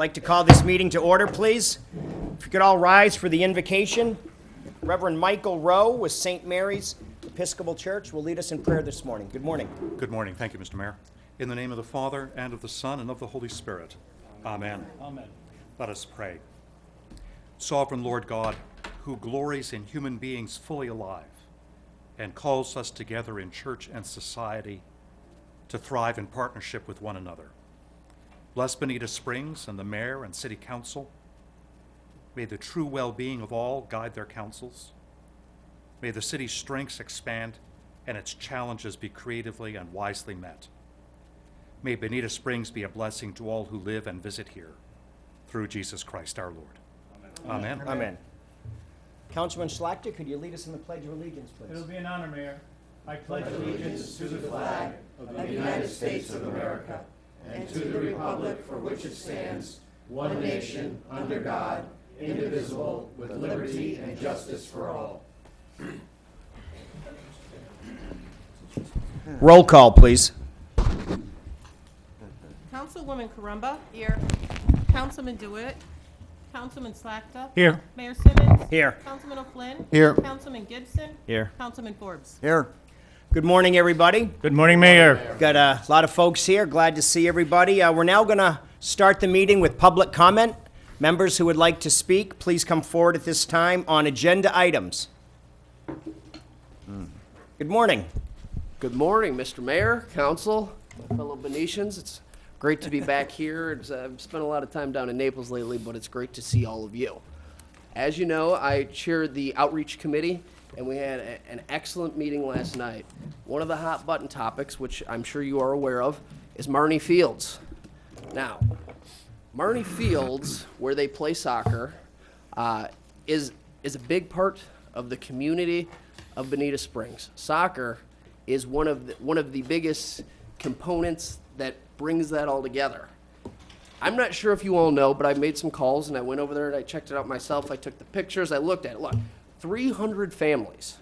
like to call this meeting to order, please. If you could all rise for the invocation. Reverend Michael Rowe with St. Mary's Episcopal Church will lead us in prayer this morning. Good morning. Good morning. Thank you, Mr. Mayor. In the name of the Father, and of the Son, and of the Holy Spirit. Amen. Amen. Let us pray. Sovereign Lord God, who glories in human beings fully alive and calls us together in church and society to thrive in partnership with one another. Bless Bonita Springs and the mayor and city council. May the true well-being of all guide their councils. May the city's strengths expand and its challenges be creatively and wisely met. May Bonita Springs be a blessing to all who live and visit here, through Jesus Christ our Lord. Amen. Amen. Councilman Schlachter, could you lead us in the Pledge of Allegiance, please? It'll be an honor, Mayor. I pledge allegiance to the flag of the United States of America and to the republic for which it stands, one nation, under God, indivisible, with liberty and justice for all. Roll call, please. Councilwoman Carumba. Here. Councilman DeWitt. Councilman Slachta. Here. Mayor Simmons. Here. Councilman O'Flynn. Here. Councilman Gibson. Here. Councilman Forbes. Here. Good morning, everybody. Good morning, Mayor. Got a lot of folks here. Glad to see everybody. We're now going to start the meeting with public comment. Members who would like to speak, please come forward at this time on agenda items. Good morning. Good morning, Mr. Mayor, Council, fellow Venetians. It's great to be back here. I've spent a lot of time down in Naples lately, but it's great to see all of you. As you know, I chaired the Outreach Committee, and we had an excellent meeting last night. One of the hot button topics, which I'm sure you are aware of, is Marnie Fields. Now, Marnie Fields, where they play soccer, is a big part of the community of Bonita Springs. Soccer is one of the biggest components that brings that all together. I'm not sure if you all know, but I made some calls and I went over there and I checked it out myself. I took the pictures, I looked at it. Look, 300 families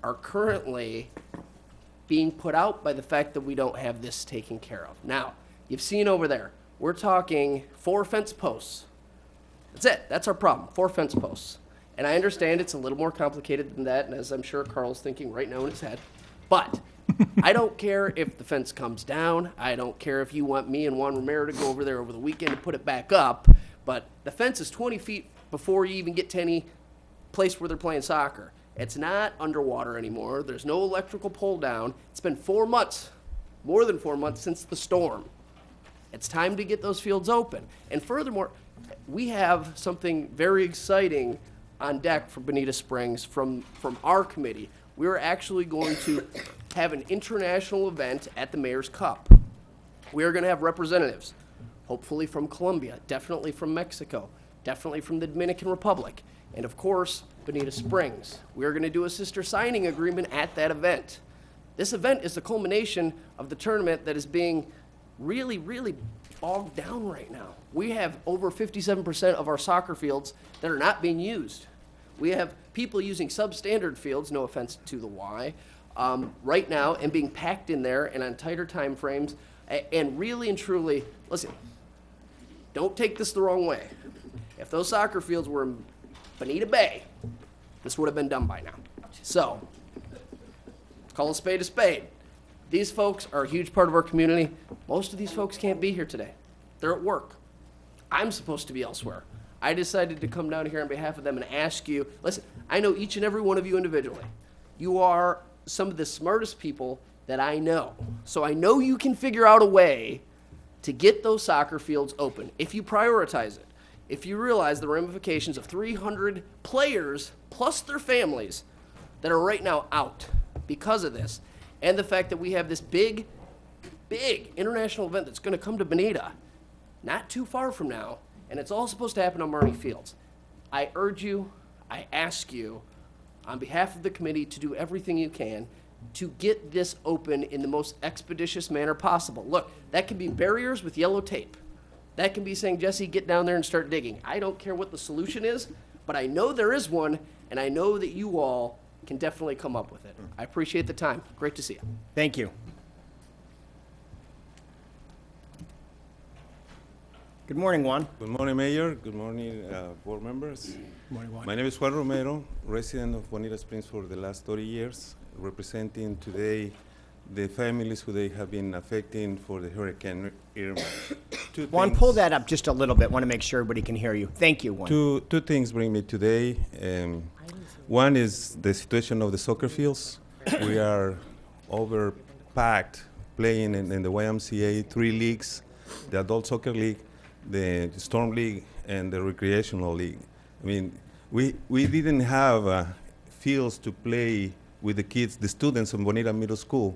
are currently being put out by the fact that we don't have this taken care of. Now, you've seen over there, we're talking 4 fence posts. That's it. That's our problem, 4 fence posts. And I understand it's a little more complicated than that, and as I'm sure Carl's thinking right now in his head. But I don't care if the fence comes down. I don't care if you want me and Juan Romero to go over there over the weekend and put it back up. But the fence is 20 feet before you even get to any place where they're playing soccer. It's not underwater anymore. There's no electrical pole down. It's been 4 months, more than 4 months since the storm. It's time to get those fields open. And furthermore, we have something very exciting on deck for Bonita Springs from our committee. We're actually going to have an international event at the Mayor's Cup. We're going to have representatives, hopefully from Colombia, definitely from Mexico, definitely from the Dominican Republic, and of course, Bonita Springs. We're going to do a sister signing agreement at that event. This event is the culmination of the tournament that is being really, really bogged down right now. We have over 57% of our soccer fields that are not being used. We have people using substandard fields, no offense to the Y, right now, and being packed in there and on tighter time frames. And really and truly, listen, don't take this the wrong way. If those soccer fields were in Bonita Bay, this would have been done by now. So, call a spade a spade. These folks are a huge part of our community. Most of these folks can't be here today. They're at work. I'm supposed to be elsewhere. I decided to come down here on behalf of them and ask you, listen, I know each and every one of you individually. You are some of the smartest people that I know. So I know you can figure out a way to get those soccer fields open if you prioritize it. If you realize the ramifications of 300 players plus their families that are right now out because of this, and the fact that we have this big international event that's going to come to Bonita not too far from now, and it's all supposed to happen on Marnie Fields. I urge you, I ask you, on behalf of the committee, to do everything you can to get this open in the most expeditious manner possible. Look, that can be barriers with yellow tape. That can be saying, Jesse, get down there and start digging. I don't care what the solution is, but I know there is one, and I know that you all can definitely come up with it. I appreciate the time. Great to see you. Thank you. Good morning, Juan. Good morning, Mayor. Good morning, board members. My name is Juan Romero, resident of Bonita Springs for the last 30 years, representing today the families who they have been affecting for the Hurricane Irma. Juan, pull that up just a little bit. Want to make sure everybody can hear you. Thank you, Juan. Two things bring me today. One is the situation of the soccer fields. We are overpacked playing in the YMCA 3 leagues, the Adult Soccer League, the Storm League, and the Recreational League. I mean, we didn't have fields to play with the kids, the students in Bonita Middle School.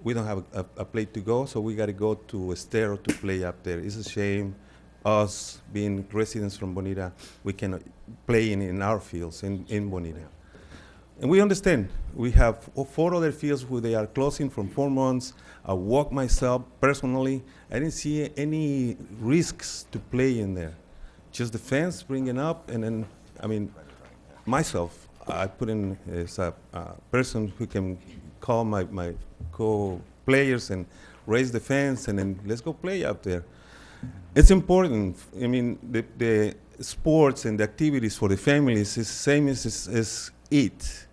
We don't have a place to go, so we got to go to Estero to play up there. It's a shame, us being residents from Bonita, we cannot play in our fields in Bonita. And we understand. We have 4 other fields where they are closing from 4 months. I walk myself personally. I didn't see any risks to play in there. Just the fence bringing up, and then, I mean, myself, I put in as a person who can call my co-players and raise the fence, and then let's go play up there. It's important. I mean, the sports and the activities for the families is the same as eat.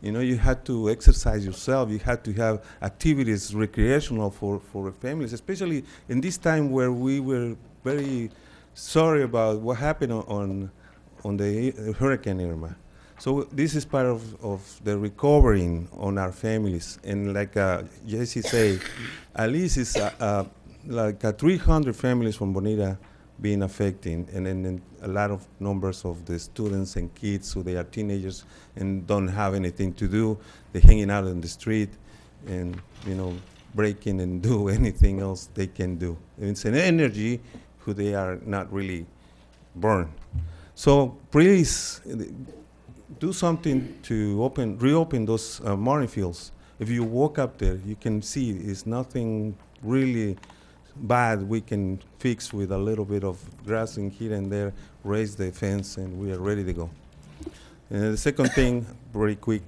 You know, you had to exercise yourself. You had to have activities recreational for the families, especially in this time where we were very sorry about what happened on the Hurricane Irma. So this is part of the recovering on our families. And like Jesse said, at least it's like 300 families from Bonita being affected, and then a lot of numbers of the students and kids who they are teenagers and don't have anything to do. They're hanging out in the street and, you know, breaking and do anything else they can do. It's an energy who they are not really burned. So please do something to reopen those mooring fields. If you walk up there, you can see it's nothing really bad we can fix with a little bit of grass in here and there, raise the fence, and we are ready to go. And the second thing, very quick,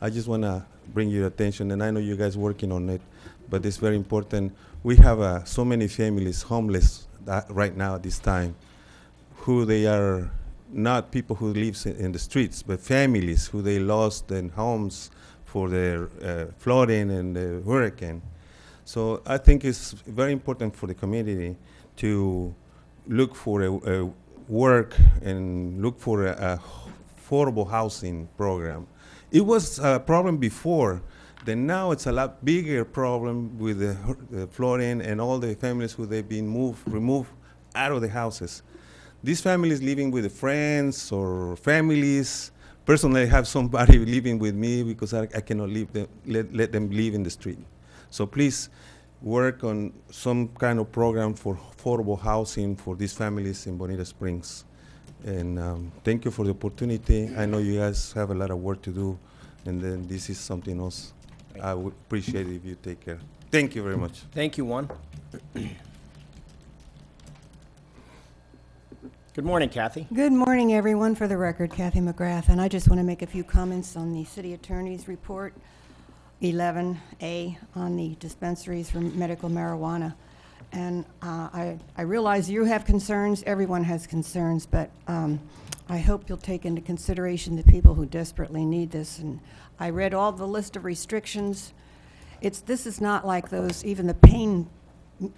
I just want to bring your attention, and I know you guys working on it, but it's very important. We have so many families homeless right now at this time, who they are not people who live in the streets, but families who they lost their homes for their flooding and the hurricane. So I think it's very important for the community to look for a work and look for a affordable housing program. It was a problem before, then now it's a lot bigger problem with the flooding and all the families who they've been removed out of the houses. These families living with friends or families. Personally, I have somebody living with me because I cannot let them live in the street. So please work on some kind of program for affordable housing for these families in Bonita Springs. And thank you for the opportunity. I know you guys have a lot of work to do, and then this is something else. I would appreciate it if you take care. Thank you very much. Thank you, Juan. Good morning, Kathy. Good morning, everyone. For the record, Kathy McGrath, and I just want to make a few comments on the City Attorney's Report 11A on the dispensaries for medical marijuana. And I realize you have concerns, everyone has concerns, but I hope you'll take into consideration the people who desperately need this. And I read all the list of restrictions. This is not like those, even the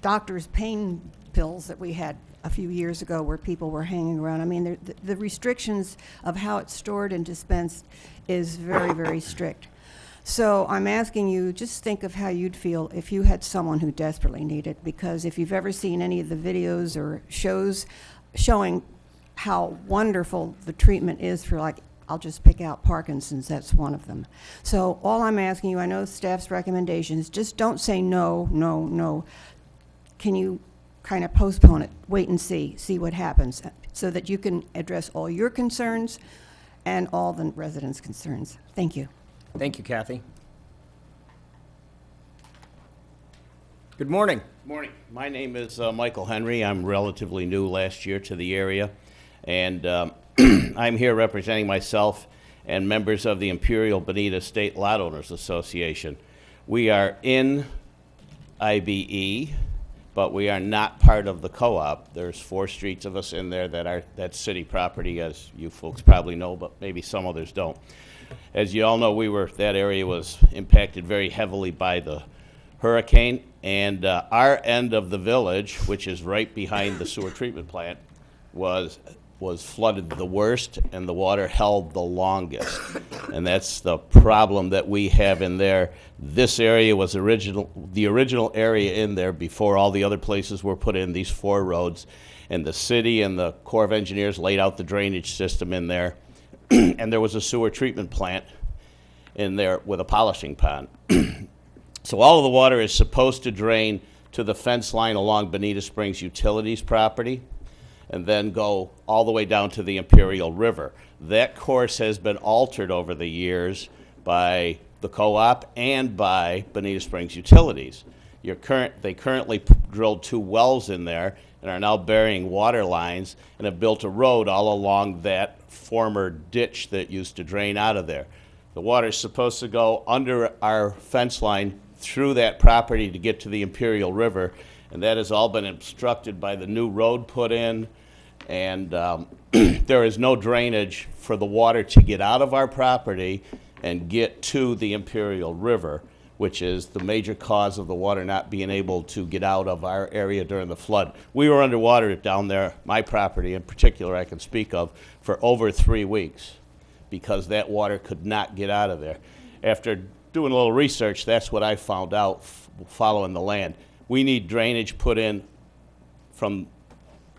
doctor's pain pills that we had a few years ago where people were hanging around. I mean, the restrictions of how it's stored and dispensed is very, very strict. So I'm asking you, just think of how you'd feel if you had someone who desperately needed it, because if you've ever seen any of the videos or shows showing how wonderful the treatment is for, like, I'll just pick out Parkinson's, that's one of them. So all I'm asking you, I know staff's recommendations, just don't say no, no, no. Can you kind of postpone it, wait and see what happens, so that you can address all your concerns and all the residents' concerns. Thank you. Thank you, Kathy. Good morning. Morning. My name is Michael Henry. I'm relatively new last year to the area, and I'm here representing myself and members of the Imperial Bonita State Lot Owners Association. We are in IBE but we are not part of the co-op. There's 4 streets of us in there that's city property, as you folks probably know, but maybe some others don't. As you all know, that area was impacted very heavily by the hurricane, and our end of the village, which is right behind the sewer treatment plant, was flooded the worst, and the water held the longest. And that's the problem that we have in there. This area was the original area in there before all the other places were put in, these 4 roads. And the city and the Corps of Engineers laid out the drainage system in there. And there was a sewer treatment plant in there with a polishing pond. So all of the water is supposed to drain to the fence line along Bonita Springs Utilities property, and then go all the way down to the Imperial River. That course has been altered over the years by the co-op and by Bonita Springs Utilities. They currently drilled 2 wells in there and are now burying water lines and have built a road all along that former ditch that used to drain out of there. The water is supposed to go under our fence line through that property to get to the Imperial River, and that has all been obstructed by the new road put in, and there is no drainage for the water to get out of our property and get to the Imperial River, which is the major cause of the water not being able to get out of our area during the flood. We were underwater down there, my property in particular I can speak of, for over 3 weeks because that water could not get out of there. After doing a little research, that's what I found out following the land. We need drainage put in from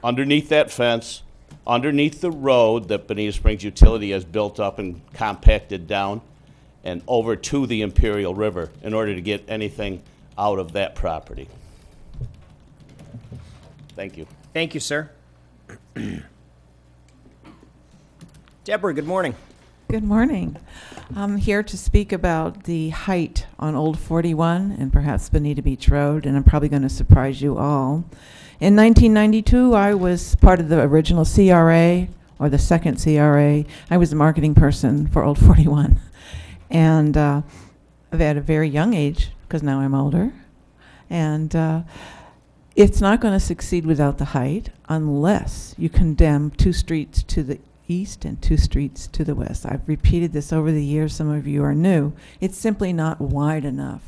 underneath that fence, underneath the road that Bonita Springs Utility has built up and compacted down, and over to the Imperial River in order to get anything out of that property. Thank you. Thank you, sir. Deborah, good morning. Good morning. I'm here to speak about the height on Old 41 and perhaps Bonita Beach Road, and I'm probably going to surprise you all. In 1992, I was part of the original CRA, or the second CRA. I was the marketing person for Old 41. And I've at a very young age, because now I'm older, and it's not going to succeed without the height unless you condemn 2 streets to the east and 2 streets to the west. I've repeated this over the years. Some of you are new. It's simply not wide enough.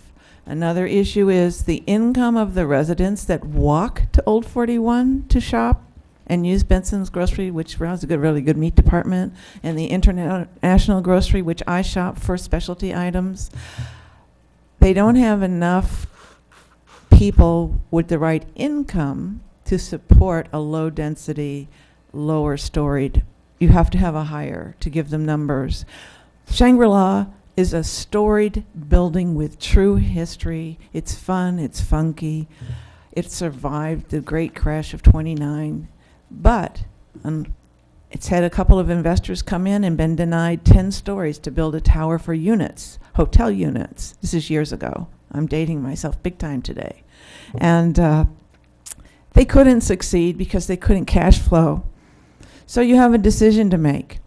Another issue is the income of the residents that walk to Old 41 to shop and use Benson's Grocery, which has a really good meat department, and the International Grocery, which I shop for specialty items. They don't have enough people with the right income to support a low-density, lower-storied. You have to have a higher to give them numbers. Shangri-La is a storied building with true history. It's fun, it's funky. It survived the great crash of '29, but it's had a couple of investors come in and been denied 10 stories to build a tower for units, hotel units. This is years ago. I'm dating myself big time today. And they couldn't succeed because they couldn't cash flow. So you have a decision to make.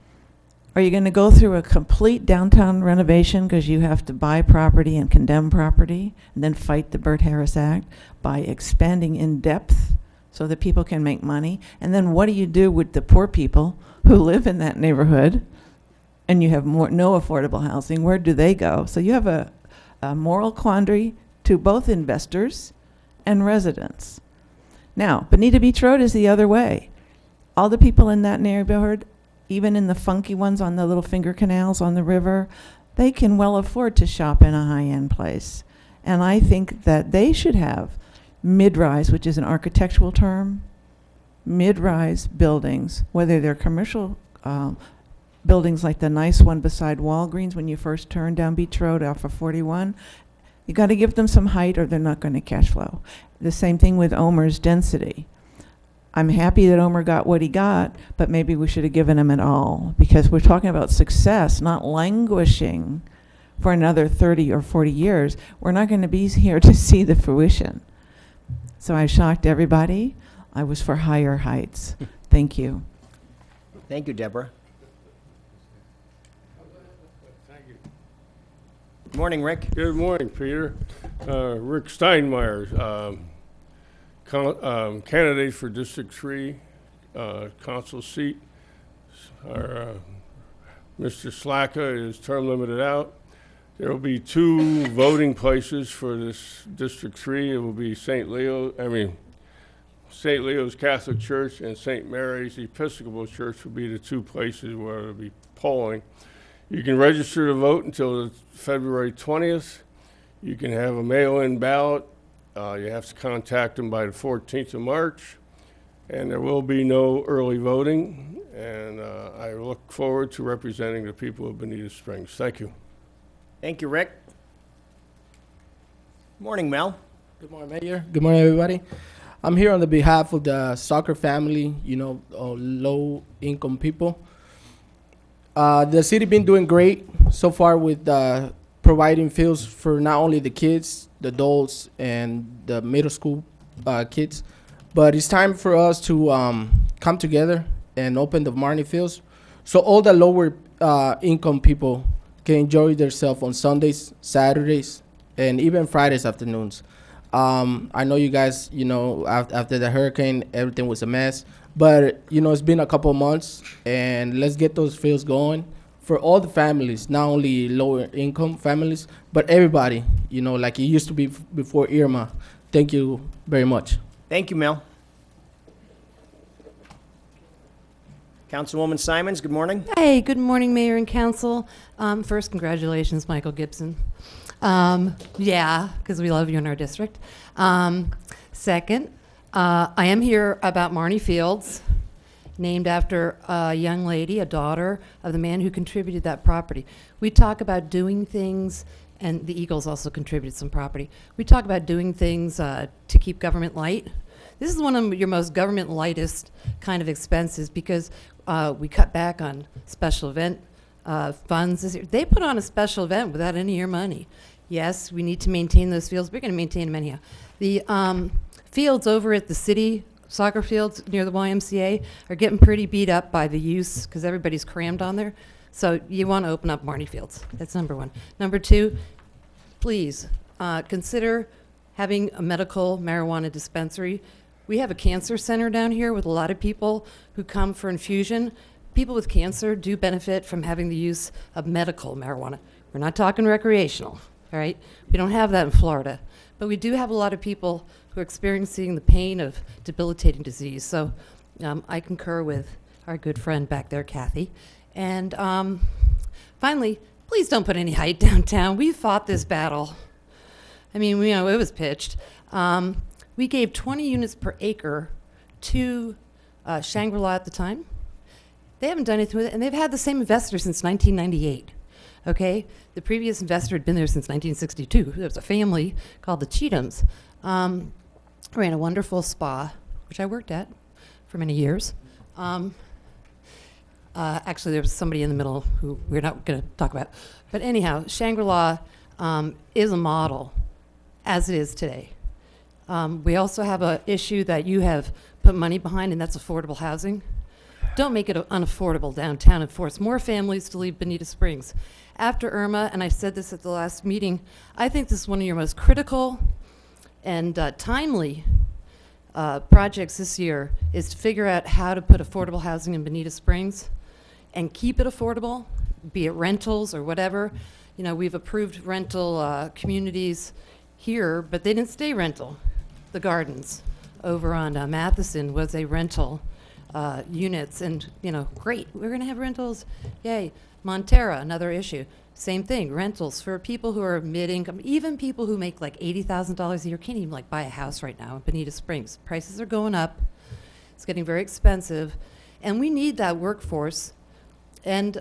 Are you going to go through a complete downtown renovation because you have to buy property and condemn property and then fight the Burt Harris Act by expanding in depth so that people can make money? And then what do you do with the poor people who live in that neighborhood and you have no affordable housing? Where do they go? So you have a moral quandary to both investors and residents. Now, Bonita Beach Road is the other way. All the people in that neighborhood, even in the funky ones on the little finger canals on the river, they can well afford to shop in a high-end place. And I think that they should have mid-rise, which is an architectural term, mid-rise buildings, whether they're commercial buildings like the nice one beside Walgreens when you first turn down Beach Road off of 41. You got to give them some height or they're not going to cash flow. The same thing with Omer's density. I'm happy that Omer got what he got, but maybe we should have given him it all, because we're talking about success, not languishing for another 30 or 40 years. We're not going to be here to see the fruition. So I shocked everybody. I was for higher heights. Thank you. Thank you, Deborah. Good morning, Rick. Good morning, Peter. Rick Steinmeier, candidates for District 3 council seat are Mr. Slacka is term limited out. There will be 2 voting places for this District 3. It will be St. Leo's Catholic Church and St. Mary's Episcopal Church will be the 2 places where it will be polling. You can register to vote until February 20th. You can have a mail-in ballot. You have to contact them by the 14th of March. And there will be no early voting. And I look forward to representing the people of Bonita Springs. Thank you. Thank you, Rick. Morning, Mel. Good morning, Mayor. Good morning, everybody. I'm here on the behalf of the soccer family, low-income people. The city been doing great so far with providing fields for not only the kids, the adults, and the middle school kids, but it's time for us to come together and open the Marnie fields so all the lower income people can enjoy themselves on Sundays, Saturdays, and even Fridays afternoons. I know you guys, after the hurricane, everything was a mess. But, it's been a couple of months, and let's get those fields going for all the families, not only lower income families, but everybody, like it used to be before Irma. Thank you very much. Thank you, Mel. Councilwoman Simons, good morning. Hey, good morning, Mayor and Council. First, congratulations, Michael Gibson. Because we love you in our district. Second, I am here about Marnie Fields, named after a young lady, a daughter of the man who contributed that property. We talk about doing things, and the Eagles also contributed some property. We talk about doing things to keep government light. This is one of your most government lightest kind of expenses because we cut back on special event funds this year. They put on a special event without any of your money. Yes, we need to maintain those fields. We're going to maintain them anyhow. The fields over at the city, soccer fields near the YMCA, are getting pretty beat up by the use because everybody's crammed on there. So you want to open up Marnie Fields. That's number one. Number two, please consider having a medical marijuana dispensary. We have a cancer center down here with a lot of people who come for infusion. People with cancer do benefit from having the use of medical marijuana. We're not talking recreational, all right? We don't have that in Florida. But we do have a lot of people who are experiencing the pain of debilitating disease. So I concur with our good friend back there, Kathy. And finally, please don't put any height downtown. We fought this battle. I mean, it was pitched. We gave 20 units per acre to Shangri-La at the time. They haven't done anything with it, and they've had the same investor since 1998. Okay? The previous investor had been there since 1962. There was a family called the Cheathams. Ran a wonderful spa, which I worked at for many years. Actually, there was somebody in the middle who we're not going to talk about. But anyhow, Shangri-La is a model, as it is today. We also have an issue that you have put money behind, and that's affordable housing. Don't make it unaffordable downtown and force more families to leave Bonita Springs. After Irma, and I said this at the last meeting, I think this is one of your most critical and timely projects this year is to figure out how to put affordable housing in Bonita Springs and keep it affordable, be it rentals or whatever. We've approved rental communities here, but they didn't stay rental. The Gardens over on Matheson was a rental units, and great, we're going to have rentals, yay. Montera, another issue, same thing, rentals for people who are mid-income, even people who make like $80,000 a year can't even buy a house right now in Bonita Springs. Prices are going up, it's getting very expensive, and we need that workforce, and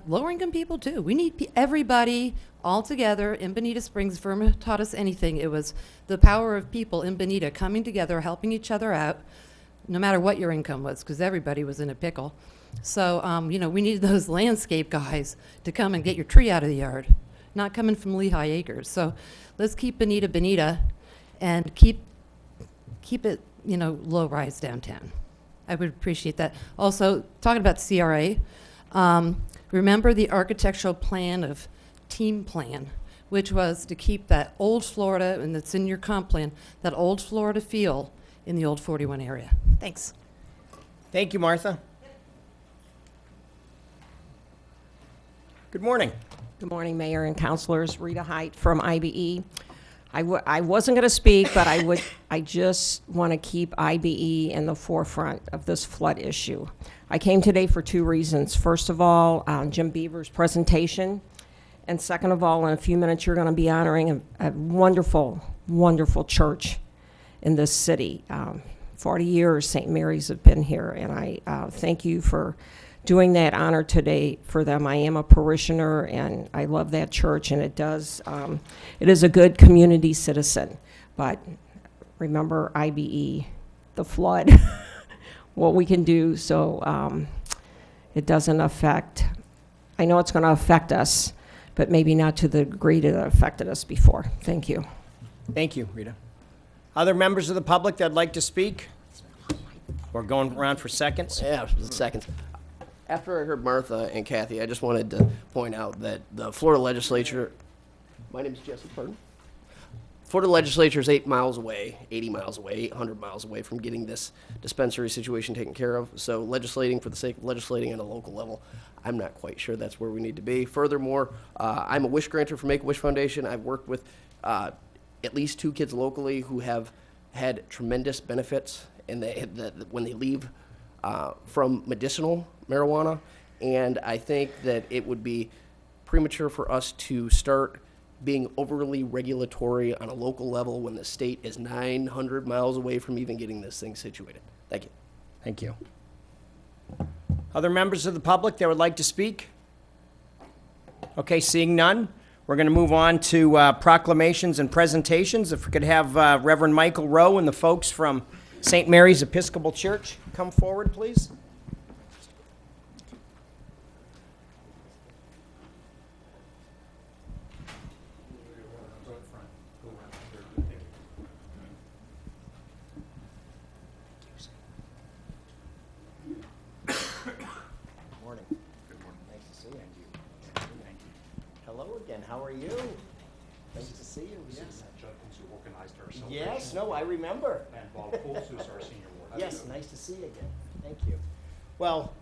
lower-income people too. We need everybody all together in Bonita Springs. If Irma taught us anything, it was the power of people in Bonita coming together, helping each other out, no matter what your income was, because everybody was in a pickle. So, we needed those landscape guys to come and get your tree out of the yard, not coming from Lehigh Acres. So let's keep Bonita, and keep it, low-rise downtown. I would appreciate that. Also, talking about CRA, remember the architectural plan of Team Plan, which was to keep that old Florida, and it's in your comp plan, that old Florida feel in the Old 41 area. Thanks. Thank you, Martha. Good morning. Good morning, Mayor and Councilors. Rita Height from IBE. I wasn't going to speak, but I just want to keep IBE in the forefront of this flood issue. I came today for two reasons. First of all, Jim Beaver's presentation. And second of all, in a few minutes, you're going to be honoring a wonderful, wonderful church in this city. 40 years St. Mary's have been here, and I thank you for doing that honor today for them. I am a parishioner, and I love that church, and it is a good community citizen. But remember IBE, the flood, what we can do so it doesn't affect, I know it's going to affect us, but maybe not to the degree that it affected us before. Thank you. Thank you, Rita. Other members of the public that'd like to speak? We're going around for seconds. Yeah, seconds. After I heard Martha and Kathy, I just wanted to point out that the Florida legislature, my name is Jesse, pardon? Florida legislature is 8 miles away, 80 miles away, 800 miles away from getting this dispensary situation taken care of. So legislating for the sake of legislating at a local level, I'm not quite sure that's where we need to be. Furthermore, I'm a wish granter for Make-A-Wish Foundation. I've worked with at least 2 kids locally who have had tremendous benefits and when they leave from medicinal marijuana, and I think that it would be premature for us to start being overly regulatory on a local level when the state is 900 miles away from even getting this thing situated. Thank you. Thank you. Other members of the public that would like to speak? Okay, seeing none, we're going to move on to proclamations and presentations. If we could have Reverend Michael Rowe and the folks from St. Mary's Episcopal Church come forward, please. Morning. Good morning. Nice to see you. Thank you. Hello again. How are you? Nice to see you. Yes. Judkins who organized our celebration. Yes. No, I remember. And Bob Pulse, who's our senior ward. Yes. Nice to see you again. Thank you. Well,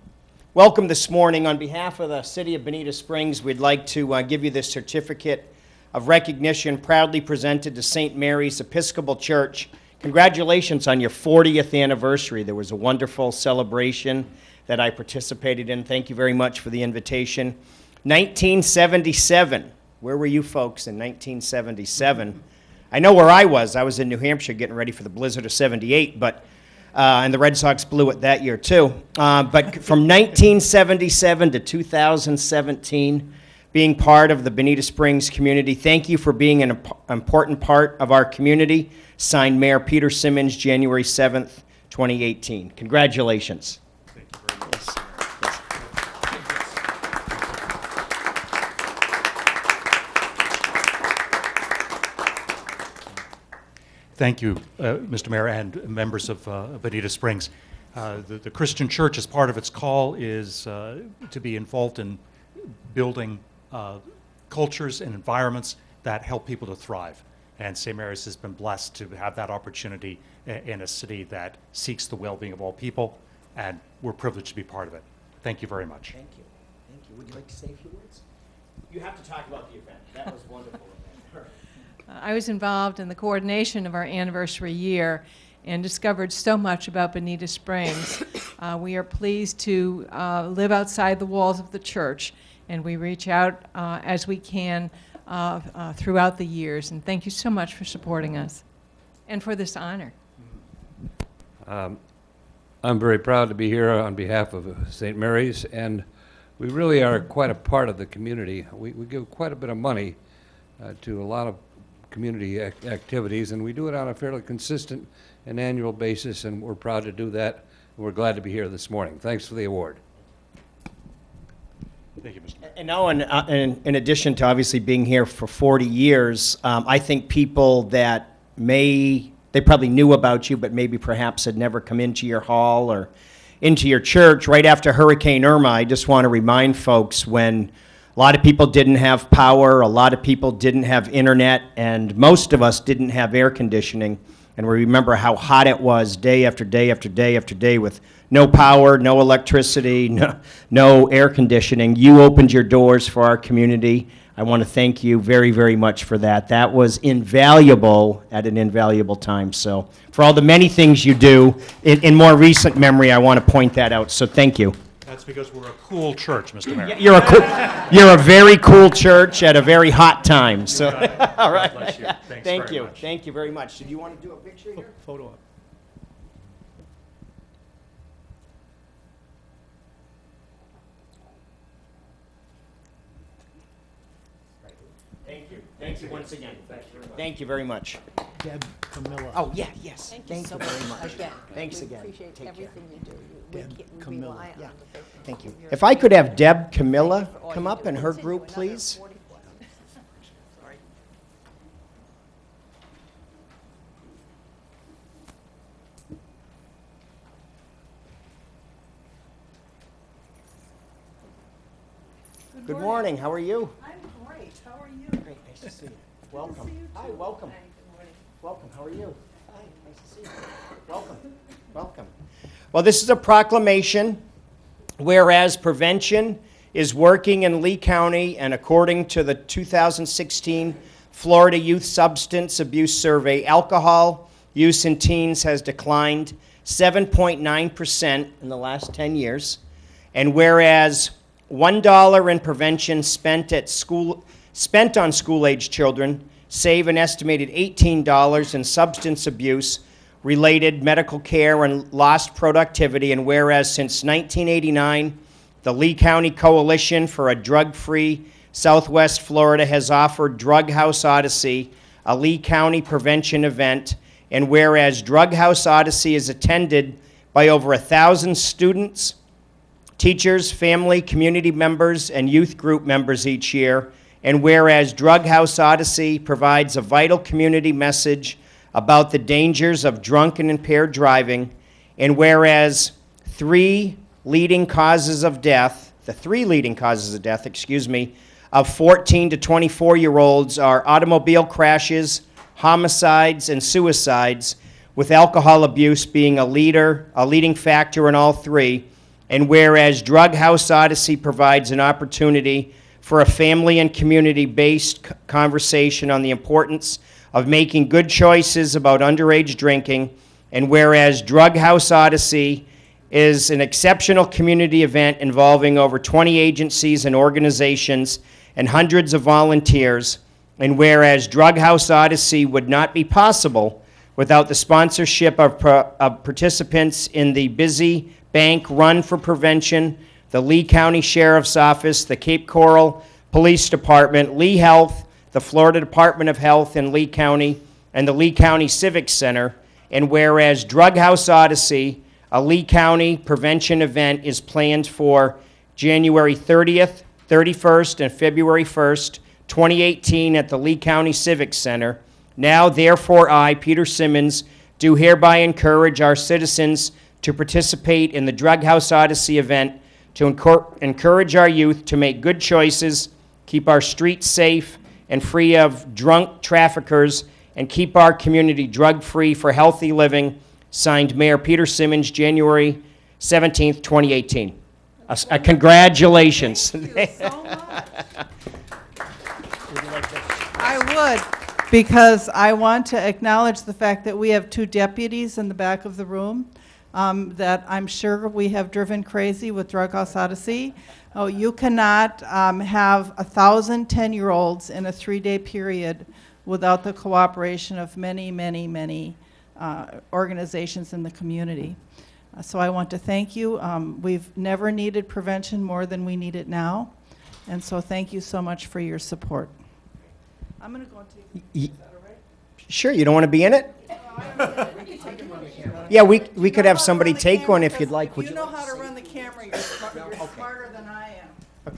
welcome this morning. On behalf of the City of Bonita Springs, we'd like to give you this certificate of recognition proudly presented to St. Mary's Episcopal Church. Congratulations on your 40th anniversary. There was a wonderful celebration that I participated in. Thank you very much for the invitation. 1977. Where were you folks in 1977? I know where I was. I was in New Hampshire getting ready for the blizzard of 78, but and the Red Sox blew it that year too. But from 1977 to 2017, being part of the Bonita Springs community, thank you for being an important part of our community. Signed, Mayor Peter Simmons, January 7th, 2018. Congratulations. Thank you very much. Thank you, Mr. Mayor and members of Bonita Springs. The Christian Church, as part of its call, is to be involved in building cultures and environments that help people to thrive. And St. Mary's has been blessed to have that opportunity in a city that seeks the well-being of all people, and we're privileged to be part of it. Thank you very much. Thank you. Thank you. Would you like to say a few words? You have to talk about the event. That was wonderful. I was involved in the coordination of our anniversary year and discovered so much about Bonita Springs. We are pleased to live outside the walls of the church, and we reach out as we can throughout the years. And thank you so much for supporting us and for this honor. I'm very proud to be here on behalf of St. Mary's, and we really are quite a part of the community. We give quite a bit of money to a lot of community activities, and we do it on a fairly consistent and annual basis, and we're proud to do that. And we're glad to be here this morning. Thanks for the award. Thank you, Mr. Mayor. And now, in addition to obviously being here for 40 years, I think people that they probably knew about you, but maybe perhaps had never come into your hall or into your church. Right after Hurricane Irma, I just want to remind folks when a lot of people didn't have power, a lot of people didn't have internet, and most of us didn't have air conditioning. And we remember how hot it was day after day after day after day with no power, no electricity, no air conditioning. You opened your doors for our community. I want to thank you very, very much for that. That was invaluable at an invaluable time. So for all the many things you do, in more recent memory, I want to point that out. So thank you. That's because we're a cool church, Mr. Mayor. You're a very cool church at a very hot time. So, all right. God bless you. Thanks Thank very you. much. Thank you very much. Did you want to do a picture here? Photo up. Thank you. Thank you once again. Thank you very much. Deb, Camilla. Oh, yeah, yes. Thank you so very much. much. Again, Thanks we again. appreciate Take care. everything you do. Deb, We Camilla. rely on Yeah. the Thank you. your If I could have Deb Camilla for all come you up do. and her Continue group, another please. 40 Sorry. Good morning. How are you? I'm great. How are you? Great. Nice to see you. Welcome. Hi, welcome. Welcome. How are you? Hi. Nice to see you. Welcome. Welcome. Well, this is a proclamation. Whereas prevention is working in Lee County, and according to the 2016 Florida Youth Substance Abuse Survey, alcohol use in teens has declined 7.9% in the last 10 years. And whereas $1 in prevention spent on school-age children save an estimated $18 in substance abuse related medical care and lost productivity, and whereas since 1989, the Lee County Coalition for a Drug-Free Southwest Florida has offered Drug House Odyssey, a Lee County prevention event, and whereas Drug House Odyssey is attended by over 1,000 students, teachers, family, community members, and youth group members each year, and whereas Drug House Odyssey provides a vital community message about the dangers of drunk and impaired driving, and whereas the three leading causes of death, of 14 to 24-year-olds are automobile crashes, homicides, and suicides, with alcohol abuse being a leading factor in all three, and whereas Drug House Odyssey provides an opportunity for a family and community-based conversation on the importance of making good choices about underage drinking, and whereas Drug House Odyssey is an exceptional community event involving over 20 agencies and organizations and hundreds of volunteers, and whereas Drug House Odyssey would not be possible without the sponsorship of participants in the Busy Bank Run for Prevention, the Lee County Sheriff's Office, the Cape Coral Police Department, Lee Health, the Florida Department of Health in Lee County, and the Lee County Civic Center, and whereas Drug House Odyssey, a Lee County prevention event, is planned for January 30th, 31st, and February 1st, 2018 at the Lee County Civic Center. Now, therefore, I, Peter Simmons, do hereby encourage our citizens to participate in the Drug House Odyssey event, to encourage our youth to make good choices, keep our streets safe and free of drunk traffickers, and keep our community drug-free for healthy living. Signed, Mayor Peter Simmons, January 17th, 2018. Congratulations. Thank you so much. I would, because I want to acknowledge the fact that we have two deputies in the back of the room that I'm sure we have driven crazy with Drug House Odyssey. Oh, you cannot have 1,000 10-year-olds in a 3-day period without the cooperation of many, many, many organizations in the community. So I want to thank you. We've never needed prevention more than we need it now. And so thank you so much for your support. I'm going to go and take is that all right? Sure, you don't want to be in it? Yeah, we could have somebody take one if you'd like. If you know how to run the camera, you're smarter than I am.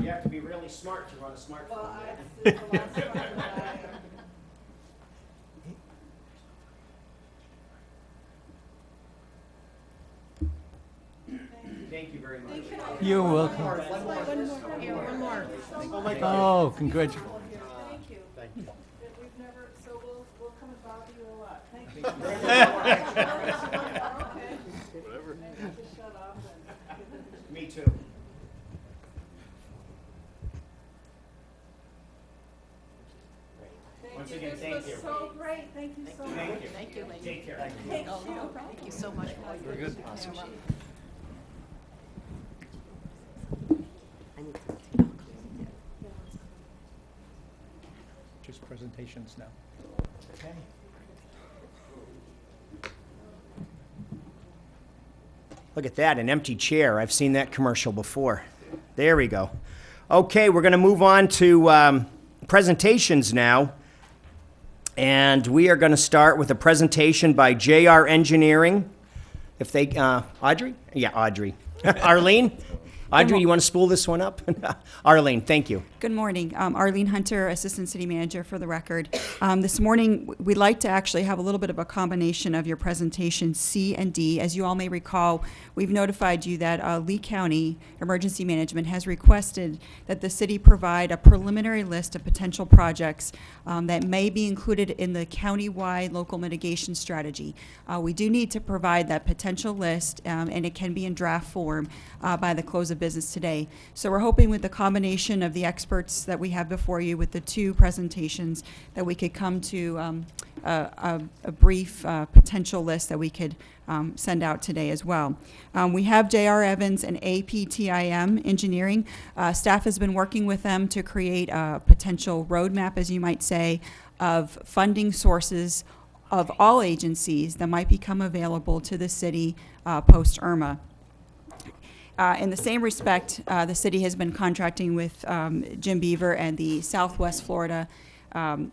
You have to be really smart to run a smartphone. Well, I'm a lot smarter than I am. Thank you very much. You're welcome. One more. Oh, congratulations. Thank you. We've never, so we'll come and Me too. Once again, thank you. So great, thank you so much. Thank you. Thank you, lady. Take care. Thank you. Thank you so much. Very good. Just presentations now. Okay. Look at that, an empty chair. I've seen that commercial before. There we go. Okay, we're going to move on to presentations now. And we are going to start with a presentation by JR Engineering. If they, Audrey? Yeah, Audrey. Arlene? Audrey, you want to spool this one up? Arlene, thank you. Good morning. Arlene Hunter, Assistant City Manager for the record. This morning, we'd like to actually have a little bit of a combination of your presentation C and D. As you all may recall, we've notified you that Lee County Emergency Management has requested that the city provide a preliminary list of potential projects that may be included in the county-wide local mitigation strategy. We do need to provide that potential list, and it can be in draft form by the close of business today. So we're hoping with the combination of the experts that we have before you with the two presentations that we could come to a brief potential list that we could send out today as well. We have J.R. Evans and APTIM Engineering. Staff has been working with them to create a potential roadmap, as you might say, of funding sources of all agencies that might become available to the city post-Irma. In the same respect, the city has been contracting with Jim Beaver and the Southwest Florida, Water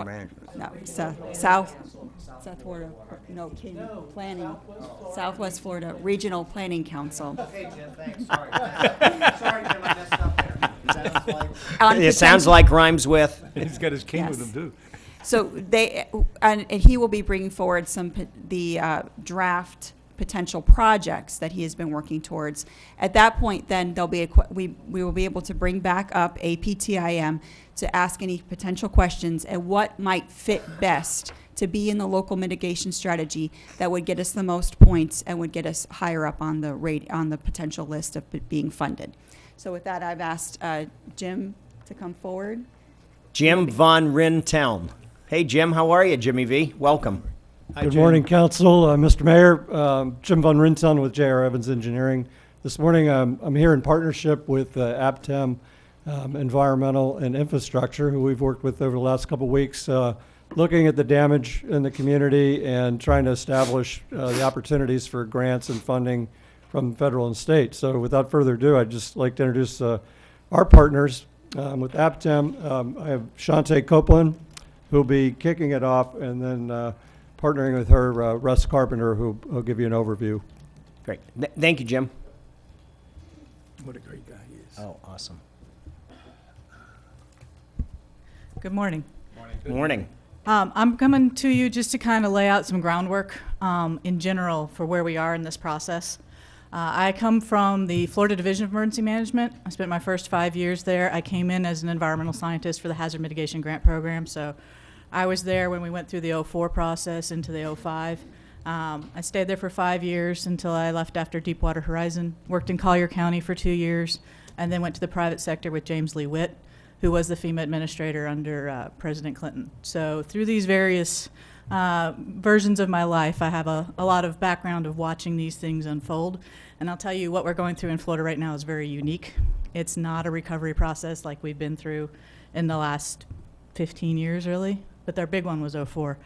management. No, South Florida, no kidding, planning, Southwest Florida Regional Planning Council. Okay, Jim, thanks. Sorry. Sorry, Jim, I messed up there. It sounds like rhymes with. He's got his king with Yes. him, too. So they, and he will be bringing forward the draft potential projects that he has been working towards. At that point, then there'll be we will be able to bring back up APTIM to ask any potential questions and what might fit best to be in the local mitigation strategy that would get us the most points and would get us higher up on the potential list of being funded. So with that, I've asked Jim to come forward. Jim Von Rintelm. Hey, Jim, how are you, Jimmy V? Welcome. Hi, Good Jim. morning, Council. Mr. Mayor, Jim Von Rintelm with J.R. Evans Engineering. This morning, I'm here in partnership with APTIM Environmental and Infrastructure, who we've worked with over the last couple of weeks, looking at the damage in the community and trying to establish the opportunities for grants and funding from federal and state. So without further ado, I'd just like to introduce our partners. With APTIM, I have Shantae Copeland, who'll be kicking it off, and then partnering with her, Russ Carpenter, who will give you an overview. Great. Thank you, Jim. What a great guy he is. Oh, awesome. Good morning. Good morning. I'm coming to you just to kind of lay out some groundwork in general for where we are in this process. I come from the Florida Division of Emergency Management. I spent my first 5 years there. I came in as an environmental scientist for the Hazard Mitigation Grant Program, so I was there when we went through the 04 process into the 05. I stayed there for 5 years until I left after Deepwater Horizon, worked in Collier County for 2 years, and then went to the private sector with James Lee Witt, who was the FEMA administrator under President Clinton. So through these various versions of my life, I have a lot of background of watching these things unfold. And I'll tell you, what we're going through in Florida right now is very unique. It's not a recovery process like we've been through in the last 15 years, really, but their big one was 04.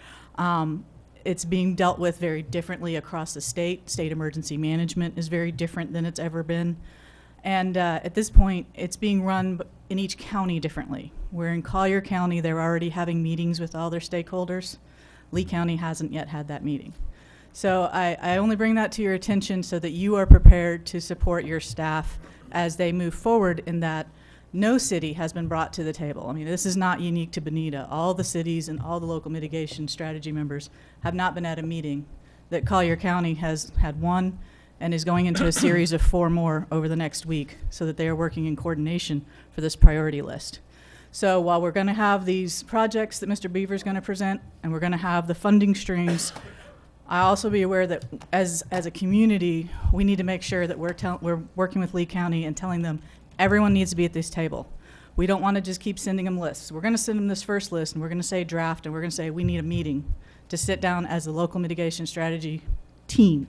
It's being dealt with very differently across the state. State emergency management is very different than it's ever been. And at this point, it's being run in each county differently. We're in Collier County, they're already having meetings with all their stakeholders. Lee County hasn't yet had that meeting. So I only bring that to your attention so that you are prepared to support your staff as they move forward in that no city has been brought to the table. I mean, this is not unique to Bonita. All the cities and all the local mitigation strategy members have not been at a meeting. That Collier County has had one and is going into a series of 4 more over the next week so that they are working in coordination for this priority list. So while we're going to have these projects that Mr. Beaver's going to present, and we're going to have the funding streams, I also be aware that as a community, we need to make sure that we're working with Lee County and telling them everyone needs to be at this table. We don't want to just keep sending them lists. We're going to send them this first list, and we're going to say draft, and we're going to say we need a meeting to sit down as a local mitigation strategy team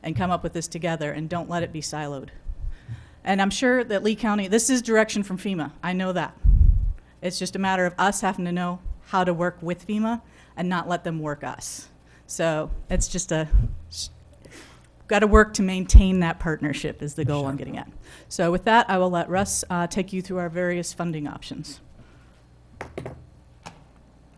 and come up with this together, and don't let it be siloed. And I'm sure that Lee County, this is direction from FEMA. I know that. It's just a matter of us having to know how to work with FEMA and not let them work us. So it's just got to work to maintain that partnership is the goal I'm getting at. So with that, I will let Russ take you through our various funding options. How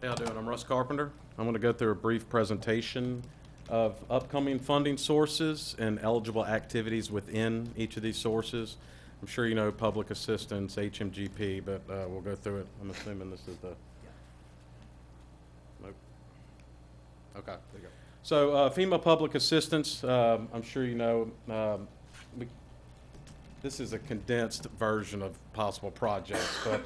y'all doing? I'm Russ Carpenter. I'm going to go through a brief presentation of upcoming funding sources and eligible activities within each of these sources. I'm sure you know public assistance, HMGP, but we'll go through it. I'm assuming this is the... Nope. Okay, there you go. So FEMA public assistance, I'm sure you know, this is a condensed version of possible projects, but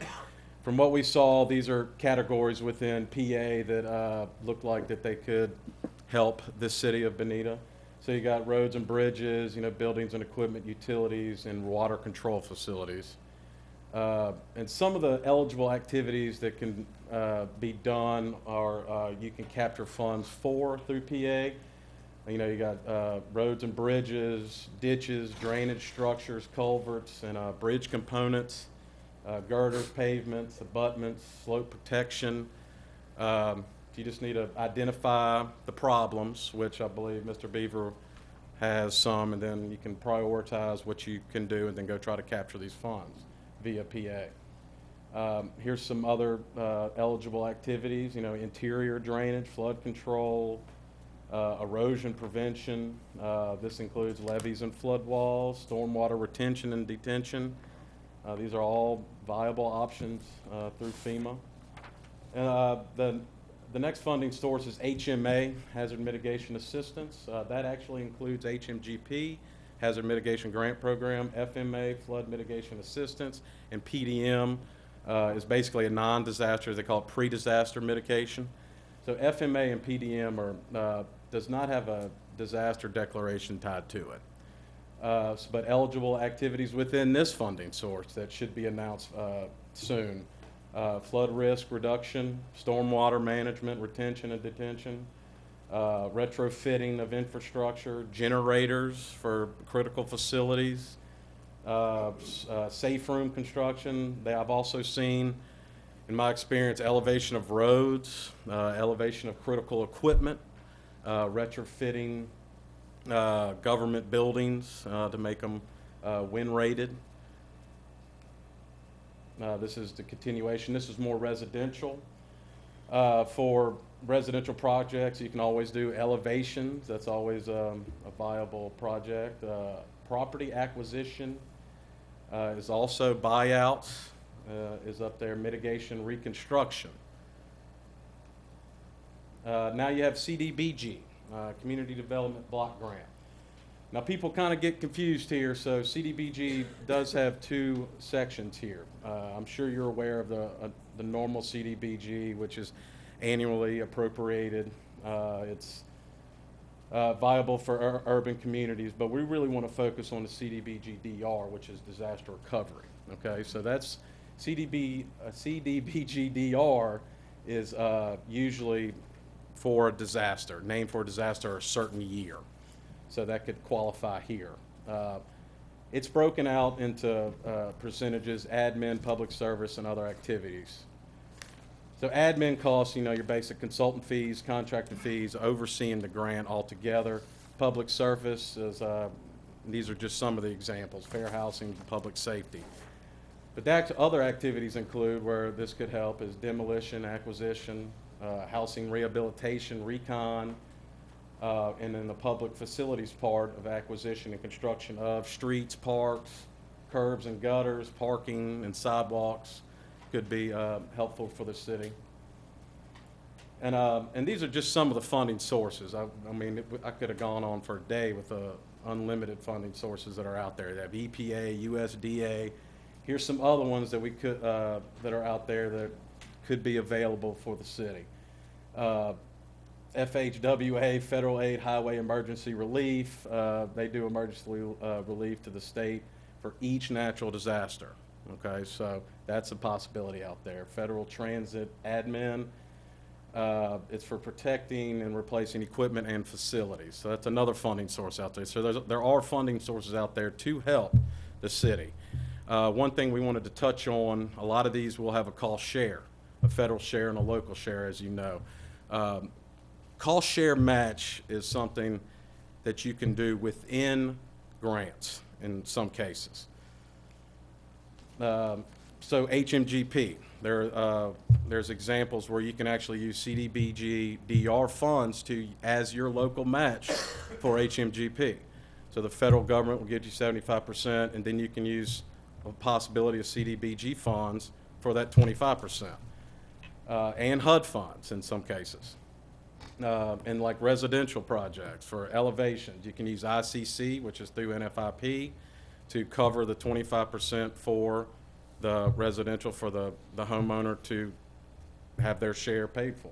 from what we saw, these are categories within PA that look like that they could help the city of Bonita. So you got roads and bridges, you know, buildings and equipment, utilities, and water control facilities. And some of the eligible activities that can be done are you can capture funds for through PA. You know, you got roads and bridges, ditches, drainage structures, culverts, and bridge components, girders, pavements, abutments, slope protection. You just need to identify the problems, which I believe Mr. Beaver has some, and then you can prioritize what you can do and then go try to capture these funds via PA. Here's some other eligible activities, you know, interior drainage, flood control, erosion prevention. This includes levees and flood walls, stormwater retention and detention. These are all viable options through FEMA. And the next funding source is HMA, Hazard Mitigation Assistance. That actually includes HMGP, Hazard Mitigation Grant Program, FMA, Flood Mitigation Assistance, and PDM is basically a non-disaster. They call it pre-disaster mitigation. So FMA and PDM does not have a disaster declaration tied to it. But eligible activities within this funding source that should be announced soon. Flood risk reduction, stormwater management, retention and detention, retrofitting of infrastructure, generators for critical facilities, safe room construction. I've also seen, in my experience, elevation of roads, elevation of critical equipment, retrofitting government buildings to make them wind rated. This is the continuation. This is more residential. For residential projects, you can always do elevations. That's always a viable project. Property acquisition is also buyouts, is up there, mitigation, reconstruction. Now you have CDBG, Community Development Block Grant. Now people kind of get confused here, so CDBG does have two sections here. I'm sure you're aware of the normal CDBG, which is annually appropriated. It's viable for urban communities, but we really want to focus on the CDBG-DR, which is disaster recovery. Okay, so that's CDBG-DR is usually for a disaster, named for a disaster or a certain year. So that could qualify here. It's broken out into percentages, admin, public service, and other activities. So admin costs, you know, your basic consultant fees, contractor fees, overseeing the grant altogether. Public service is, these are just some of the examples, fair housing, public safety. But other activities include where this could help is demolition, acquisition, housing rehabilitation, recon, and then the public facilities part of acquisition and construction of streets, parks, curbs and gutters, parking and sidewalks could be helpful for the city. And these are just some of the funding sources. I mean, I could have gone on for a day with the unlimited funding sources that are out there. They have EPA, USDA, Here's some other ones that we could, that are out there that could be available for the city. FHWA, Federal Aid Highway Emergency Relief, they do emergency relief to the state for each natural disaster. Okay, so that's a possibility out there. Federal Transit Admin, it's for protecting and replacing equipment and facilities. So that's another funding source out there. So there are funding sources out there to help the city. One thing we wanted to touch on, a lot of these will have a cost share, a federal share and a local share, as you know. Cost share match is something that you can do within grants in some cases. So HMGP, there's examples where you can actually use CDBG DR funds as your local match for HMGP. So the federal government will give you 75%, and then you can use a possibility of CDBG funds for that 25%, and HUD funds in some cases. And like residential projects for elevations, you can use ICC, which is through NFIP, to cover the 25% for the residential, for the homeowner to have their share paid for.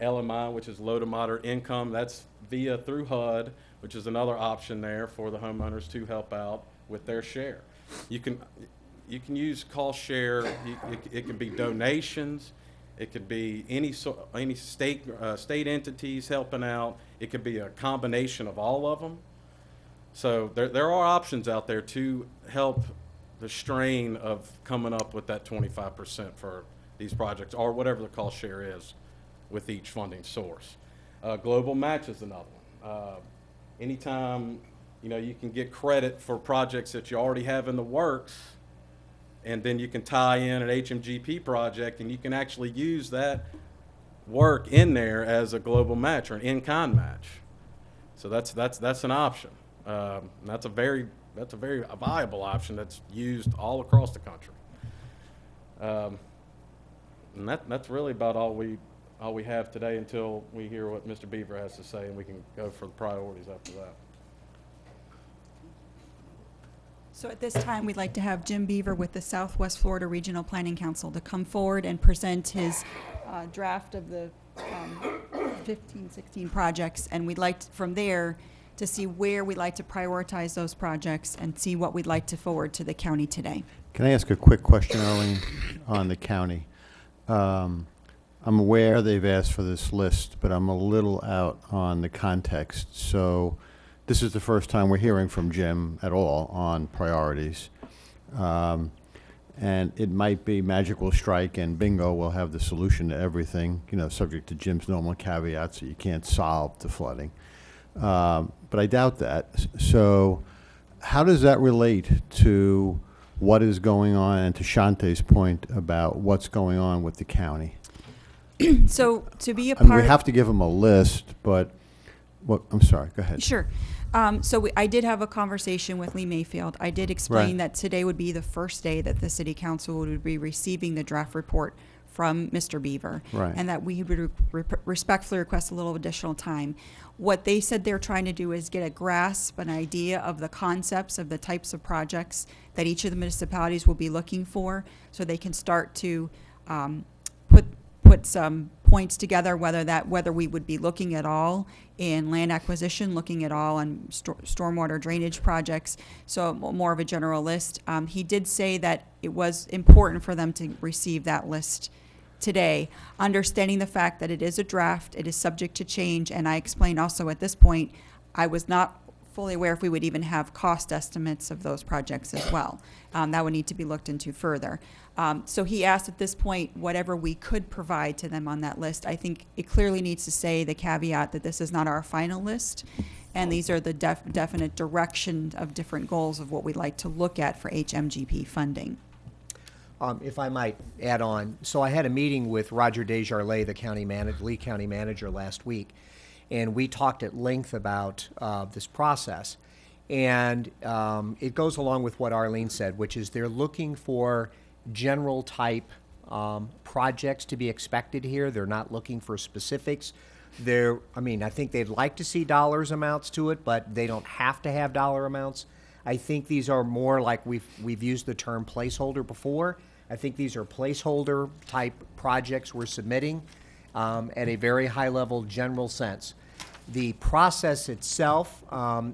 LMI, which is low to moderate income, that's through HUD, which is another option there for the homeowners to help out with their share. You can use cost share. It can be donations. It could be any state entities helping out. It could be a combination of all of them. So there are options out there to help the strain of coming up with that 25% for these projects, or whatever the cost share is with each funding source. Global match is another one. Anytime you can get credit for projects that you already have in the works, and then you can tie in an HMGP project, and you can actually use that work in there as a global match or an in-kind match. So that's an option. That's a very viable option that's used all across the country. And that's really about all we have today until we hear what Mr. Beaver has to say, and we can go for the priorities after that. So at this time, we'd like to have Jim Beaver with the Southwest Florida Regional Planning Council to come forward and present his draft of the 15, 16 projects. And we'd like from there to see where we'd like to prioritize those projects and see what we'd like to forward to the county today. Can I ask a quick question, Arlene, on the county? I'm aware they've asked for this list, but I'm a little out on the context. So this is the first time we're hearing from Jim at all on priorities. And it might be magical strike and bingo, we'll have the solution to everything, subject to Jim's normal caveats that you can't solve the flooding. But I doubt that. So how does that relate to what is going on, and to Shantae's point about what's going on with the county? So to be a I mean, part, we have to give them a list, but I'm sorry, go ahead. Sure. I did have a conversation with Lee Mayfield. I did explain that today would be the first day that the city council would be receiving the draft report from Mr. Beaver, and that we would respectfully request a little additional time. What they said they're trying to do is get a grasp, an idea of the concepts of the types of projects that each of the municipalities will be looking for, so they can start to put some points together, whether we would be looking at all in land acquisition, looking at all on stormwater drainage projects, so more of a general list. He did say that it was important for them to receive that list today, understanding the fact that it is a draft, it is subject to change, and I explained also at this point, I was not fully aware if we would even have cost estimates of those projects as well. That would need to be looked into further. So he asked at this point whatever we could provide to them on that list. I think it clearly needs to say the caveat that this is not our final list, and these are the definite direction of different goals of what we'd like to look at for HMGP funding. If I might add on, so I had a meeting with Roger Desjardins, the Lee County Manager, last week, and we talked at length about this process. And it goes along with what Arlene said, which is they're looking for general type projects to be expected here. They're not looking for specifics. I think they'd like to see dollars amounts to it, but they don't have to have dollar amounts. I think these are more like we've used the term placeholder before. I think these are placeholder type projects we're submitting at a very high level general sense. The process itself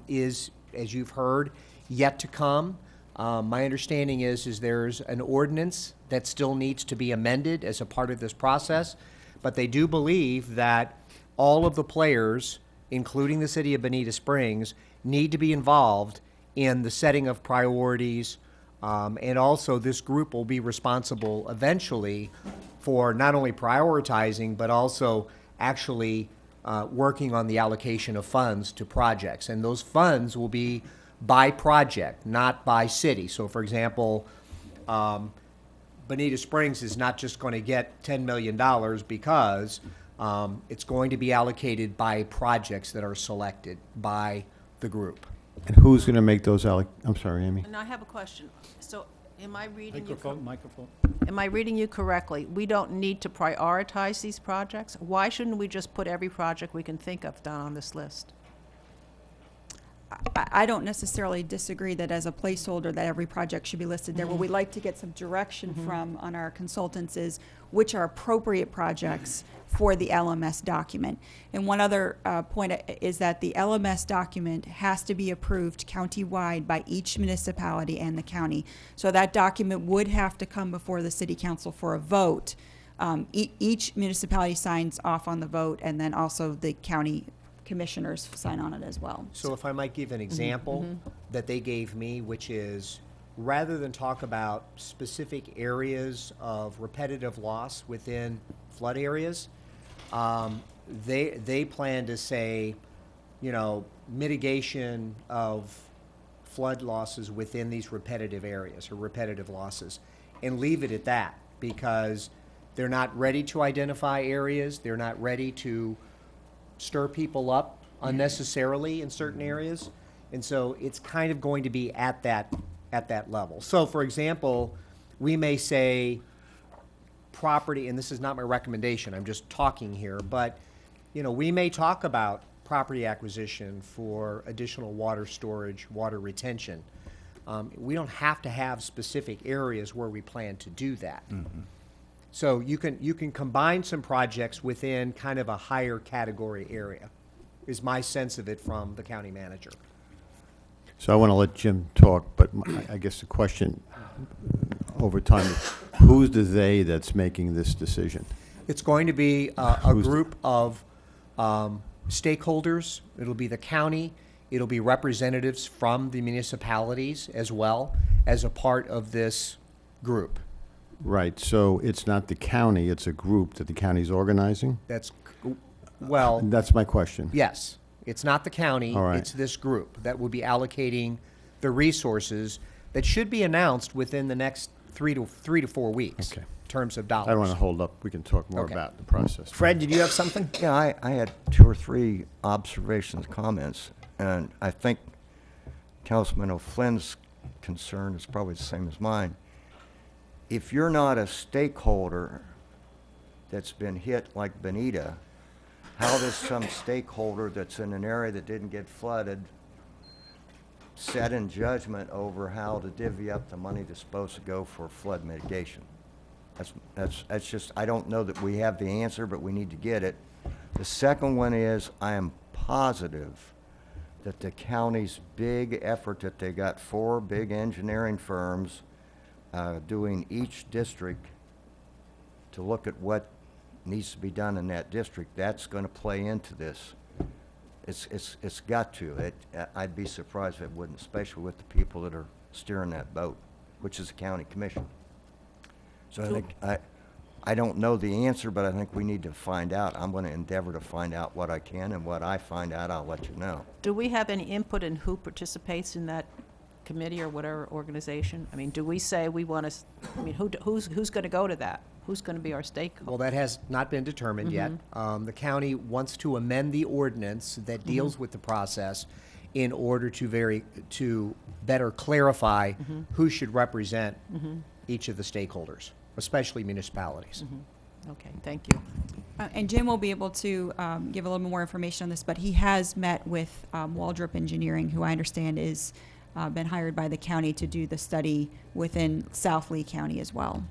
is, as you've heard, yet to come. My understanding is there's an ordinance that still needs to be amended as a part of this process, but they do believe that all of the players, including the city of Bonita Springs, need to be involved in the setting of priorities, and also this group will be responsible eventually for not only prioritizing, but also actually working on the allocation of funds to projects. And those funds will be by project, not by city. So for example, Bonita Springs is not just going to get $10 million because it's going to be allocated by projects that are selected by the group. And who's going to make those I'm sorry, Amy. And I have a question. So am I reading you? Microphone. Am I reading you correctly? We don't need to prioritize these projects? Why shouldn't we just put every project we can think of down on this list? I don't necessarily disagree that as a placeholder that every project should be listed there. What we'd like to get some direction from on our consultants is which are appropriate projects for the LMS document. And one other point is that the LMS document has to be approved countywide by each municipality and the county. So that document would have to come before the city council for a vote. Each municipality signs off on the vote, and then also the county commissioners sign on it as well. So if I might give an example that they gave me, which is rather than talk about specific areas of repetitive loss within flood areas, they plan to say, you know, mitigation of flood losses within these repetitive areas or repetitive losses, and leave it at that, because they're not ready to identify areas, they're not ready to stir people up unnecessarily in certain areas, and so it's kind of going to be at that level. So for example, we may say property, and this is not my recommendation, I'm just talking here, but you know, we may talk about property acquisition for additional water storage, water retention. We don't have to have specific areas where we plan to do that. So you can combine some projects within kind of a higher category area, is my sense of it from the county manager. So I want to let Jim talk, but I guess the question over time is, who's the they that's making this decision? It's going to be a group of stakeholders. It'll be the county. It'll be representatives from the municipalities as well as a part of this group. Right, so it's not the county, it's a group that the county's organizing? That's, well, That's my question. yes. It's not the county. All right. It's this group that will be allocating the resources that should be announced within the next 3 to 4 weeks. Okay. In terms of dollars. I don't want to hold up, we can talk more Okay. about the process. Fred, did you have something? Yeah, I had 2 or 3 observations, comments, and I think Councilman O'Flynn's concern is probably the same as mine. If you're not a stakeholder that's been hit like Bonita, how does some stakeholder that's in an area that didn't get flooded set in judgment over how to divvy up the money that's supposed to go for flood mitigation? That's just, I don't know that we have the answer, but we need to get it. The second one is, I am positive that the county's big effort that they got 4 big engineering firms doing each district to look at what needs to be done in that district, that's going to play into this. It's got to. I'd be surprised if it wouldn't, especially with the people that are steering that boat, which is the county commission. So I think, I don't know the answer, but I think we need to find out. I'm going to endeavor to find out what I can, and what I find out, I'll let you know. Do we have any input in who participates in that committee or whatever organization? I mean, do we say we want to, I mean, who's going to go to that? Who's going to be our stakeholder? Well, that has not been determined yet. The county wants to amend the ordinance that deals with the process in order to better clarify who should represent each of the stakeholders, especially municipalities. Okay, thank you. And Jim will be able to give a little more information on this, but he has met with Waldrop Engineering, who I understand is been hired by the county to do the study within South Lee County as well.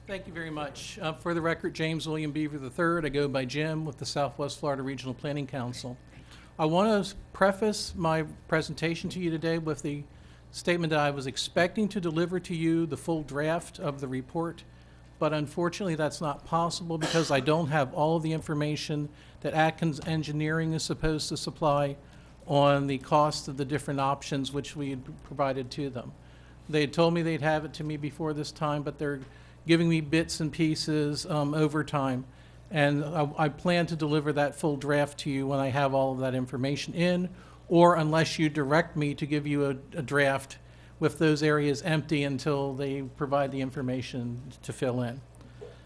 Thank you very much. For the record, James William Beaver III. I go by Jim with the Southwest Florida Regional Planning Council. I want to preface my presentation to you today with the statement that I was expecting to deliver to you the full draft of the report, but unfortunately that's not possible because I don't have all of the information that Atkins Engineering is supposed to supply on the cost of the different options which we had provided to them. They had told me they'd have it to me before this time, but they're giving me bits and pieces over time. And I plan to deliver that full draft to you when I have all of that information in, or unless you direct me to give you a draft with those areas empty until they provide the information to fill in.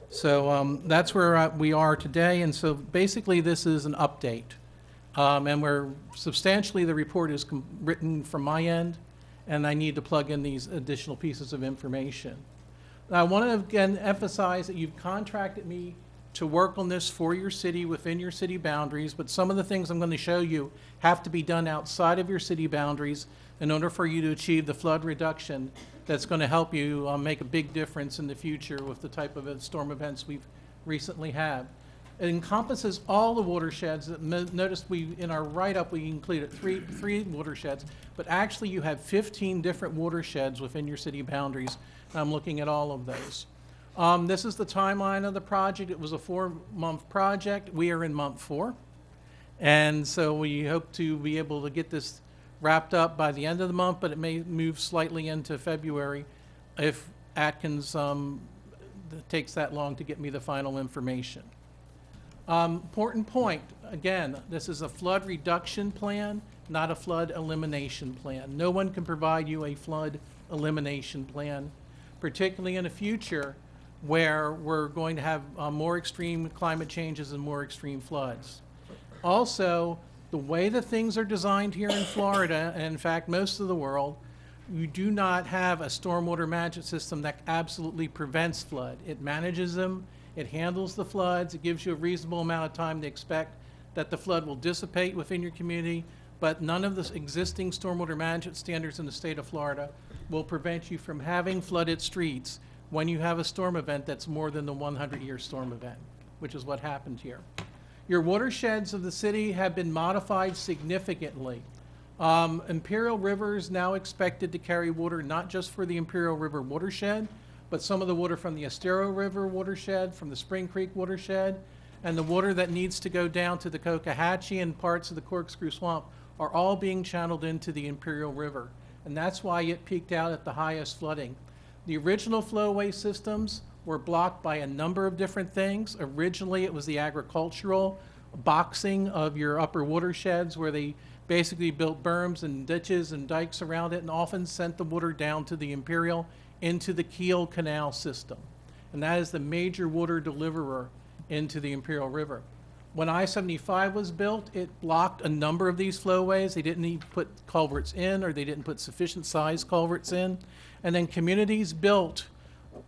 So that's where we are today. And so basically this is an update. And we're substantially, the report is written from my end, and I need to plug in these additional pieces of information. I want to again emphasize that you've contracted me to work on this for your city within your city boundaries, but some of the things I'm going to show you have to be done outside of your city boundaries in order for you to achieve the flood reduction that's going to help you make a big difference in the future with the type of storm events we've recently had. It encompasses all the watersheds. Notice in our write-up we included three watersheds, but actually you have 15 different watersheds within your city boundaries. I'm looking at all of those. This is the timeline of the project. It was a 4-month project. We are in month 4. And so we hope to be able to get this wrapped up by the end of the month, but it may move slightly into February if Atkins takes that long to get me the final information. Important point, again, this is a flood reduction plan, not a flood elimination plan. No one can provide you a flood elimination plan, particularly in the future where we're going to have more extreme climate changes and more extreme floods. Also, the way that things are designed here in Florida, and in fact most of the world, you do not have a stormwater management system that absolutely prevents flood. It manages them, it handles the floods, it gives you a reasonable amount of time to expect that the flood will dissipate within your community, but none of the existing stormwater management standards in the state of Florida will prevent you from having flooded streets when you have a storm event that's more than the 100-year storm event, which is what happened here. Your watersheds of the city have been modified significantly. Imperial River is now expected to carry water not just for the Imperial River watershed, but some of the water from the Estero River watershed, from the Spring Creek watershed, and the water that needs to go down to the Cocohatchee and parts of the Corkscrew Swamp are all being channeled into the Imperial River. And that's why it peaked out at the highest flooding. The original flowway systems were blocked by a number of different things. Originally, it was the agricultural boxing of your upper watersheds where they basically built berms and ditches and dikes around it and often sent the water down to the Imperial into the Kiel Canal system. And that is the major water deliverer into the Imperial River. When I-75 was built, it blocked a number of these flowways. They didn't even put culverts in, or they didn't put sufficient size culverts in. And then communities built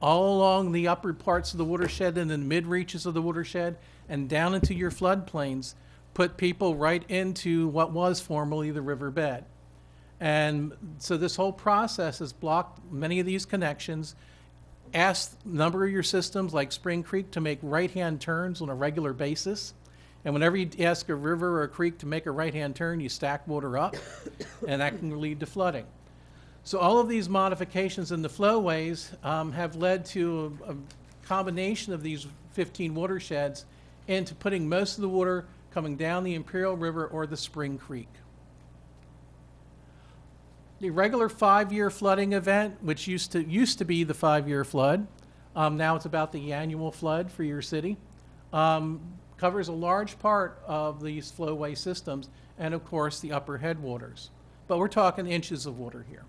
all along the upper parts of the watershed and then the mid-reaches of the watershed and down into your floodplains, put people right into what was formerly the riverbed. And so this whole process has blocked many of these connections. Ask a number of your systems like Spring Creek to make right-hand turns on a regular basis. And whenever you ask a river or a creek to make a right-hand turn, you stack water up, and that can lead to flooding. So all of these modifications in the flowways have led to a combination of these 15 watersheds into putting most of the water coming down the Imperial River or the Spring Creek. The regular 5-year flooding event, which used to be the 5-year flood, now it's about the annual flood for your city, covers a large part of these flowway systems and, of course, the upper headwaters. But we're talking inches of water here.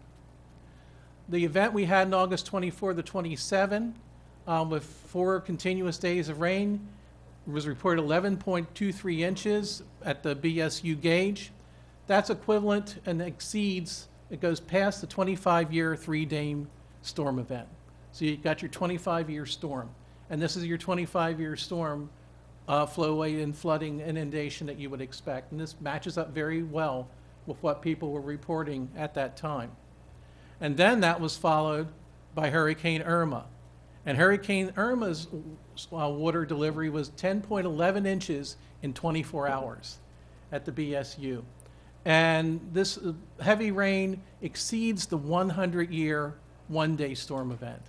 The event we had on August 24 to 27, with 4 continuous days of rain, was reported 11.23 inches at the BSU gauge. That's equivalent and exceeds, it goes past the 25-year 3-day storm event. So you got your 25-year storm. And this is your 25-year storm flowway and flooding inundation that you would expect. And this matches up very well with what people were reporting at that time. And then that was followed by Hurricane Irma. And Hurricane Irma's water delivery was 10.11 inches in 24 hours at the BSU. And this heavy rain exceeds the 100-year one-day storm event.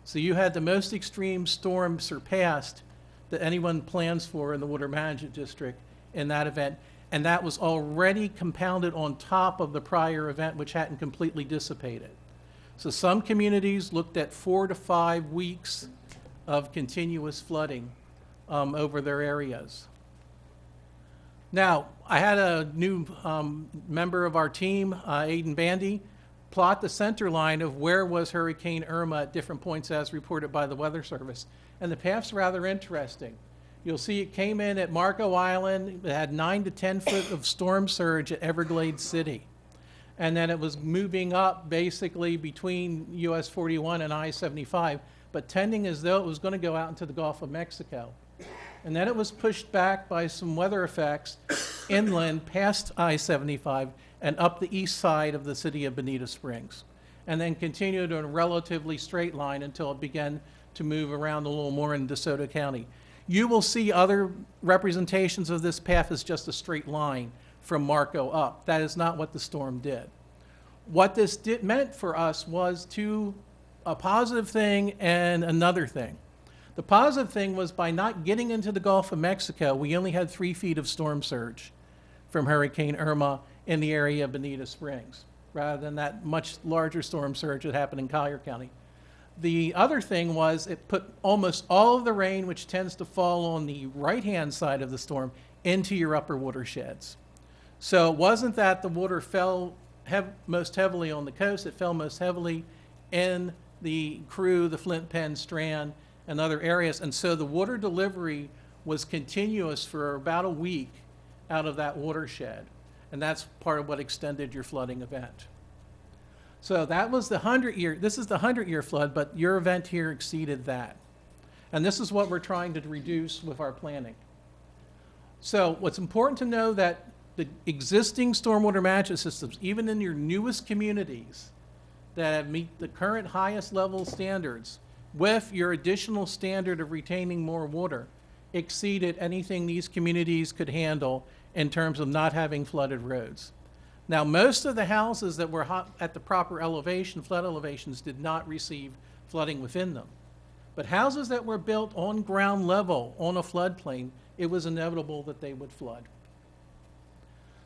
So you had the most extreme storm surpassed that anyone plans for in the Water Management District in that event. And that was already compounded on top of the prior event, which hadn't completely dissipated. So some communities looked at 4 to 5 weeks of continuous flooding over their areas. Now, I had a new member of our team, Aiden Bandy, plot the center line of where was Hurricane Irma at different points as reported by the Weather Service. And the path's rather interesting. You'll see it came in at Marco Island. It had 9 to 10 foot of storm surge at Everglades City. And then it was moving up basically between US 41 and I-75, but tending as though it was going to go out into the Gulf of Mexico. And then it was pushed back by some weather effects inland past I-75 and up the east side of the city of Bonita Springs, and then continued on a relatively straight line until it began to move around a little more in DeSoto County. You will see other representations of this path as just a straight line from Marco up. That is not what the storm did. What this meant for us was a positive thing and another thing. The positive thing was by not getting into the Gulf of Mexico, we only had 3 feet of storm surge from Hurricane Irma in the area of Bonita Springs, rather than that much larger storm surge that happened in Collier County. The other thing was it put almost all of the rain, which tends to fall on the right-hand side of the storm, into your upper watersheds. So it wasn't that the water fell most heavily on the coast, it fell most heavily in the Crew, the Flint Pen, Strand, and other areas. And so the water delivery was continuous for about a week out of that watershed. And that's part of what extended your flooding event. So that was the 100-year, this is the 100-year flood, but your event here exceeded that. And this is what we're trying to reduce with our planning. So what's important to know that the existing stormwater management systems, even in your newest communities that meet the current highest level standards, with your additional standard of retaining more water, exceeded anything these communities could handle in terms of not having flooded roads. Now, most of the houses that were at the proper elevation, flood elevations, did not receive flooding within them. But houses that were built on ground level on a floodplain, it was inevitable that they would flood.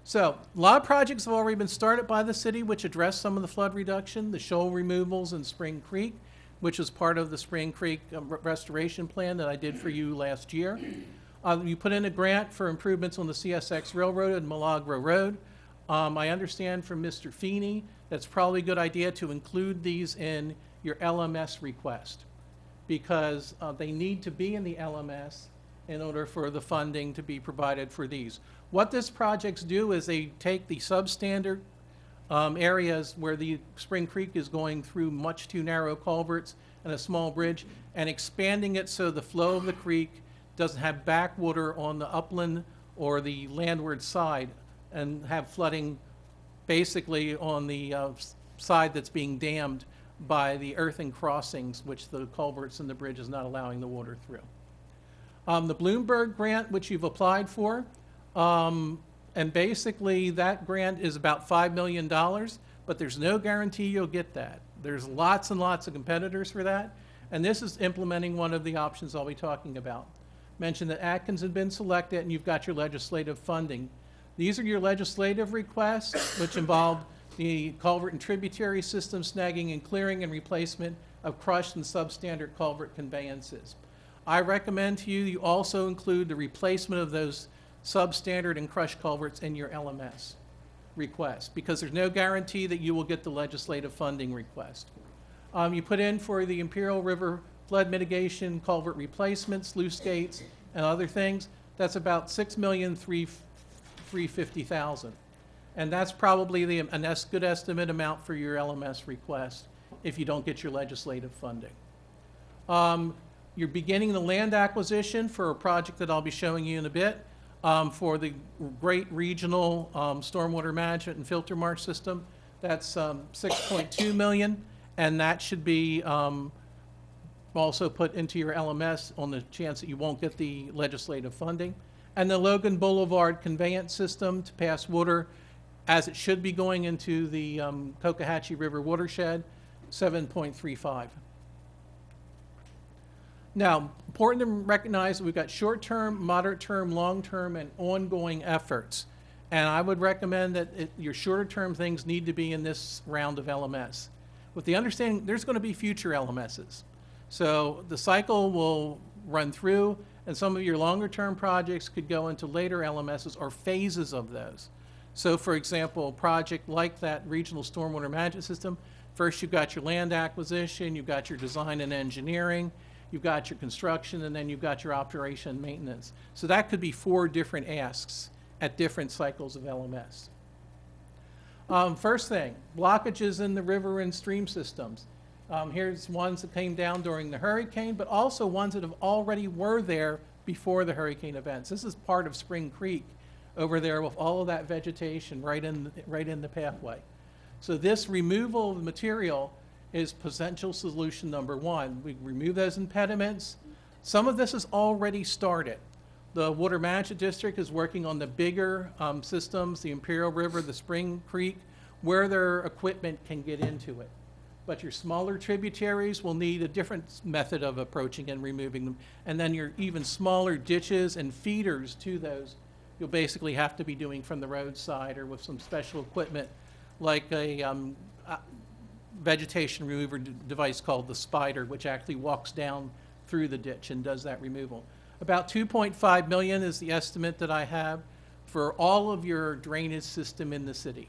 So a lot of projects have already been started by the city which address some of the flood reduction, the shoal removals in Spring Creek, which was part of the Spring Creek restoration plan that I did for you last year. You put in a grant for improvements on the CSX Railroad and Milagro Road. I understand from Mr. Feeney that's probably a good idea to include these in your LMS request because they need to be in the LMS in order for the funding to be provided for these. What these projects do is they take the substandard areas where the Spring Creek is going through much too narrow culverts and a small bridge and expanding it so the flow of the creek doesn't have backwater on the upland or the landward side and have flooding basically on the side that's being dammed by the earthen crossings, which the culverts and the bridge is not allowing the water through. The Bloomberg grant, which you've applied for, and basically that grant is about $5 million, but there's no guarantee you'll get that. There's lots and lots of competitors for that, and this is implementing one of the options I'll be talking about. Mentioned that Atkins had been selected and you've got your legislative funding. These are your legislative requests, which involve the culvert and tributary system snagging and clearing and replacement of crushed and substandard culvert conveyances. I recommend to you also include the replacement of those substandard and crushed culverts in your LMS request because there's no guarantee that you will get the legislative funding request. You put in for the Imperial River flood mitigation, culvert replacements, sluice gates, and other things. That's about $6,350,000. And that's probably a good estimate amount for your LMS request if you don't get your legislative funding. You're beginning the land acquisition for a project that I'll be showing you in a bit for the Great Regional Stormwater Management and Filter Marsh System. That's 6.2 million, and that should be also put into your LMS on the chance that you won't get the legislative funding. And the Logan Boulevard conveyance system to pass water as it should be going into the Cocohatchee River watershed, 7.35. Now, important to recognize that we've got short-term, moderate-term, long-term, and ongoing efforts. And I would recommend that your shorter-term things need to be in this round of LMS. With the understanding there's going to be future LMSs. So the cycle will run through, and some of your longer-term projects could go into later LMSs or phases of those. So, for example, a project like that regional stormwater management system, first you've got your land acquisition, you've got your design and engineering, you've got your construction, and then you've got your operation and maintenance. So that could be 4 different asks at different cycles of LMS. First thing, blockages in the river and stream systems. Here's ones that came down during the hurricane, but also ones that have already were there before the hurricane events. This is part of Spring Creek over there with all of that vegetation right in the pathway. So this removal of the material is potential solution number 1. We remove those impediments. Some of this has already started. The Water Management District is working on the bigger systems, the Imperial River, the Spring Creek, where their equipment can get into it. But your smaller tributaries will need a different method of approaching and removing them. And then your even smaller ditches and feeders to those, you'll basically have to be doing from the roadside or with some special equipment like a vegetation remover device called the Spider, which actually walks down through the ditch and does that removal. About 2.5 million is the estimate that I have for all of your drainage system in the city.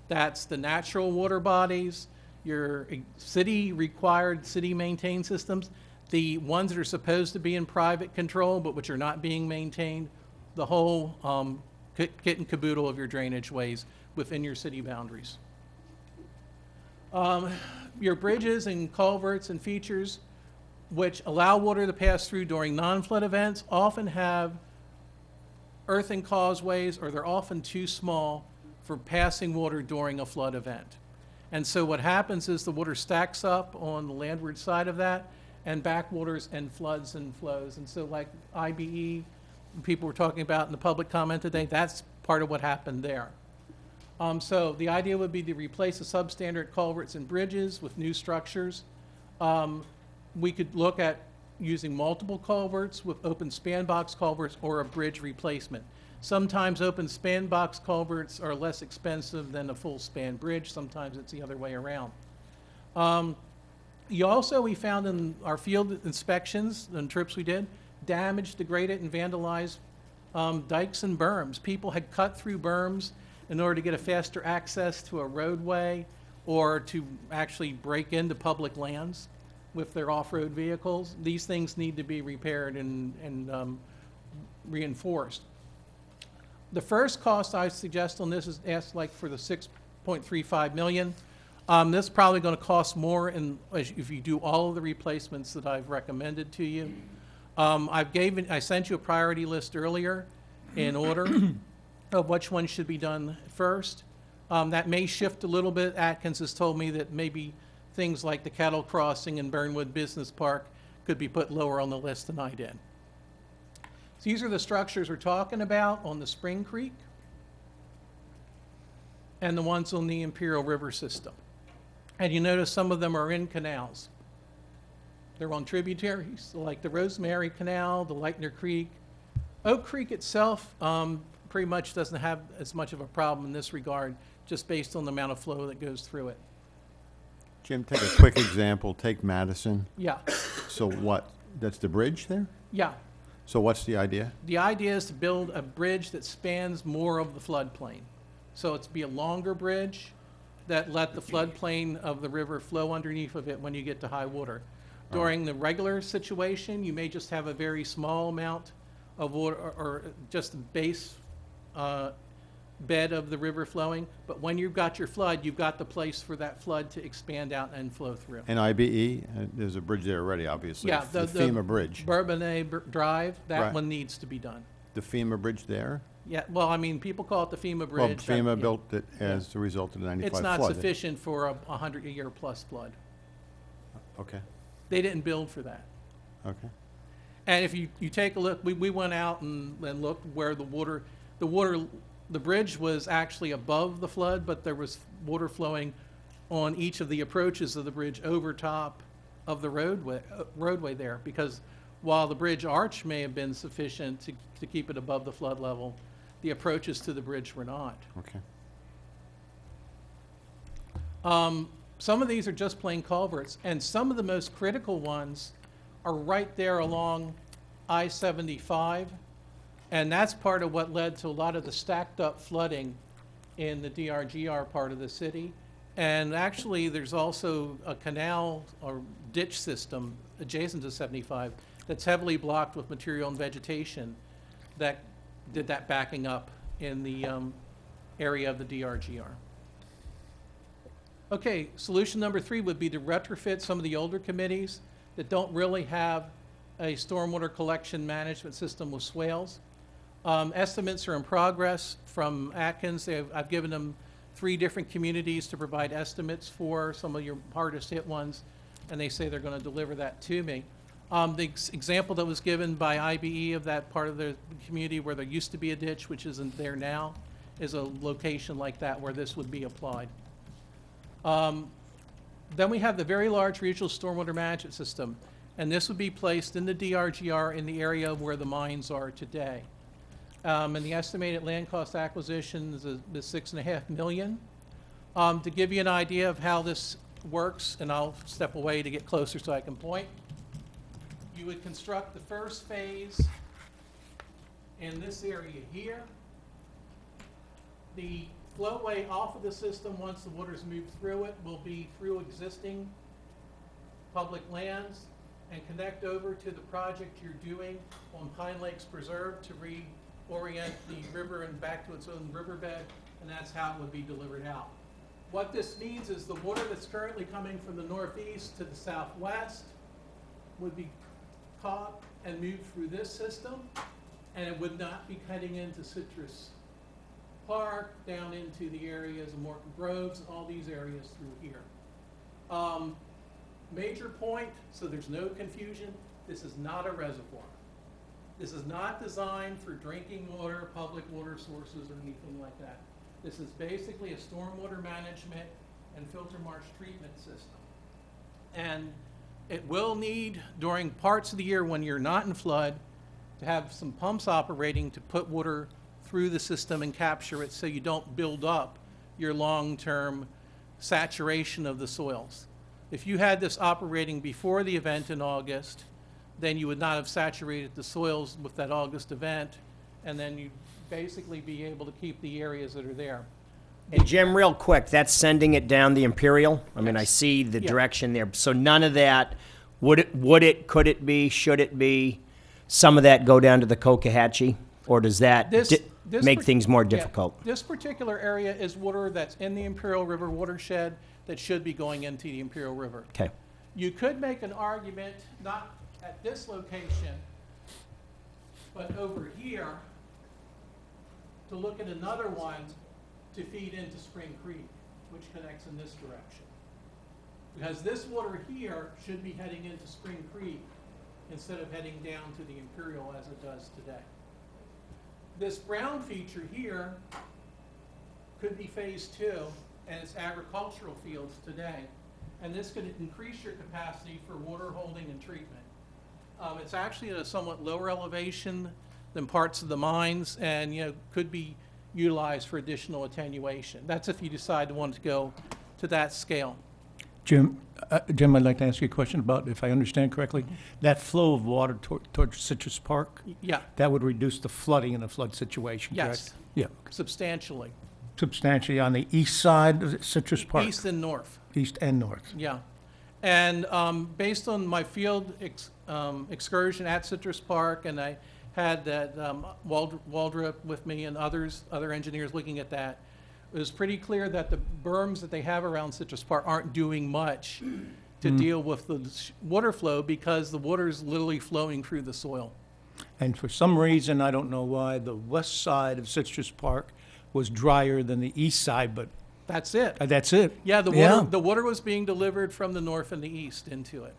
That's the natural water bodies, your city required, city maintained systems, the ones that are supposed to be in private control but which are not being maintained, the whole kit and caboodle of your drainage ways within your city boundaries. Your bridges and culverts and features which allow water to pass through during non-flood events often have earthen causeways, or they're often too small for passing water during a flood event. And so what happens is the water stacks up on the landward side of that and backwaters and floods and flows. And so like IBE, people were talking about in the public comment today, that's part of what happened there. So the idea would be to replace the substandard culverts and bridges with new structures. We could look at using multiple culverts with open span box culverts or a bridge replacement. Sometimes open span box culverts are less expensive than a full span bridge. Sometimes it's the other way around. We found in our field inspections and trips we did, damaged, degraded, and vandalized dikes and berms. People had cut through berms in order to get a faster access to a roadway or to actually break into public lands with their off-road vehicles. These things need to be repaired and reinforced. The first cost I suggest on this is asked like for the 6.35 million. This is probably going to cost more if you do all of the replacements that I've recommended to you. I sent you a priority list earlier in order of which one should be done first. That may shift a little bit. Atkins has told me that maybe things like the cattle crossing and Burnwood Business Park could be put lower on the list than I did. So these are the structures we're talking about on the Spring Creek and the ones on the Imperial River system. And you notice some of them are in canals. They're on tributaries, like the Rosemary Canal, the Lightner Creek. Oak Creek itself pretty much doesn't have as much of a problem in this regard, just based on the amount of flow that goes through it. Jim, take a quick example. Take Madison. Yeah. So what? That's the bridge there? Yeah. So what's the idea? The idea is to build a bridge that spans more of the floodplain. So it's be a longer bridge that let the floodplain of the river flow underneath of it when you get to high water. During the regular situation, you may just have a very small amount of water or just the base bed of the river flowing, but when you've got your flood, you've got the place for that flood to expand out and flow through. And IBE, there's a bridge there already, obviously. Yeah, the FEMA bridge. Bourbonnais Drive, that Right. one needs to be done. The FEMA bridge there? Yeah, well, I mean, people call it the FEMA Well, bridge. FEMA Yeah. built it as a result of the 95 It's flood. not sufficient for a 100-year-plus flood. Okay, They didn't build for that. okay. And if you take a look, we went out and looked where the bridge was actually above the flood, but there was water flowing on each of the approaches of the bridge over top of the roadway there, because while the bridge arch may have been sufficient to keep it above the flood level, the approaches to the bridge were not. Okay. Some of these are just plain culverts, and some of the most critical ones are right there along I-75, and that's part of what led to a lot of the stacked up flooding in the DRGR part of the city. And actually, there's also a canal or ditch system adjacent to 75 that's heavily blocked with material and vegetation that did that backing up in the area of the DRGR. Okay, solution number 3 would be to retrofit some of the older committees that don't really have a stormwater collection management system with swales. Estimates are in progress from Atkins. I've given them 3 different communities to provide estimates for some of your hardest hit ones, and they say they're going to deliver that to me. The example that was given by IBE of that part of the community where there used to be a ditch, which isn't there now, is a location like that where this would be applied. Then we have the very large regional stormwater management system, and this would be placed in the DRGR in the area where the mines are today. And the estimated land cost acquisition is $6.5 million. To give you an idea of how this works, and I'll step away to get closer so I can point, you would construct the first phase in this area here. The flowway off of the system, once the water's moved through it, will be through existing public lands and connect over to the project you're doing on Pine Lakes Preserve to reorient the river and back to its own riverbed, and that's how it would be delivered out. What this means is the water that's currently coming from the northeast to the southwest would be caught and moved through this system, and it would not be heading into Citrus Park, down into the areas of Morton Groves, all these areas through here. Major point, so there's no confusion, this is not a reservoir. This is not designed for drinking water, public water sources, or anything like that. This is basically a stormwater management and filter marsh treatment system. And it will need, during parts of the year when you're not in flood, to have some pumps operating to put water through the system and capture it so you don't build up your long-term saturation of the soils. If you had this operating before the event in August, then you would not have saturated the soils with that August event, and then you'd basically be able to keep the areas that are there. And Jim, real quick, that's sending it down the Imperial? I mean, I see the Yeah. direction there. So none of that, could it be, should it be, some of that go down to the Cocohatchee? Or does that make things more difficult? This particular area is water that's in the Imperial River watershed that should be going into the Imperial River. Okay. You could make an argument, not at this location, but over here, to look at another one to feed into Spring Creek, which connects in this direction. Because this water here should be heading into Spring Creek instead of heading down to the Imperial as it does today. This brown feature here could be phase 2, and it's agricultural fields today. And this could increase your capacity for water holding and treatment. It's actually at a somewhat lower elevation than parts of the mines, and could be utilized for additional attenuation. That's if you decide to want to go to that scale. Jim, I'd like to ask you a question about, if I understand correctly, that flow of water towards Citrus Park? Yeah. That would reduce the flooding in a flood situation, correct? Yes. Yeah. Substantially. Substantially on the east side of Citrus Park? East and north. East and north. Yeah. And based on my field excursion at Citrus Park, and I had that, Waldrop with me and other engineers looking at that, it was pretty clear that the berms that they have around Citrus Park aren't doing much to deal with the water flow because the water is literally flowing through the soil. And for some reason, I don't know why, the west side of Citrus Park was drier than the east side, but That's it. that's it. Yeah, the Yeah. water, the water was being delivered from the north and the east into it.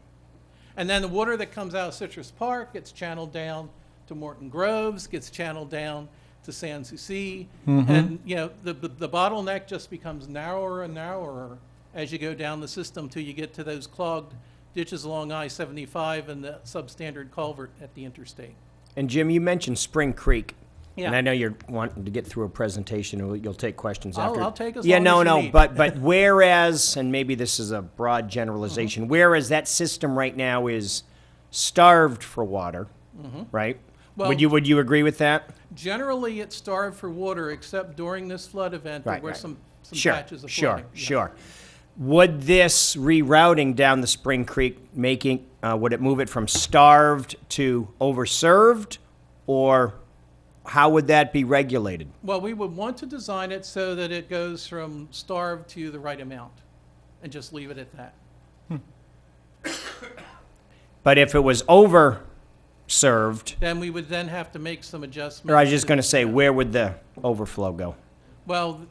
And then the water that comes out of Citrus Park gets channeled down to Morton Groves, gets channeled down to San Souci. And, you know, the bottleneck just becomes narrower and narrower as you go down the system till you get to those clogged ditches along I-75 and the substandard culvert at the interstate. And Jim, you mentioned Spring Creek. Yeah. And I know you're wanting to get through a presentation, and you'll take questions after. I'll take as Yeah, long no, as you no, need. but whereas, and maybe this is a broad generalization, whereas that system right now is starved for water, right? Well- would you agree with that? Generally, it's starved for water, except during this flood event, there Right, were right. some Sure, patches of sure, flooding. Yeah. sure. Would this rerouting down the Spring Creek would it move it from starved to overserved, or how would that be regulated? Well, we would want to design it so that it goes from starved to the right amount, and just leave it at that. But if it was overserved, Then we would then have to make some adjustments. or I was just going to say, where would the overflow go? Well,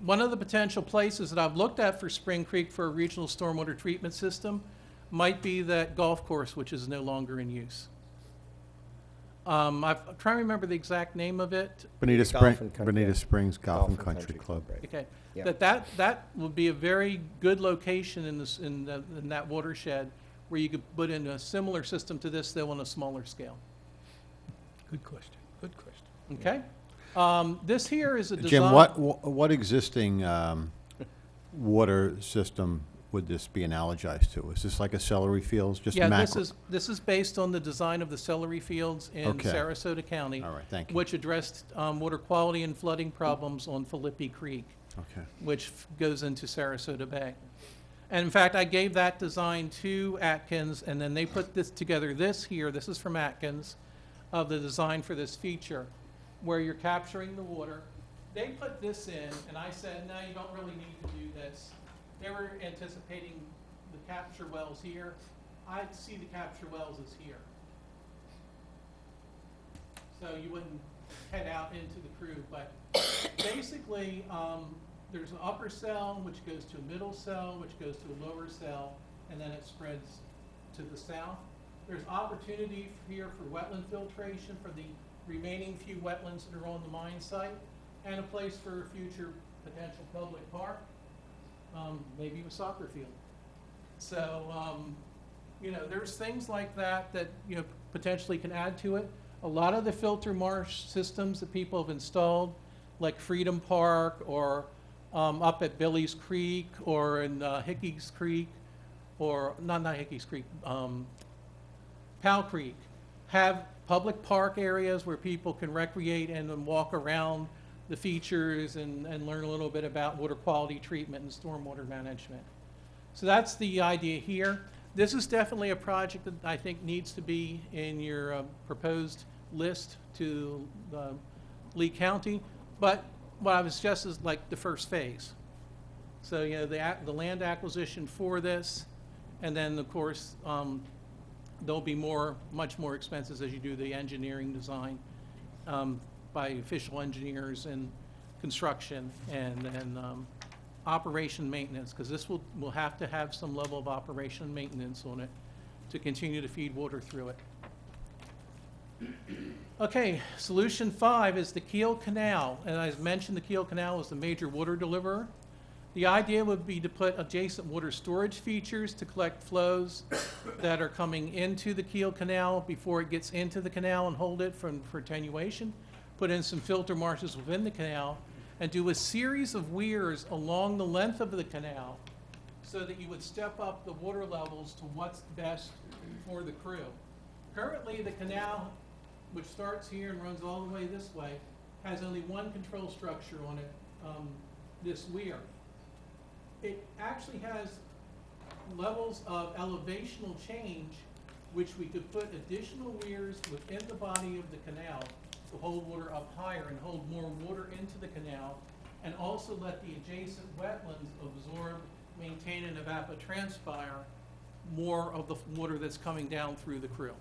one of the potential places that I've looked at for Spring Creek for a regional stormwater treatment system might be that golf course, which is no longer in use. I'm trying to remember the exact name of it. Bonita Golf and Springs, Country. Bonita Springs Golf and Country Club. Okay, Yeah. that would be a very good location in that watershed where you could put in a similar system to this, though on a smaller scale. Good question, good question. Okay? This here is a design. Jim, what existing water system would this be analogized to? Is this like a celery fields, just Yeah, macro? this is based on the design of the celery fields in Okay. Sarasota County. All right, thank you. Which addressed water quality and flooding problems on Philippi Creek, Okay. which goes into Sarasota Bay. And in fact, I gave that design to Atkins, and then they put this together. This is from Atkins, of the design for this feature, where you're capturing the water. They put this in, and I said, no, you don't really need to do this. They were anticipating the capture wells here. I see the capture wells as here. So you wouldn't head out into the crew, but basically, there's an upper cell, which goes to a middle cell, which goes to a lower cell, and then it spreads to the south. There's opportunity here for wetland filtration for the remaining few wetlands that are on the mine site, and a place for a future potential public park, maybe a soccer field. So, you know, there's things like that that, you know, potentially can add to it. A lot of the filter marsh systems that people have installed, like Freedom Park or up at Billy's Creek or in Hickey's Creek, or not Hickey's Creek, Powell Creek, have public park areas where people can recreate and then walk around the features and learn a little bit about water quality treatment and stormwater management. So that's the idea here. This is definitely a project that I think needs to be in your proposed list to Lee County, but what I would suggest is like the first phase. So, you know, the land acquisition for this, and then of course, there'll be much more expenses as you do the engineering design by official engineers and construction, and then operation maintenance, because this will have to have some level of operation and maintenance on it to continue to feed water through it. Okay, solution 5 is the Kiel Canal, and as mentioned, the Kiel Canal is the major water deliverer. The idea would be to put adjacent water storage features to collect flows that are coming into the Kiel Canal before it gets into the canal and hold it for attenuation. Put in some filter marshes within the canal, and do a series of weirs along the length of the canal so that you would step up the water levels to what's best for the crew. Currently, the canal, which starts here and runs all the way this way, has only one control structure on it, this weir. It actually has levels of elevational change which we could put additional weirs within the body of the canal to hold water up higher and hold more water into the canal, and also let the adjacent wetlands absorb, maintain, and evapotranspire more of the water that's coming down through the crew.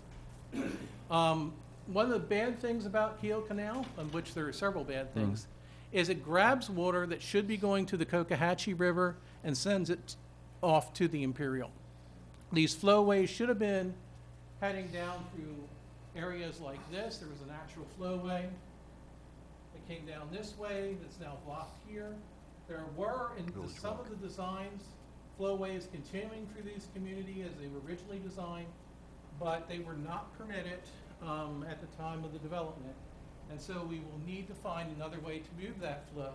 One of the bad things about Kiel Canal, on which there are several bad things, is it grabs water that should be going to the Cocohatchee River and sends it off to the Imperial. These flowways should have been heading down through areas like this. There was a natural flowway that came down this way that's now blocked here. There were, in some of the designs, flowways continuing through these communities as they were originally designed, but they were not permitted at the time of the development. And so we will need to find another way to move that flow.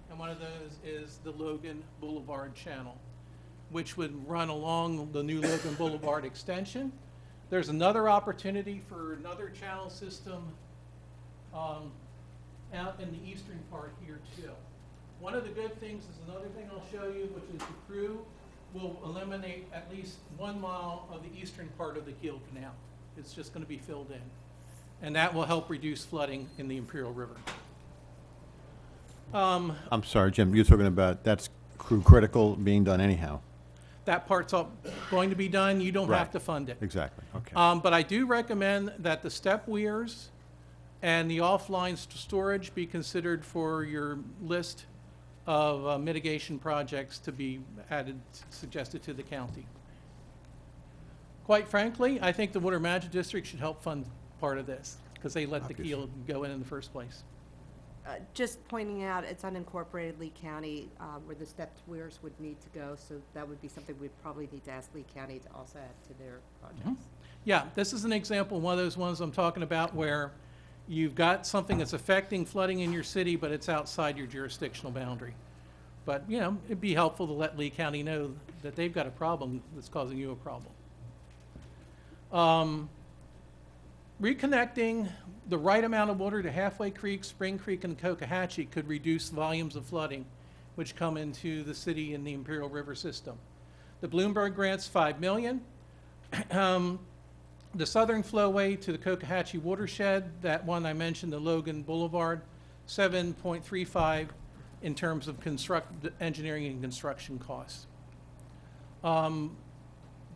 And one of those is the Logan Boulevard channel, which would run along the new Logan Boulevard extension. There's another opportunity for another channel system out in the eastern part here too. One of the good things is another thing I'll show you, which is the crew will eliminate at least 1 mile of the eastern part of the Kiel Canal. It's just going to be filled in. And that will help reduce flooding in the Imperial River. I'm sorry, Jim, you're talking about that's crew critical being done anyhow. That part's all going to be done. You don't have Right. to fund it. Exactly, okay. But I do recommend that the step weirs and the offline storage be considered for your list of mitigation projects to be added, suggested to the county. Quite frankly, I think the Water Management District should help fund part of this because they let the Kiel go in the first place. Just pointing out, it's unincorporated Lee County where the stepped weirs would need to go, so that would be something we'd probably need to ask Lee County to also add to their projects. Yeah, this is an example, one of those ones I'm talking about where you've got something that's affecting flooding in your city, but it's outside your jurisdictional boundary. But, you know, it'd be helpful to let Lee County know that they've got a problem that's causing you a problem. Reconnecting the right amount of water to Halfway Creek, Spring Creek, and Cocohatchee could reduce volumes of flooding which come into the city and the Imperial River system. The Bloomberg grant's $5 million. The southern flowway to the Cocohatchee watershed, that one I mentioned, the Logan Boulevard, 7.35 in terms of engineering and construction costs.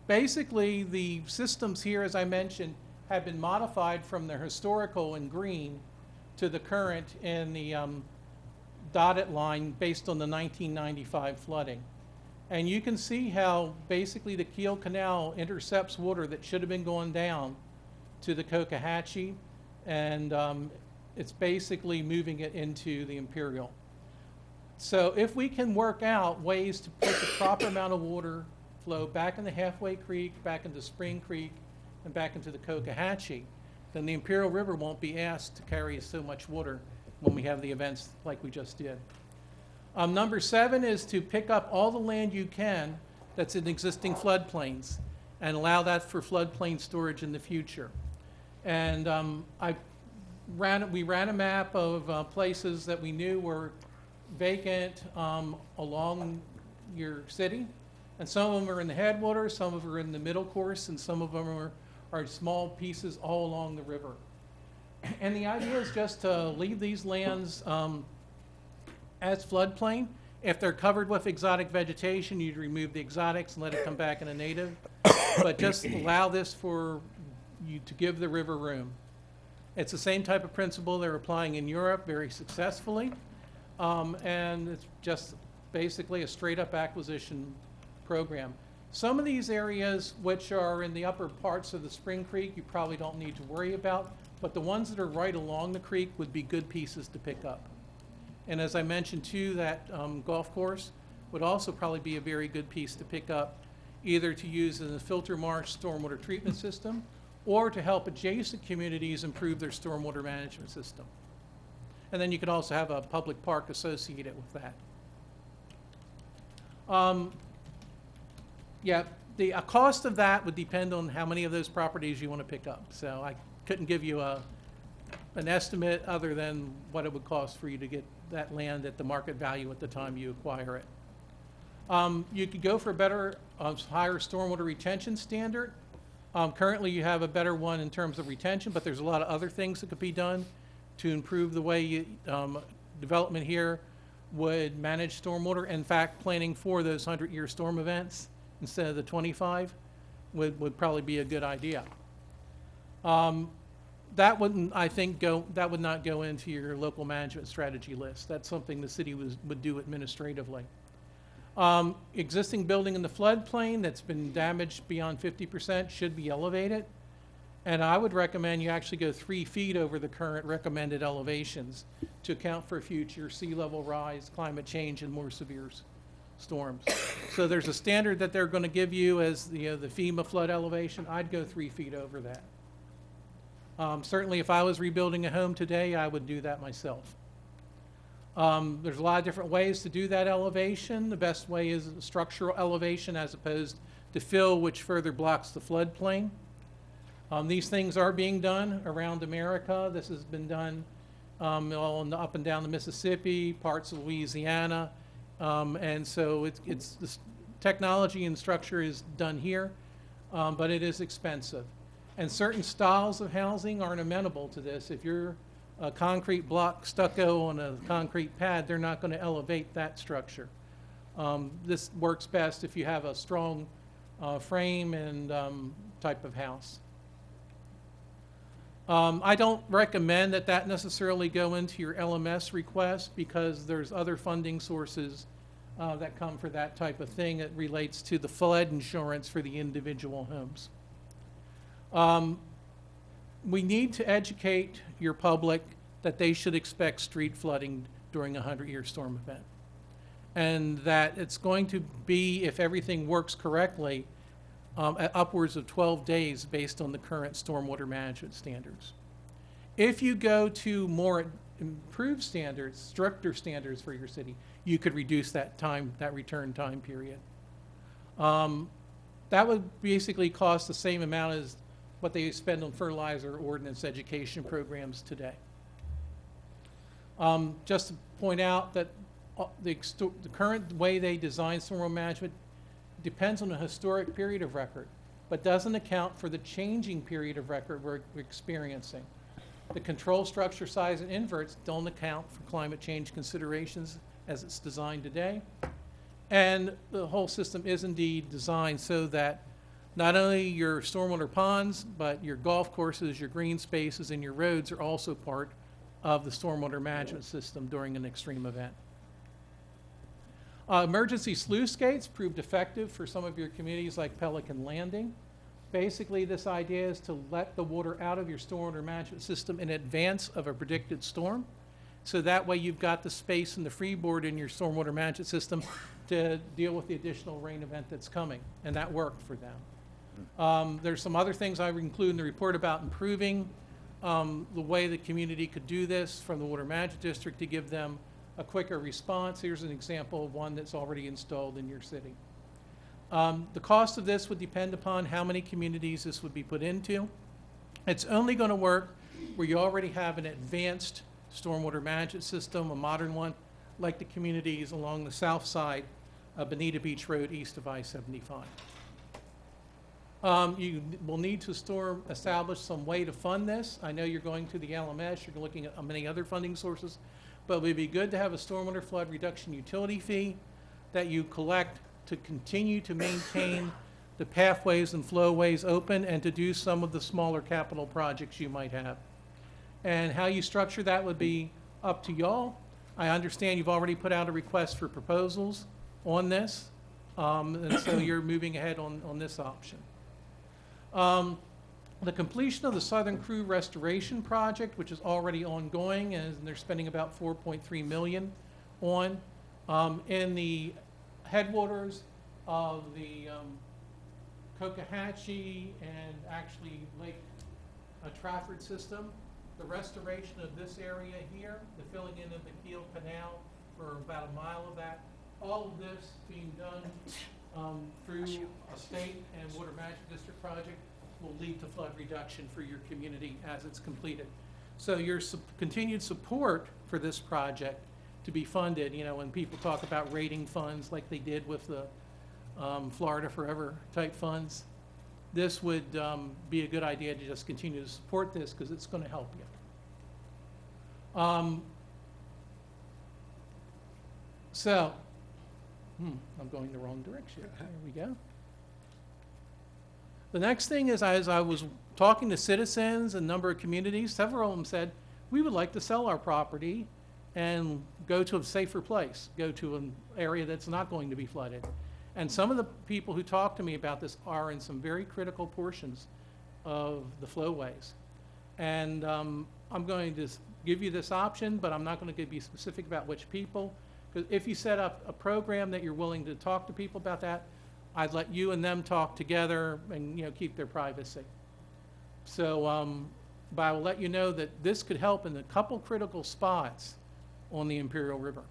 Basically, the systems here, as I mentioned, have been modified from the historical in green to the current in the dotted line based on the 1995 flooding. And you can see how basically the Kiel Canal intercepts water that should have been going down to the Cocohatchee, and it's basically moving it into the Imperial. So if we can work out ways to put the proper amount of water flow back into Halfway Creek, back into Spring Creek, and back into the Cocohatchee, then the Imperial River won't be asked to carry so much water when we have the events like we just did. Number 7 is to pick up all the land you can that's in existing floodplains and allow that for floodplain storage in the future. And we ran a map of places that we knew were vacant along your city. And some of them are in the headwaters, some of them are in the middle course, and some of them are small pieces all along the river. And the idea is just to leave these lands as floodplain. If they're covered with exotic vegetation, you'd remove the exotics and let it come back in a native. But just allow this for you to give the river room. It's the same type of principle they're applying in Europe very successfully. And it's just basically a straight up acquisition program. Some of these areas which are in the upper parts of the Spring Creek you probably don't need to worry about, but the ones that are right along the creek would be good pieces to pick up. And as I mentioned too, that golf course would also probably be a very good piece to pick up, either to use in the filter marsh stormwater treatment system or to help adjacent communities improve their stormwater management system. And then you could also have a public park associated with that. Yeah, the cost of that would depend on how many of those properties you want to pick up. So I couldn't give you an estimate other than what it would cost for you to get that land at the market value at the time you acquire it. You could go for a better, higher stormwater retention standard. Currently, you have a better one in terms of retention, but there's a lot of other things that could be done to improve the way development here would manage stormwater. In fact, planning for those 100-year storm events instead of the 25 would probably be a good idea. That wouldn't, I think, that would not go into your local management strategy list. That's something the city would do administratively. Existing building in the floodplain that's been damaged beyond 50% should be elevated. And I would recommend you actually go 3 feet over the current recommended elevations to account for future sea level rise, climate change, and more severe storms. So there's a standard that they're going to give you as the FEMA flood elevation. I'd go 3 feet over that. Certainly, if I was rebuilding a home today, I would do that myself. There's a lot of different ways to do that elevation. The best way is structural elevation as opposed to fill, which further blocks the floodplain. These things are being done around America. This has been done up and down the Mississippi, parts of Louisiana. And so this technology and structure is done here, but it is expensive. And certain styles of housing aren't amenable to this. If you're a concrete block stucco on a concrete pad, they're not going to elevate that structure. This works best if you have a strong frame and type of house. I don't recommend that necessarily go into your LMS request because there's other funding sources that come for that type of thing. It relates to the flood insurance for the individual homes. We need to educate your public that they should expect street flooding during a 100-year storm event. And that it's going to be, if everything works correctly, upwards of 12 days based on the current stormwater management standards. If you go to more improved standards, stricter standards for your city, you could reduce that return time period. That would basically cost the same amount as what they spend on fertilizer ordinance education programs today. Just to point out that the current way they design stormwater management depends on a historic period of record, but doesn't account for the changing period of record we're experiencing. The control structure size and inverts don't account for climate change considerations as it's designed today. And the whole system is indeed designed so that not only your stormwater ponds, but your golf courses, your green spaces, and your roads are also part of the stormwater management system during an extreme event. Emergency sluice gates proved effective for some of your communities like Pelican Landing. Basically, this idea is to let the water out of your stormwater management system in advance of a predicted storm. So that way you've got the space and the freeboard in your stormwater management system to deal with the additional rain event that's coming. And that worked for them. There's some other things I would include in the report about improving the way the community could do this from the Water Management District to give them a quicker response. Here's an example of one that's already installed in your city. The cost of this would depend upon how many communities this would be put into. It's only going to work where you already have an advanced stormwater management system, a modern one, like the communities along the south side of Bonita Beach Road east of I-75. You will need to establish some way to fund this. I know you're going to the LMS, you're looking at many other funding sources, but it would be good to have a stormwater flood reduction utility fee that you collect to continue to maintain the pathways and flowways open and to do some of the smaller capital projects you might have. And how you structure that would be up to y'all. I understand you've already put out a request for proposals on this, and so you're moving ahead on this option. The completion of the Southern Crew Restoration Project, which is already ongoing, and they're spending about $4.3 million on, in the headwaters of the Cocohatchee and actually Lake Trafford system. The restoration of this area here, the filling in of the Kiel Canal for about a mile of that, all of this being done through a state and water management district project will lead to flood reduction for your community as it's completed. So your continued support for this project to be funded, you know, when people talk about rating funds like they did with the Florida Forever type funds, this would be a good idea to just continue to support this because it's going to help you. I'm going the wrong direction. There we go. The next thing is, as I was talking to citizens and a number of communities, several of them said, we would like to sell our property and go to a safer place, go to an area that's not going to be flooded. And some of the people who talk to me about this are in some very critical portions of the flowways. And I'm going to give you this option, but I'm not going to be specific about which people. Because if you set up a program that you're willing to talk to people about that, I'd let you and them talk together and, you know, keep their privacy. So, but I will let you know that this could help in a couple critical spots on the Imperial River.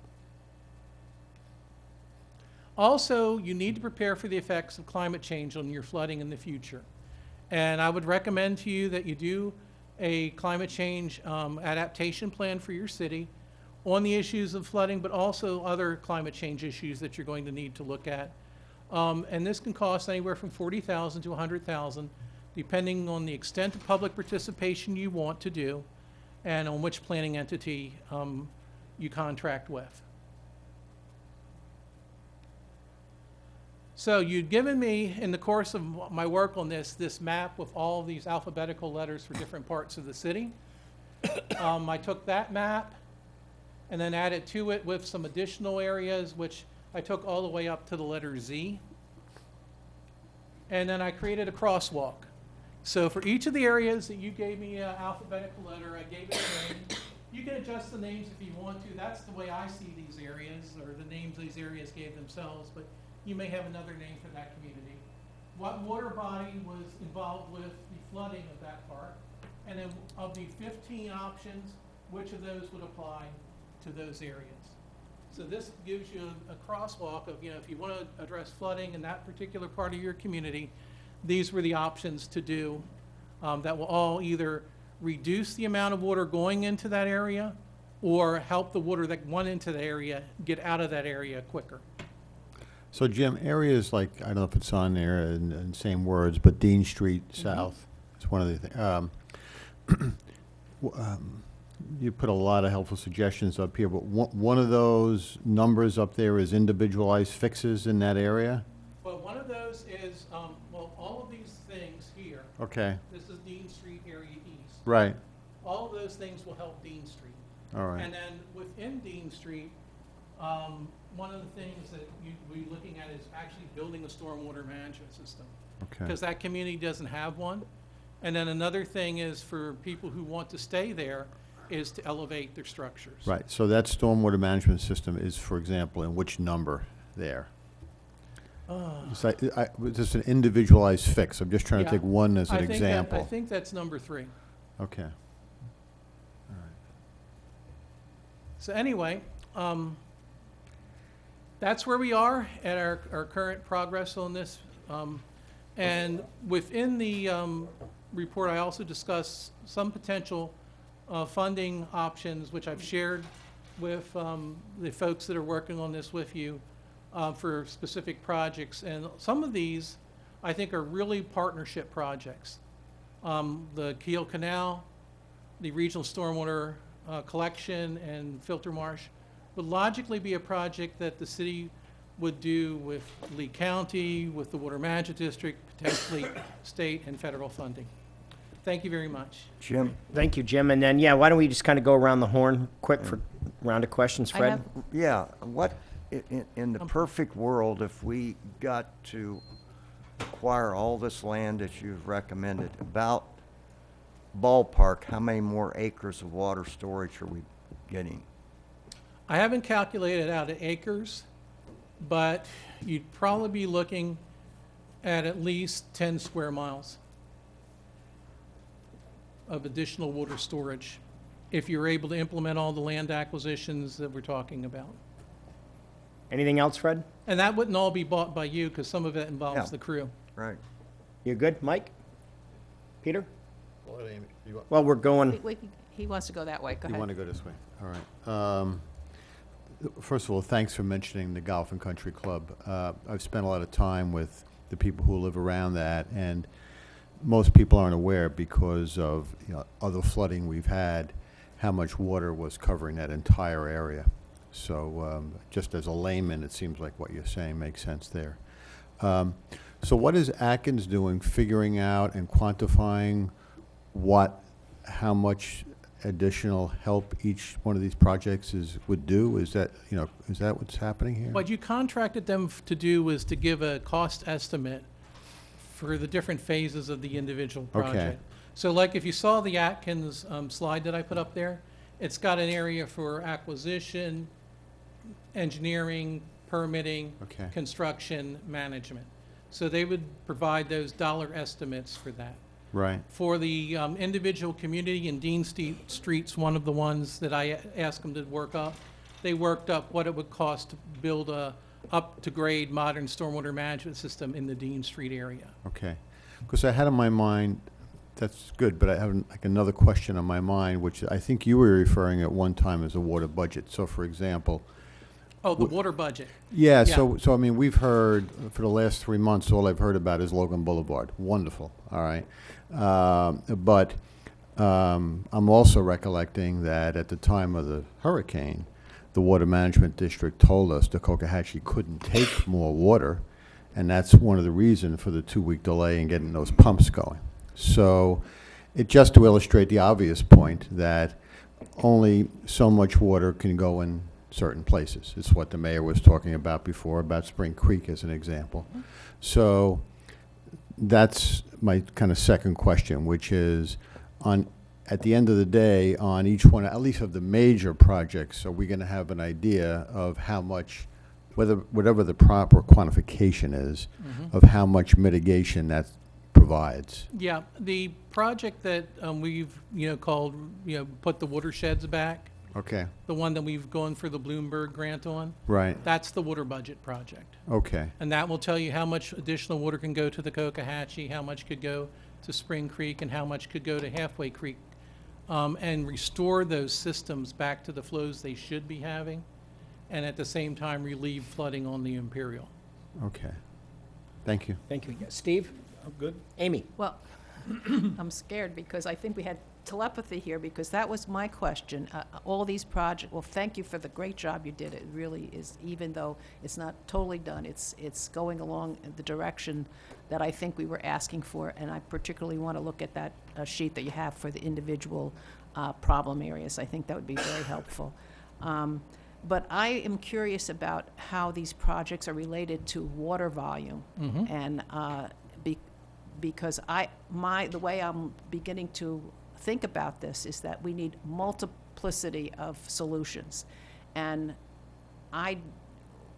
Also, you need to prepare for the effects of climate change on your flooding in the future. And I would recommend to you that you do a climate change adaptation plan for your city on the issues of flooding, but also other climate change issues that you're going to need to look at. And this can cost anywhere from $40,000 to $100,000, depending on the extent of public participation you want to do and on which planning entity you contract with. So you'd given me, in the course of my work on this map with all of these alphabetical letters for different parts of the city. I took that map and then added to it with some additional areas, which I took all the way up to the letter Z. And then I created a crosswalk. So for each of the areas that you gave me an alphabetical letter, I gave it a name. You can adjust the names if you want to. That's the way I see these areas, or the names these areas gave themselves, but you may have another name for that community. What water body was involved with the flooding of that part? And then of the 15 options, which of those would apply to those areas? So this gives you a crosswalk of, you know, if you want to address flooding in that particular part of your community, these were the options to do that will all either reduce the amount of water going into that area or help the water that went into the area get out of that area quicker. So Jim, areas like, I don't know if it's on there in same words, but Dean Street South is one of the things. You put a lot of helpful suggestions up here, but one of those numbers up there is individualized fixes in that area? Well, one of those is, well, all of these things here. Okay. This is Dean Street area east. Right. All of those things will help Dean Street. All right. And then within Dean Street, one of the things that we're looking at is actually building a stormwater management system. Okay. Because that community doesn't have one. And then another thing is for people who want to stay there is to elevate their structures. Right, so that stormwater management system is, for example, in which number there? It's like, just an individualized fix. I'm just trying to take one as an example. I think that's number 3. Okay. So anyway, that's where we are at our current progress on this. And within the report, I also discussed some potential funding options, which I've shared with the folks that are working on this with you for specific projects. And some of these, I think, are really partnership projects. The Kiel Canal, the regional stormwater collection and filter marsh would logically be a project that the city would do with Lee County, with the Water Management District, potentially state and federal funding. Thank you very much. Jim? Thank you, Jim. And then, yeah, why don't we just kind of go around the horn quick for a round of questions, I Fred? have- Yeah, what, in the perfect world, if we got to acquire all this land that you've recommended, about ballpark, how many more acres of water storage are we getting? I haven't calculated out the acres, but you'd probably be looking at least 10 square miles of additional water storage if you're able to implement all the land acquisitions that we're talking about. Anything else, Fred? And that wouldn't all be bought by you because some of it involves Yeah. the crew. Right. You good, Mike? Peter? Well, Amy, Well, we're going, He wants to go that way. Go you ahead. want to go this way? All right. First of all, thanks for mentioning the Golf and Country Club. I've spent a lot of time with the people who live around that, and most people aren't aware because of other flooding we've had, how much water was covering that entire area. So just as a layman, it seems like what you're saying makes sense there. So what is Atkins doing, figuring out and quantifying how much additional help each one of these projects would do? Is that what's happening here? What you contracted them to do was to give a cost estimate for the different phases of the individual project. Okay. So like if you saw the Atkins slide that I put up there, it's got an area for acquisition, engineering, permitting, Okay. construction, management. So they would provide those dollar estimates for that. Right. For the individual community and Dean Street's one of the ones that I asked them to work up. They worked up what it would cost to build a up-to-grade modern stormwater management system in the Dean Street area. Okay. Because I had in my mind, that's good, but I have like another question on my mind, which I think you were referring at one time as a water budget. So for example, Oh, the water budget. yeah, so I mean, we've heard for the last 3 months, all I've heard about is Logan Boulevard. Wonderful, all right. But I'm also recollecting that at the time of the hurricane, the Water Management District told us the Cocohatchee couldn't take more water, and that's one of the reasons for the 2-week delay in getting those pumps going. So just to illustrate the obvious point that only so much water can go in certain places. It's what the mayor was talking about before, about Spring Creek as an example. So that's my kind of second question, which is at the end of the day, on each one, at least of the major projects, are we going to have an idea of how much, whatever the proper quantification is, of how much mitigation that provides? Yeah, the project that we've, called, put the watersheds back, Okay. the one that we've gone for the Bloomberg grant on. Right. That's the water budget project. Okay. And that will tell you how much additional water can go to the Cocohatchee, how much could go to Spring Creek, and how much could go to Halfway Creek, and restore those systems back to the flows they should be having, and at the same time relieve flooding on the Imperial. Okay. Thank you. Thank you. Steve? I'm good. Amy? Well, I'm scared because I think we had telepathy here, because that was my question. All these projects, well, thank you for the great job you did. It really is, even though it's not totally done, it's going along in the direction that I think we were asking for, and I particularly want to look at that sheet that you have for the individual problem areas. I think that would be very helpful. But I am curious about how these projects are related to water volume, and because the way I'm beginning to think about this is that we need multiplicity of solutions, and I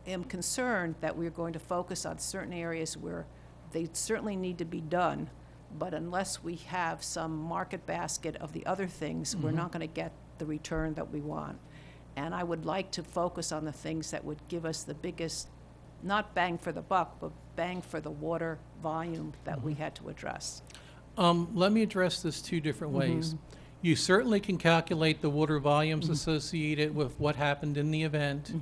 am concerned that we're going to focus on certain areas where they certainly need to be done, but unless we have some market basket of the other things, we're not going to get the return that we want. And I would like to focus on the things that would give us the biggest, not bang for the buck, but bang for the water volume that we had to address. Let me address this two different ways. You certainly can calculate the water volumes associated with what happened in the event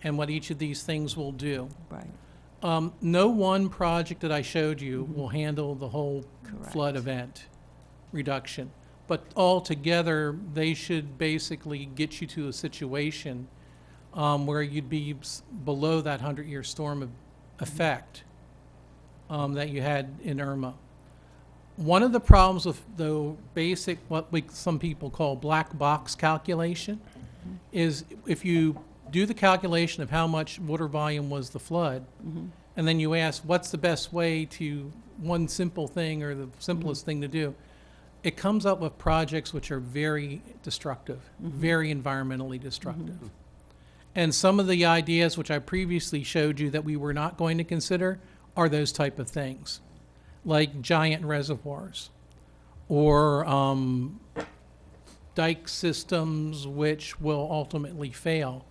and what each of these things will do. Right. No one project that I showed you will handle the whole flood event reduction, but altogether they should basically get you to a situation where you'd be below that 100-year storm effect that you had in Irma. One of the problems with the basic, what some people call black box calculation, is if you do the calculation of how much water volume was the flood, and then you ask what's the best way to, one simple thing or the simplest thing to do, it comes up with projects which are very destructive, very environmentally destructive. And some of the ideas which I previously showed you that we were not going to consider are those type of things, like giant reservoirs or dike systems which will ultimately fail.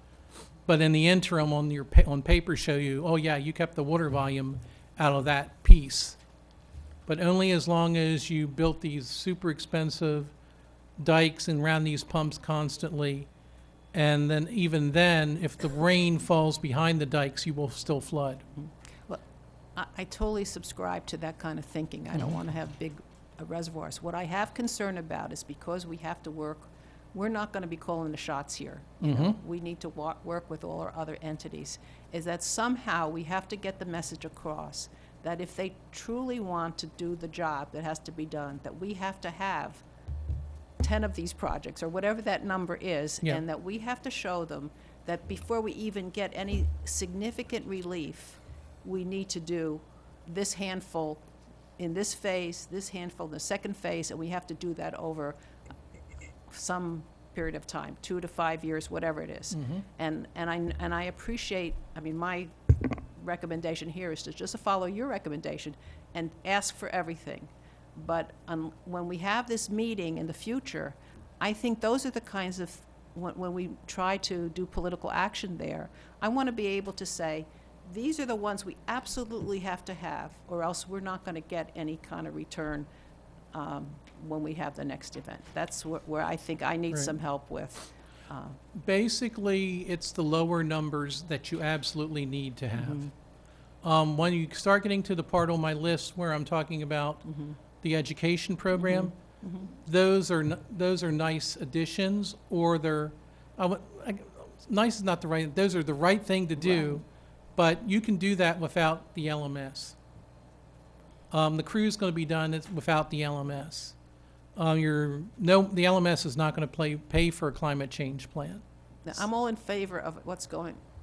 But in the interim, on paper show you, oh yeah, you kept the water volume out of that piece. But only as long as you built these super expensive dikes and ran these pumps constantly. And then even then, if the rain falls behind the dikes, you will still flood. Well, I totally subscribe to that kind of thinking. I don't want to have big reservoirs. What I have concern about is because we have to work, we're not going to be calling the shots here. You know, we need to work with all our other entities. Is that somehow we have to get the message across that if they truly want to do the job that has to be done, that we have to have 10 of these projects or whatever that number is, Yeah. and that we have to show them that before we even get any significant relief, we need to do this handful in this phase, this handful in the second phase, and we have to do that over some period of time, 2 to 5 years, whatever it is. And I appreciate, I mean, my recommendation here is to just follow your recommendation and ask for everything. But when we have this meeting in the future, I think those are the kinds of, when we try to do political action there, I want to be able to say, these are the ones we absolutely have to have, or else we're not going to get any kind of return when we have the next event. That's where I think I need Right. some help with. Basically, it's the lower numbers that you absolutely need to have. When you start getting to the part on my list where I'm talking about the education program, those are nice additions, or they're nice is not the right. Those are the right thing to do, but you can do that without the LMS. The crew's going to be done without the LMS. The LMS is not going to pay for a climate change plan. Now, I'm all in favor of what's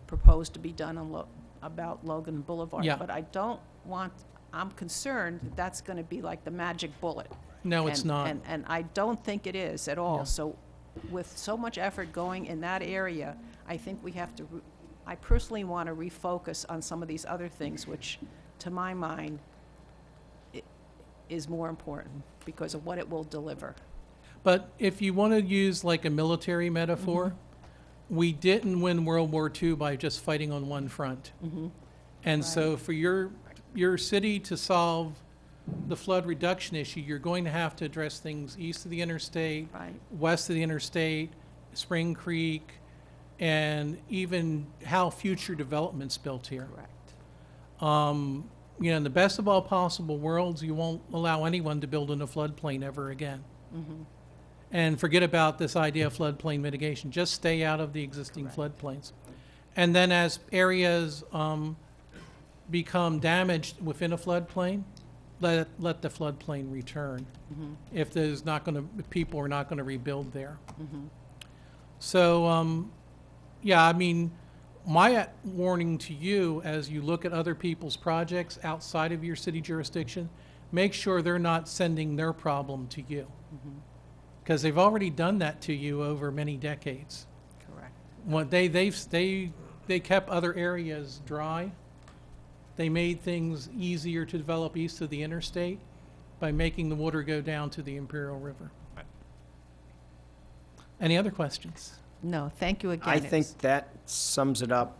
proposed to be done on about Logan Boulevard, Yeah. but I don't want, I'm concerned that that's going to be like the magic bullet. No, it's not. And I don't think it is at all. Yeah. So with so much effort going in that area, I think we have to, I personally want to refocus on some of these other things, which to my mind is more important because of what it will deliver. But if you want to use like a military metaphor, we didn't win World War II by just fighting on one front. And so for your city to solve the flood reduction issue, you're going to have to address things east of the interstate, west of the interstate, Spring Creek, and even how future development's built here. You know, in the best of all possible worlds, you won't allow anyone to build in a floodplain ever again. And forget about this idea of floodplain mitigation. Just stay out of the existing floodplains. And then as areas become damaged within a floodplain, let the floodplain return. If there's not going to, people are not going to rebuild there. So, yeah, I mean, my warning to you as you look at other people's projects outside of your city jurisdiction, make sure they're not sending their problem to you. Because they've already done that to you over many decades. Correct. What they kept other areas dry. They made things easier to develop east of the interstate by making the water go down to the Imperial River. Any other questions? No, thank you again. I think that sums it up.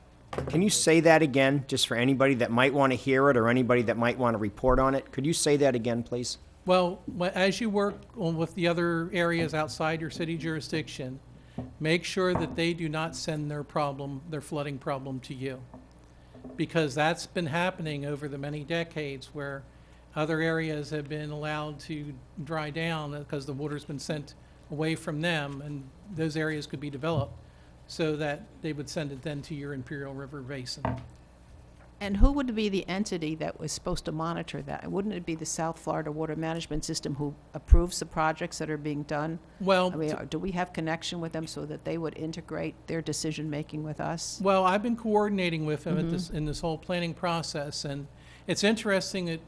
Can you say that again, just for anybody that might want to hear it or anybody that might want to report on it? Could you say that again, please? Well, as you work with the other areas outside your city jurisdiction, make sure that they do not send their flooding problem to you. Because that's been happening over the many decades where other areas have been allowed to dry down because the water's been sent away from them, and those areas could be developed so that they would send it then to your Imperial River Basin. And who would be the entity that was supposed to monitor that? Wouldn't it be the South Florida Water Management System who approves the projects that are being done? Well, I mean, do we have connection with them so that they would integrate their decision-making with us? Well, I've been coordinating with them in this whole planning process, and it's interesting that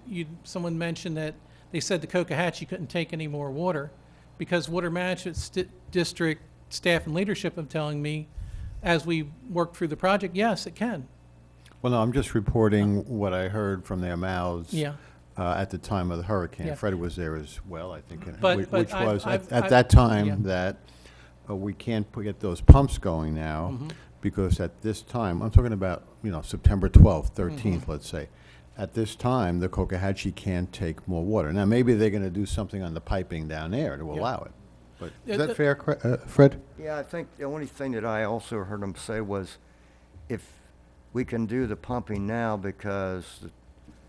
someone mentioned that they said the Cocohatchee couldn't take any more water because Water Management District staff and leadership are telling me, as we work through the project, yes, it can. Well, no, I'm just reporting what I heard from their mouths Yeah. At the time of the hurricane. Yeah. Fred was there as well, I think, But which I've- was I've- at I've- that time yeah. that we can't get those pumps going now because at this time, I'm talking about, September 12th, 13th, let's say. At this time, the Cocohatchee can't take more water. Now, maybe they're going to do something on the piping down there to allow it. But is that fair, Fred? Yeah, I think the only thing that I also heard him say was if we can do the pumping now because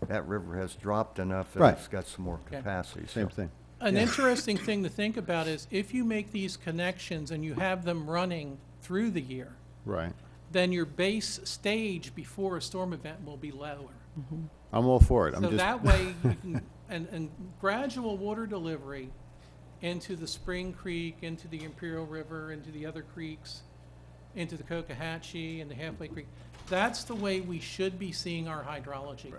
that river has dropped enough that Right. it's got some more Okay. capacity. Same so- thing. An interesting thing to think about is if you make these connections and you have them running through the year, Right. then your base stage before a storm event will be lower. I'm all for it. I'm So just. that way you can, and gradual water delivery into the Spring Creek, into the Imperial River, into the other creeks, into the Cocohatchee and the Halfway Creek. That's the way we should be seeing our hydrology.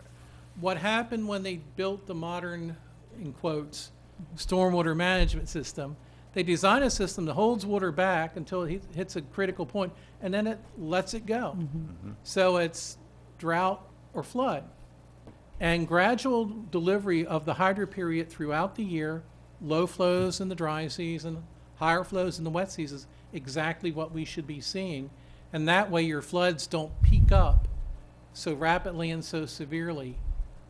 What happened when they built the modern, in quotes, stormwater management system, they design a system that holds water back until it hits a critical point, and then it lets it go. So it's drought or flood. And gradual delivery of the hydro period throughout the year, low flows in the dry season, higher flows in the wet seasons, exactly what we should be seeing. And that way your floods don't peak up so rapidly and so severely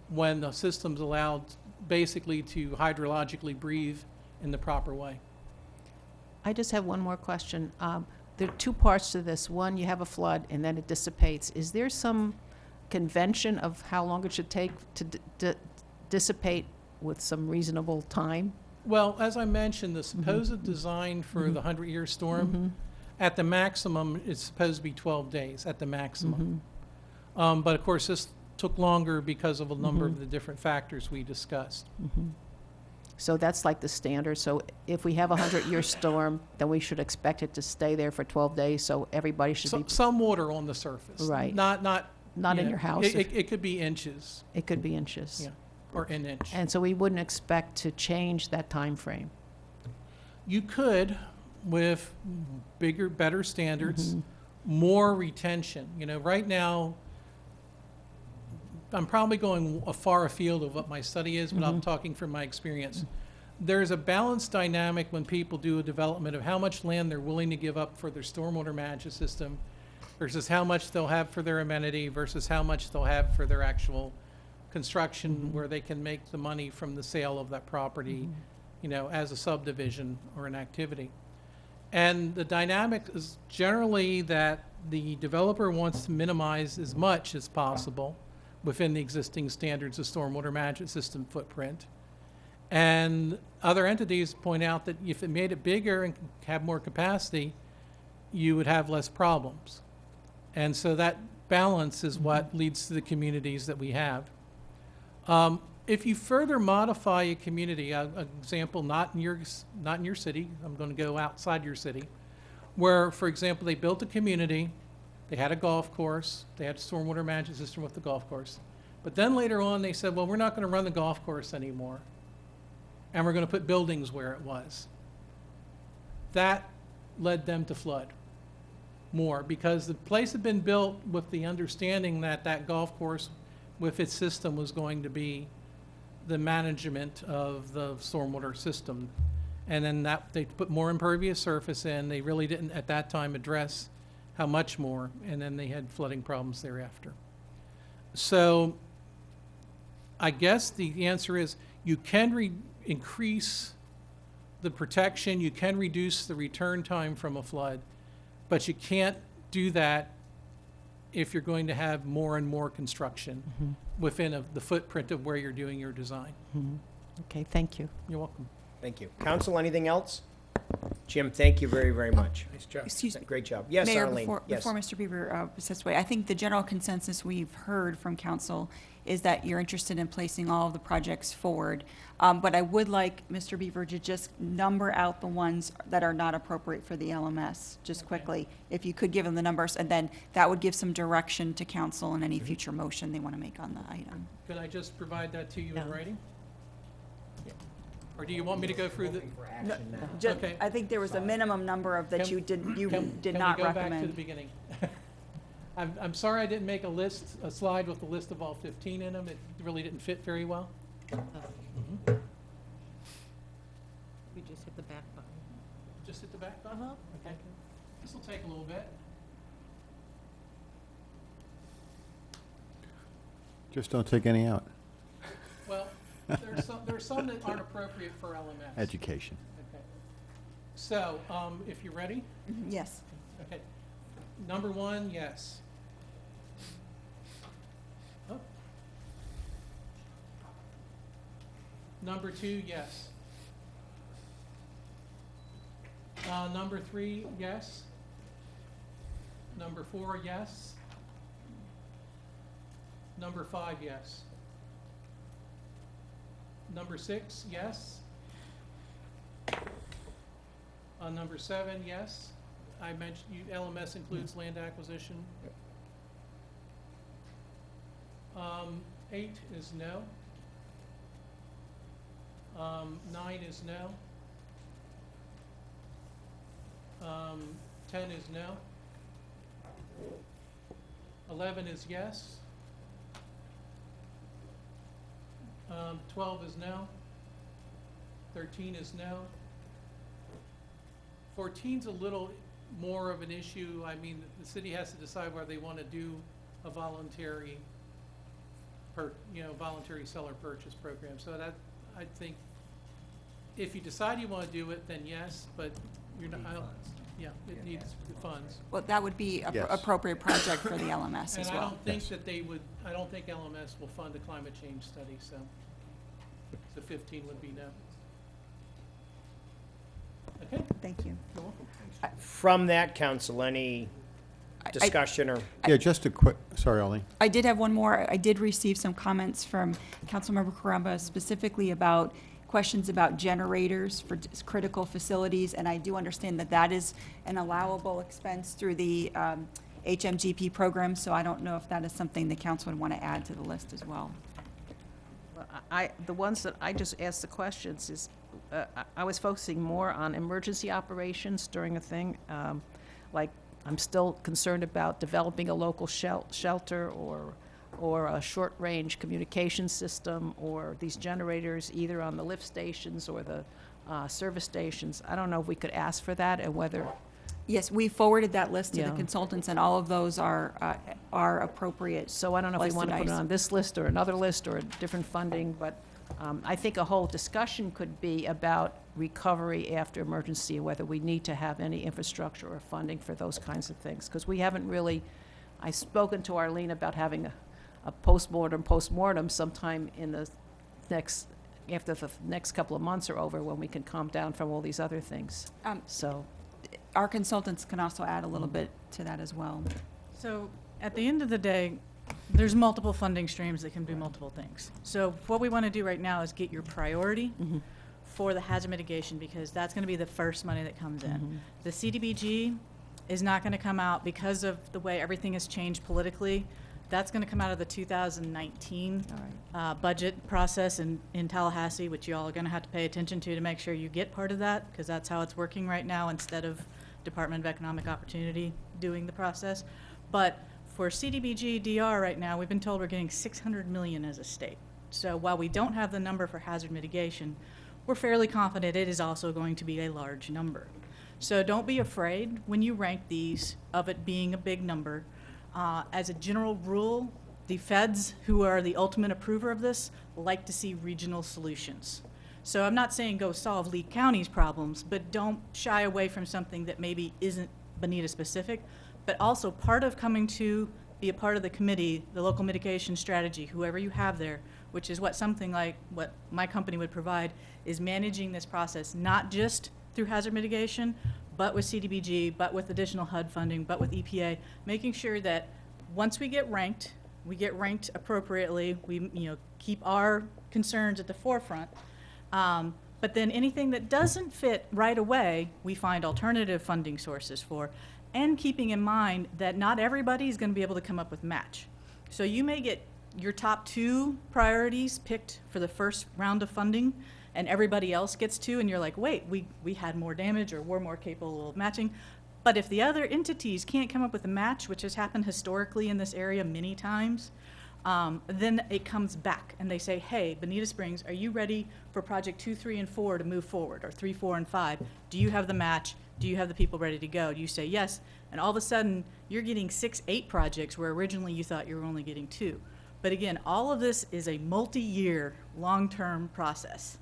when the system's allowed basically to hydrologically breathe in the proper way. I just have one more question. There are two parts to this. One, you have a flood and then it dissipates. Is there some convention of how long it should take to dissipate with some reasonable time? Well, as I mentioned, the supposed design for the 100-year storm, at the maximum, it's supposed to be 12 days at the maximum. But of course, this took longer because of a number of the different factors we discussed. So that's like the standard. So if we have a 100-year storm, then we should expect it to stay there for 12 days. So everybody should be Some water on the surface. Right. Not Not in yeah, your house. It could be inches. It could be inches. Yeah, or an inch. And so we wouldn't expect to change that time frame. You could, with bigger, better standards, more retention. You know, right now, I'm probably going far afield of what my study is, but I'm talking from my experience. There's a balanced dynamic when people do a development of how much land they're willing to give up for their stormwater management system versus how much they'll have for their amenity versus how much they'll have for their actual construction where they can make the money from the sale of that property, you know, as a subdivision or an activity. And the dynamic is generally that the developer wants to minimize as much as possible within the existing standards of stormwater management system footprint. And other entities point out that if it made it bigger and have more capacity, you would have less problems. And so that balance is what leads to the communities that we have. If you further modify a community, an example not in your city, I'm going to go outside your city, where, for example, they built a community, they had a golf course, they had a stormwater management system with the golf course, but then later on they said, well, we're not going to run the golf course anymore, and we're going to put buildings where it was. That led them to flood more because the place had been built with the understanding that that golf course with its system was going to be the management of the stormwater system. And then that they put more impervious surface in. They really didn't at that time address how much more, and then they had flooding problems thereafter. So I guess the answer is you can increase the protection, you can reduce the return time from a flood, but you can't do that if you're going to have more and more construction within the footprint of where you're doing your design. Okay, thank you. You're welcome. Thank you. Council, anything else? Jim, thank you very, very much. Nice job. Excuse me. Great job. Yes, Mayor, Arlene. before, Yes. before Mr. Beaver sets away, I think the general consensus we've heard from council is that you're interested in placing all of the projects forward. But I would like Mr. Beaver to just number out the ones that are not appropriate for the LMS, just quickly. If you could give them the numbers, and then that would give some direction to council in any future motion they want to make on the item. Could I just provide that to you in writing? Or do you want me to go through the? No, just, Okay. I think there was a minimum number of that Can- you did not Can we go back to the recommend. beginning? I'm sorry I didn't make a slide with a list of all 15 in them. It really didn't fit very well. We just hit the back button. Just hit the back button? Okay. This will take a little bit. Just don't take any out. Well, there's some that aren't appropriate for LMS. Education. Okay. So, if you're ready? Yes. Okay. Number one, yes. Oh. Number 2, yes. Number 3, yes. Number 4, yes. Number 5, yes. Number 6, yes. Number 7, yes. I mentioned, LMS includes land acquisition. 8 is no. 9 is no. 10 is no. 11 is yes. 12 is no. 13 is no. 14's a little more of an issue. I mean, the city has to decide whether they want to do a voluntary, voluntary seller purchase program. So that, I think, if you decide you want to do it, then yes, but you're not, yeah, it needs the funds. Well, that would be a Yes. appropriate project for the LMS as And I well. don't think that they would, I don't think LMS will fund a climate change study, so 15 would be no. Okay? Thank you. You're welcome. From that, council, any discussion or? Yeah, just a quick, sorry, Ollie. I did have one more. I did receive some comments from Councilmember Caramba specifically about questions about generators for critical facilities, and I do understand that that is an allowable expense through the HMGP program, so I don't know if that is something the council would want to add to the list as well. Well, the ones that I just asked the questions is, I was focusing more on emergency operations during a thing, like I'm still concerned about developing a local shelter or a short-range communication system or these generators either on the lift stations or the service stations. I don't know if we could ask for that and whether. Yes, we forwarded that list to the Yeah. consultants, and all of those are appropriate. So I don't know if we want to put it listed on this list or another list or a different funding, but I think a whole discussion could be about recovery after emergency and whether we need to have any infrastructure or funding for those kinds of things. Because we haven't really, I've spoken to Arlene about having a postmortem sometime in the after the next couple of months are over when we can calm down from all these other things. So. Our consultants can also add a little bit to that as well. So at the end of the day, there's multiple funding streams that can do multiple things. So what we want to do right now is get your priority for the hazard mitigation, because that's going to be the first money that comes in. The CDBG is not going to come out because of the way everything has changed politically. That's going to come out of the 2019 budget process in Tallahassee, which you all are going to have to pay attention to make sure you get part of that, because that's how it's working right now instead of Department of Economic Opportunity doing the process. But for CDBG DR right now, we've been told we're getting $600 million as a state. So while we don't have the number for hazard mitigation, we're fairly confident it is also going to be a large number. So don't be afraid when you rank these of it being a big number. As a general rule, the feds, who are the ultimate approver of this, like to see regional solutions. So I'm not saying go solve Lee County's problems, but don't shy away from something that maybe isn't Bonita specific, but also part of coming to be a part of the committee, the local mitigation strategy, whoever you have there, which is what something like what my company would provide, is managing this process, not just through hazard mitigation, but with CDBG, but with additional HUD funding, but with EPA, making sure that once we get ranked appropriately, we keep our concerns at the forefront, but then anything that doesn't fit right away, we find alternative funding sources for, and keeping in mind that not everybody is going to be able to come up with match. So you may get your top 2 priorities picked for the first round of funding, and everybody else gets 2, and you're like, wait, we had more damage or we're more capable of matching. But if the other entities can't come up with a match, which has happened historically in this area many times, then it comes back and they say, hey, Bonita Springs, are you ready for project 2, 3, and 4 to move forward, or 3, 4, and 5? Do you have the match? Do you have the people ready to go? Do you say yes? And all of a sudden, you're getting 6, 8 projects where originally you thought you were only getting 2. But again, all of this is a multi-year, long-term process.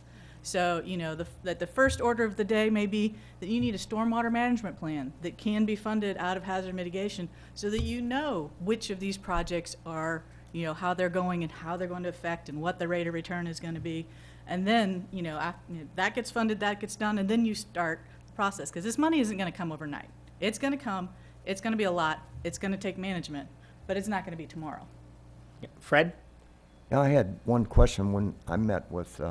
So, the first order of the day may be that you need a stormwater management plan that can be funded out of hazard mitigation so that you know which of these projects are, how they're going and how they're going to affect and what the rate of return is going to be. And then, that gets funded, that gets done, and then you start the process. Because this money isn't going to come overnight. It's going to come, it's going to be a lot, it's going to take management, but it's not going to be tomorrow. Fred? Yeah, I had one question when I met with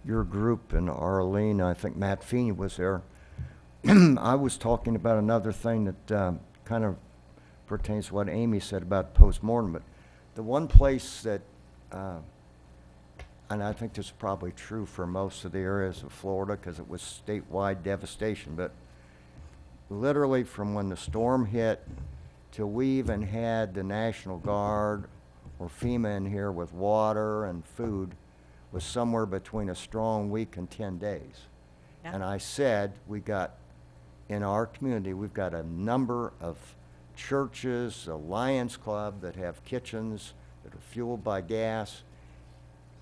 your group and Arlene. I think Matt Feeney was there. I was talking about another thing that kind of pertains to what Amy said about postmortem. But the one place that, and I think this is probably true for most of the areas of Florida because it was statewide devastation, but literally from when the storm hit till we even had the National Guard or FEMA in here with water and food was somewhere between a strong week and 10 days. Yeah. And I said, in our community, we've got a number of churches, a Lions Club that have kitchens that are fueled by gas.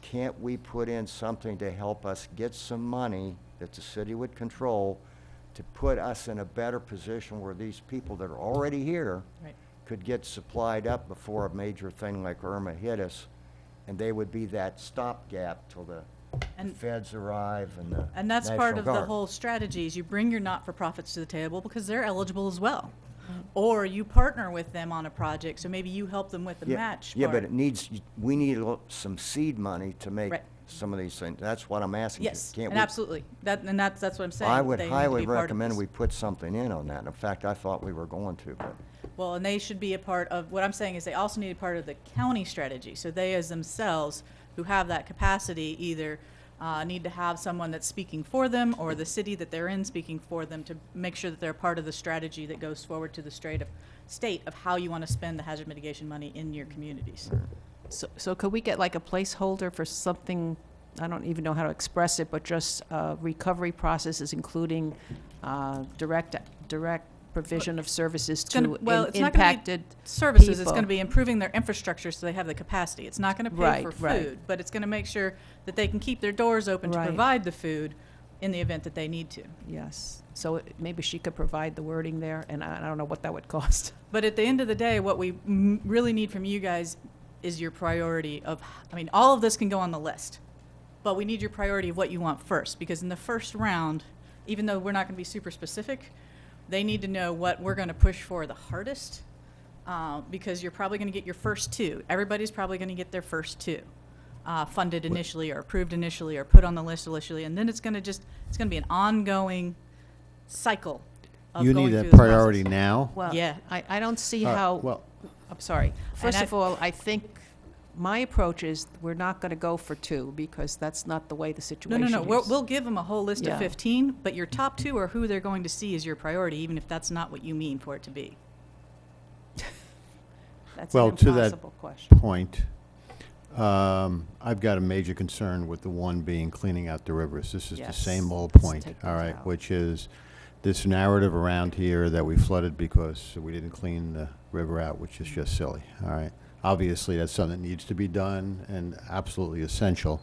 Can't we put in something to help us get some money that the city would control to put us in a better position where these people that are already here Right. could get supplied up before a major thing like Irma hit us, and they would be that stopgap till the And- feds arrive and the And that's part National of the Guard. whole strategy is you bring your not-for-profits to the table because they're eligible as well. Or you partner with them on a project, so maybe you help them with the match Yeah, part. but we need some seed money to make Right. some of these things. That's what I'm asking. Yes, Can't and we- absolutely. That's what I'm saying. I would They need to highly be part of recommend this. we put something in on that. In fact, I thought we were going to, but Well, and they should be a part of, what I'm saying is they also need a part of the county strategy. So they as themselves, who have that capacity, either need to have someone that's speaking for them or the city that they're in speaking for them to make sure that they're part of the strategy that goes forward to the state of how you want to spend the hazard mitigation money in your communities. So could we get like a placeholder for something, I don't even know how to express it, but just recovery processes, including direct provision of services It's gonna, to well, it's not going to impacted be services. It's people? going to be improving their infrastructure so they have the capacity. It's not going to pay Right, for right. food, but it's going to make sure that they can keep their doors open to Right. provide the food in the event that they need to. Yes, so maybe she could provide the wording there, and I don't know what that would cost. But at the end of the day, what we really need from you guys is your priority of, all of this can go on the list, but we need your priority of what you want first, because in the first round, even though we're not going to be super specific, they need to know what we're going to push for the hardest, because you're probably going to get your first two. Everybody's probably going to get their first two funded initially or approved initially or put on the list initially, and then it's going to be an ongoing cycle of You going need through that this priority process. now? Well, Yeah. I don't see All right, how, well- I'm sorry. First And of all, I think my approach is we're not going to go for two because that's not the way the situation is. No. We'll give them a whole list Yeah. of 15, but your top two are who they're going to see as your priority, even if that's not what you mean for it to be. That's Well, an to that impossible question. point, I've got a major concern with the one being cleaning out the rivers. This is the Yes, same old let's point, take all those right, out. which is this narrative around here that we flooded because we didn't clean the river out, which is just silly, all right? Obviously, that's something that needs to be done and absolutely essential.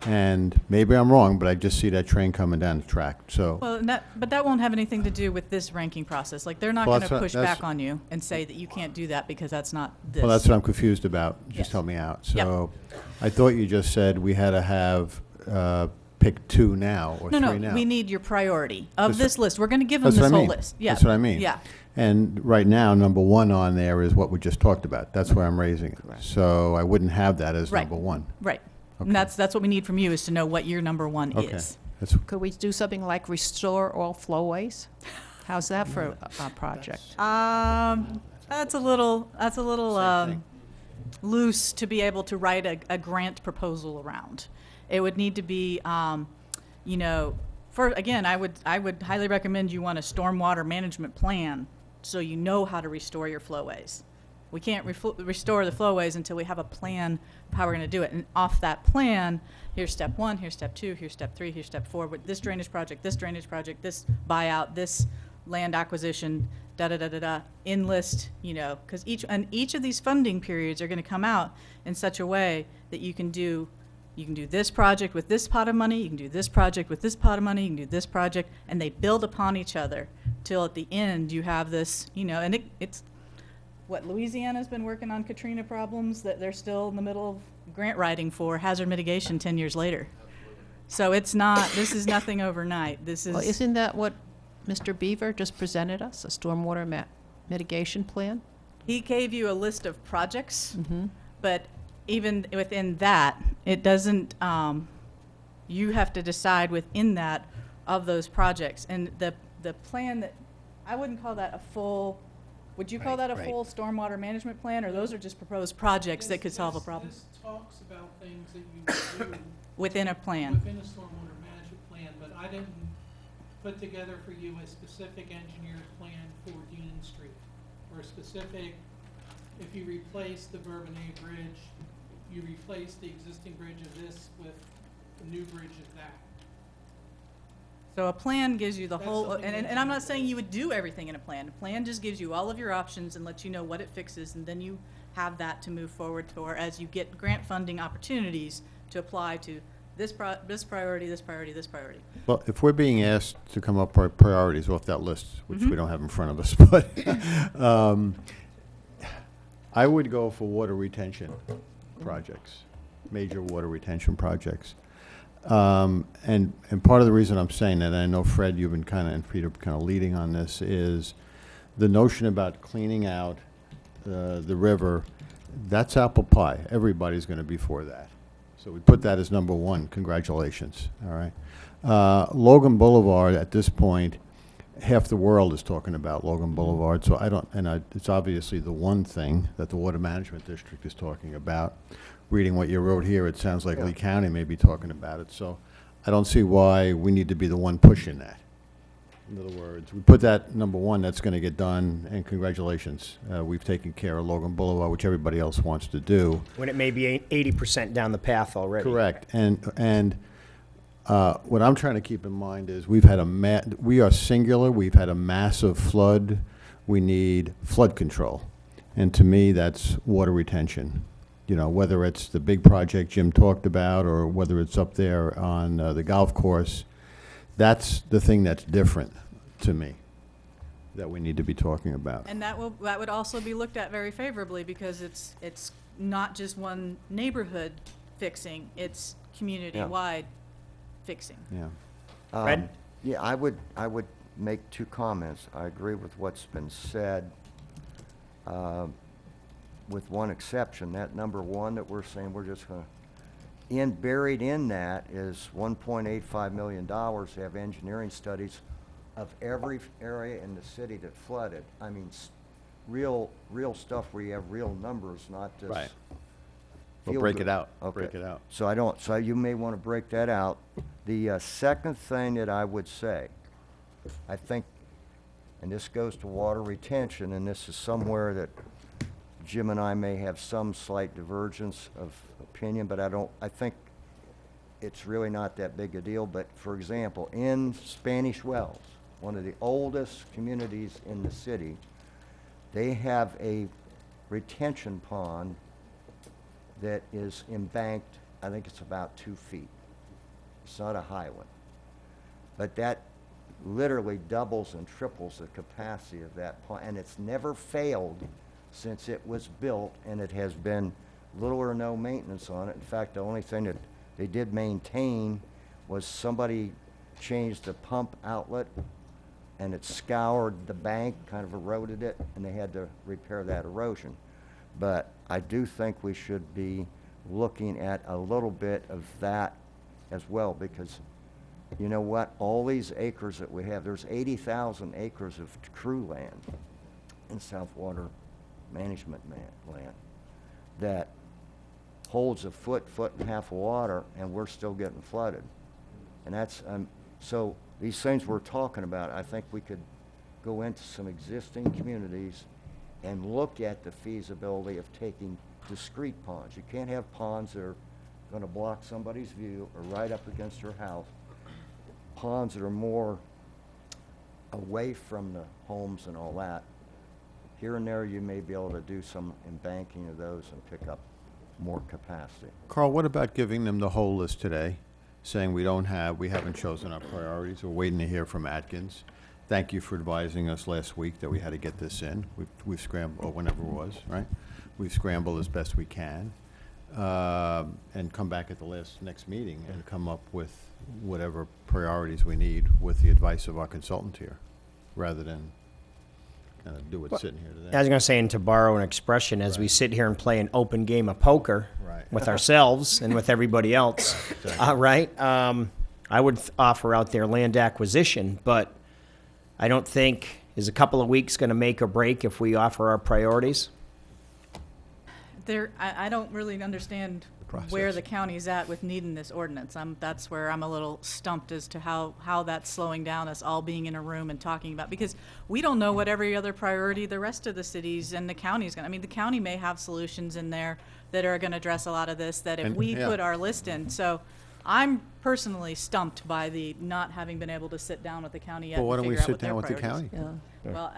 And maybe I'm wrong, but I just see that train coming down the track, so. Well, but that won't have anything to do with this ranking process. Like, they're not Well, going to that's what- push that's- back on you and say that you can't do that because that's not this. Well, that's what I'm confused about. Yes. Just help me out. Yep. So I thought you just said we had to have, pick two now or three now. No, we need your priority of That's this what- list. We're going to give them That's this what I whole mean. list. Yeah. That's what I mean. Yeah. And right now, number one on there is what we just talked about. That's why I'm raising it. So I wouldn't have that as Right. number one. Right. Okay. And that's what we need from you is to know what your number one Okay. is. That's, Could we do something like restore all flowways? How's that for a project? That's a little loose to be able to write a grant proposal around. It would need to be, again, I would highly recommend you want a stormwater management plan so you know how to restore your flowways. We can't restore the flowways until we have a plan of how we're going to do it. And off that plan, here's step one, here's step two, here's step three, here's step four. With this drainage project, this buyout, this land acquisition, da-da-da-da-da, enlist, because each of these funding periods are going to come out in such a way that you can do this project with this pot of money, you can do this project with this pot of money, you can do this project, and they build upon each other till at the end you have this, and it's what Louisiana's been working on Katrina problems that they're still in the middle of grant writing for hazard mitigation 10 years later. So it's not, this is nothing overnight. This is. Well, isn't that what Mr. Beaver just presented us, a stormwater mitigation plan? He gave you a list of projects, but even within that, it doesn't, you have to decide within that of those projects. And the plan that, I wouldn't call that a full, would you call that a full stormwater management plan, or those are just proposed projects that could solve a problem? This talks about things that you would do Within a plan. within a stormwater management plan, but I didn't put together for you a specific engineered plan for Dean Street, or a specific, if you replace the Bourbonnais Bridge, you replace the existing bridge of this with the new bridge of that. So a plan gives you the That's whole, something and that I'm you not saying you would do everything in a plan. A plan just gives you all of your options and lets you know what it fixes, and then you have that to move forward for as you get grant funding opportunities to apply to this priority, this priority, this priority. Well, if we're being asked to come up with priorities off that list, which we don't have in front of us, but I would go for water retention projects, major water retention projects. And part of the reason I'm saying that, and I know Fred, you've been and Peter kind of leading on this, is the notion about cleaning out the river. That's apple pie. Everybody's going to be for that. So we put that as number one. Congratulations. All right. Logan Boulevard, at this point, half the world is talking about Logan Boulevard. So it's obviously the one thing that the Water Management District is talking about. Reading what you wrote here, it sounds like Lee County may be talking about it. So I don't see why we need to be the one pushing that. In other words, we put that number one, that's going to get done, and congratulations. We've taken care of Logan Boulevard, which everybody else wants to do. When it may be 80% down the path already. Correct. And what I'm trying to keep in mind is we are singular. We've had a massive flood. We need flood control. And to me, that's water retention. You know, whether it's the big project Jim talked about or whether it's up there on the golf course, that's the thing that's different to me that we need to be talking about. And that would also be looked at very favorably, because it's not just one neighborhood fixing, it's community-wide fixing. Yeah. Fred? Yeah, I would make two comments. I agree with what's been said, with one exception. That number one that we're saying we're just going to, buried in that is $1.85 million to have engineering studies of every area in the city that flooded. I mean, real stuff where you have real numbers, not just. Right. Well, feel break good. it out. Okay. Break it out. So you may want to break that out. The second thing that I would say, I think, and this goes to water retention, and this is somewhere that Jim and I may have some slight divergence of opinion, but I think it's really not that big a deal. But for example, in Spanish Wells, one of the oldest communities in the city, they have a retention pond that is embanked. I think it's about 2 feet. It's not a high one. But that literally doubles and triples the capacity of that pond, and it's never failed since it was built, and it has been little or no maintenance on it. In fact, the only thing that they did maintain was somebody changed the pump outlet, and it scoured the bank, kind of eroded it, and they had to repair that erosion. But I do think we should be looking at a little bit of that as well, because you know what? All these acres that we have, there's 80,000 acres of crew land in South Water Management land that holds a foot and a half of water, and we're still getting flooded. And that's, so these things we're talking about, I think we could go into some existing communities and look at the feasibility of taking discrete ponds. You can't have ponds that are going to block somebody's view or right up against their house. Ponds that are more away from the homes and all that. Here and there, you may be able to do some embanking of those and pick up more capacity. Carl, what about giving them the whole list today, saying we haven't chosen our priorities, we're waiting to hear from Atkins. Thank you for advising us last week that we had to get this in. We've scrambled, or whenever it was, right? We've scrambled as best we can. and come back at the next meeting and come up with whatever priorities we need with the advice of our consultant here, rather than kind of do it sitting here today. I was going to say, and to borrow an expression, as we sit here and play an open game of poker with ourselves and with everybody else, right? I would offer out there land acquisition, but I don't think, is a couple of weeks going to make or break if we offer our priorities? I don't really understand where the county's at with needing this ordinance. That's where I'm a little stumped as to how that's slowing down us all being in a room and talking about, because we don't know what every other priority the rest of the cities and the county's gonna, I mean, the county may have solutions in there that are gonna address a lot of this, that if we put our list in. So I'm personally stumped by the not having been able to sit down with the county yet Well, why and don't we figure out sit what their down with the priorities. county? Well,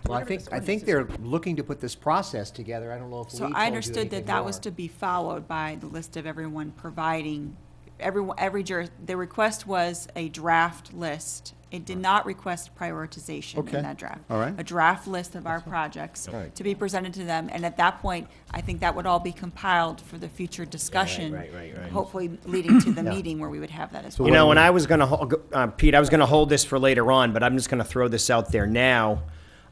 Well, I think they're looking to put this process together. I don't know if Lee So told I you understood that anything that was more. to be followed by the list of everyone providing, the request was a draft list. It did not request prioritization Okay. in that draft. All right. A draft list of our projects to be presented to them, and at that point, I think that would all be compiled for the future discussion. right. Hopefully leading to the meeting where we would have that as well. You know, and I was going to, Pete, I was going to hold this for later on, but I'm just going to throw this out there now.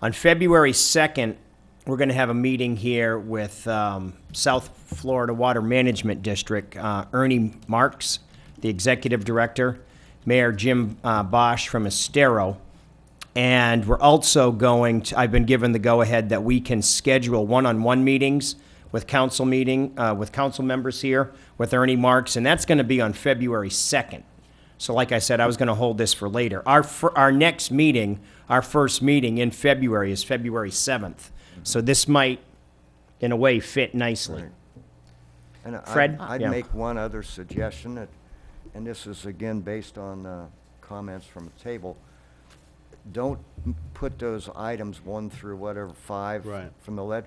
On February 2nd, we're going to have a meeting here with South Florida Water Management District, Ernie Marks, the executive director, Mayor Jim Bosch from Estero. And we're also going to, I've been given the go-ahead that we can schedule one-on-one meetings with council members here with Ernie Marks, and that's going to be on February 2nd. So like I said, I was going to hold this for later. Our next meeting, our first meeting in February is February 7th. So this might, in a way, fit nicely. And Fred? I'd Yeah. make one other suggestion, and this is again based on comments from the table. Don't put those items 1 through whatever 5 from the lead.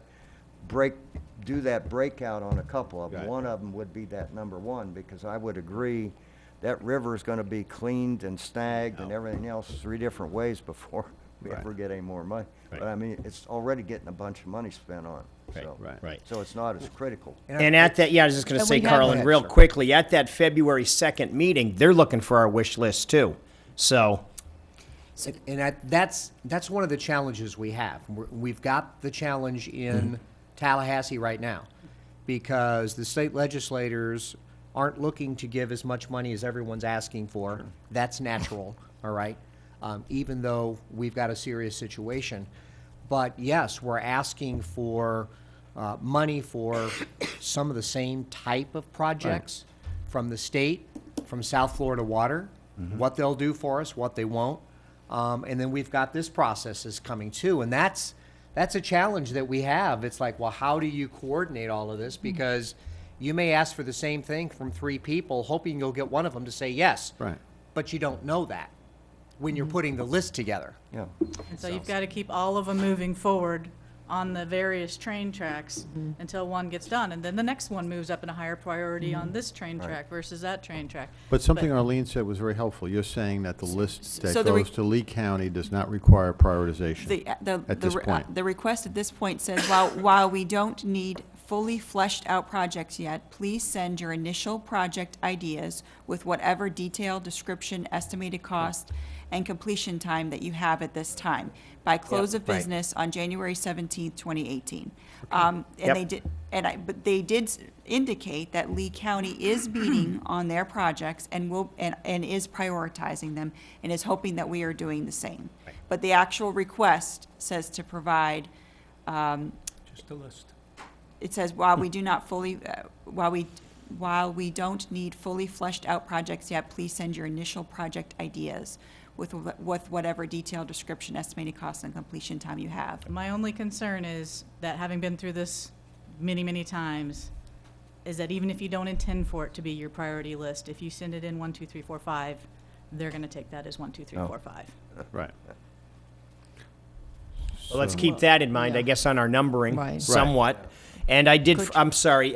Do that breakout on a couple of them. Right. One of them would be that number 1, because I would agree that river is going to be cleaned and snagged and everything else 3 different ways before we ever get any more money. But I mean, it's already getting a bunch of money spent on it. So, so it's not as critical. And at that, I was just going to And say, we have- Carlin, Go ahead, real sir. quickly, at that February 2nd meeting, they're looking for our wish list too. So, And that's one of the challenges we have. We've got the challenge in Tallahassee right now, because the state legislators aren't looking to give as much money as everyone's asking for. That's natural, all right? Even though we've got a serious situation. But yes, we're asking for money for some of the same type of projects from the state, from South Florida Water, what they'll do for us, what they won't. And then we've got this process is coming too, and that's a challenge that we have. It's like, well, how do you coordinate all of this? Because you may ask for the same thing from 3 people, hoping you'll get one of them to say yes. Right. But you don't know that when you're putting the list together. Yeah. And so you've got to keep all of them moving forward on the various train tracks until one gets done, and then the next one moves up in a higher priority on this train track versus that train track. But something Arlene said was very helpful. You're saying that the list that so goes to Lee County does not require prioritization at this point. The request at this point says, while we don't need fully fleshed out projects yet, please send your initial project ideas with whatever detailed description, estimated cost, and completion time that you have at this time by close of business on January 17th, 2018. And they did, but they did indicate that Lee County is beating on their projects and and is prioritizing them and is hoping that we are doing the same. But the actual request says to provide, Just a list. it says, while we do not fully, while we don't need fully fleshed out projects yet, please send your initial project ideas with whatever detailed description, estimated cost, and completion time you have. My only concern is that, having been through this many, many times, is that even if you don't intend for it to be your priority list, if you send it in 1, 2, 3, 4, 5, they're going to take that as 1, 2, 3, 4, 5. Right. well, let's keep that in mind, I guess, on our numbering Right. somewhat. And I did, I'm sorry,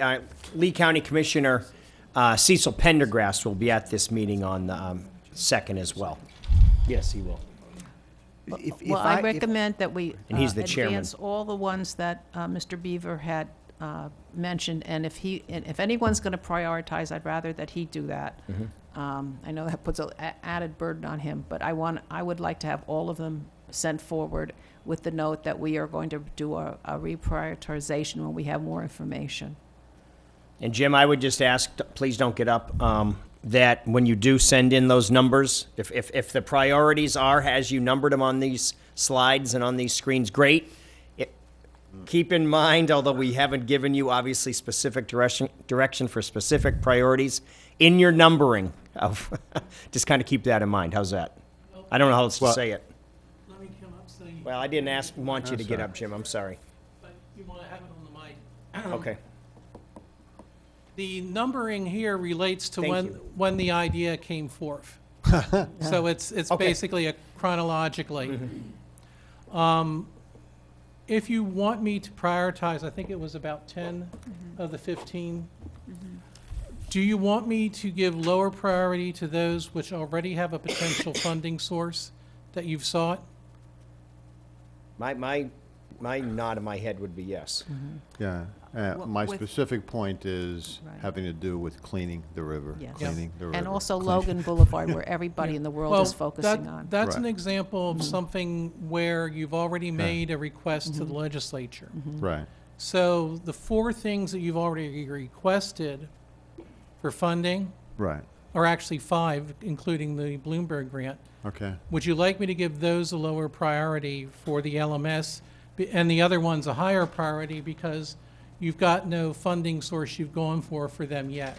Lee County Commissioner Cecil Pendergrass will be at this meeting on the 2nd as well. Yes, he will. Well, I recommend that we And he's the chairman. advance all the ones that Mr. Beaver had mentioned, and if anyone's going to prioritize, I'd rather that he do that. I know that puts an added burden on him, but I would like to have all of them sent forward with the note that we are going to do a reprioritization when we have more information. And Jim, I would just ask, please don't get up, that when you do send in those numbers, if the priorities are as you numbered them on these slides and on these screens, great. Keep in mind, although we haven't given you obviously specific direction for specific priorities, in your numbering of, just kind of keep that in mind. How's that? I don't know how else to say it. Let me come up so you. Well, I didn't want you to get up, Jim. I'm sorry. But you want to have it on the mic. Okay. The numbering here relates to Thank you. when the idea came forth. So it's Okay. basically chronologically. If you want me to prioritize, I think it was about 10 of the 15. Do you want me to give lower priority to those which already have a potential funding source that you've sought? My nod of my head would be yes. Yeah. Well, My with- specific point is Right. having to do with cleaning the river. Yes. Cleaning the river. And also clean- Logan Boulevard, where everybody in the world is Well, focusing on. That's an Right. example of something where you've already made a request to the legislature. Right. So the 4 things that you've already requested for funding, Right. or actually 5, including the Bloomberg grant, Okay. would you like me to give those a lower priority for the LMS and the other ones a higher priority because you've got no funding source you've gone for them yet?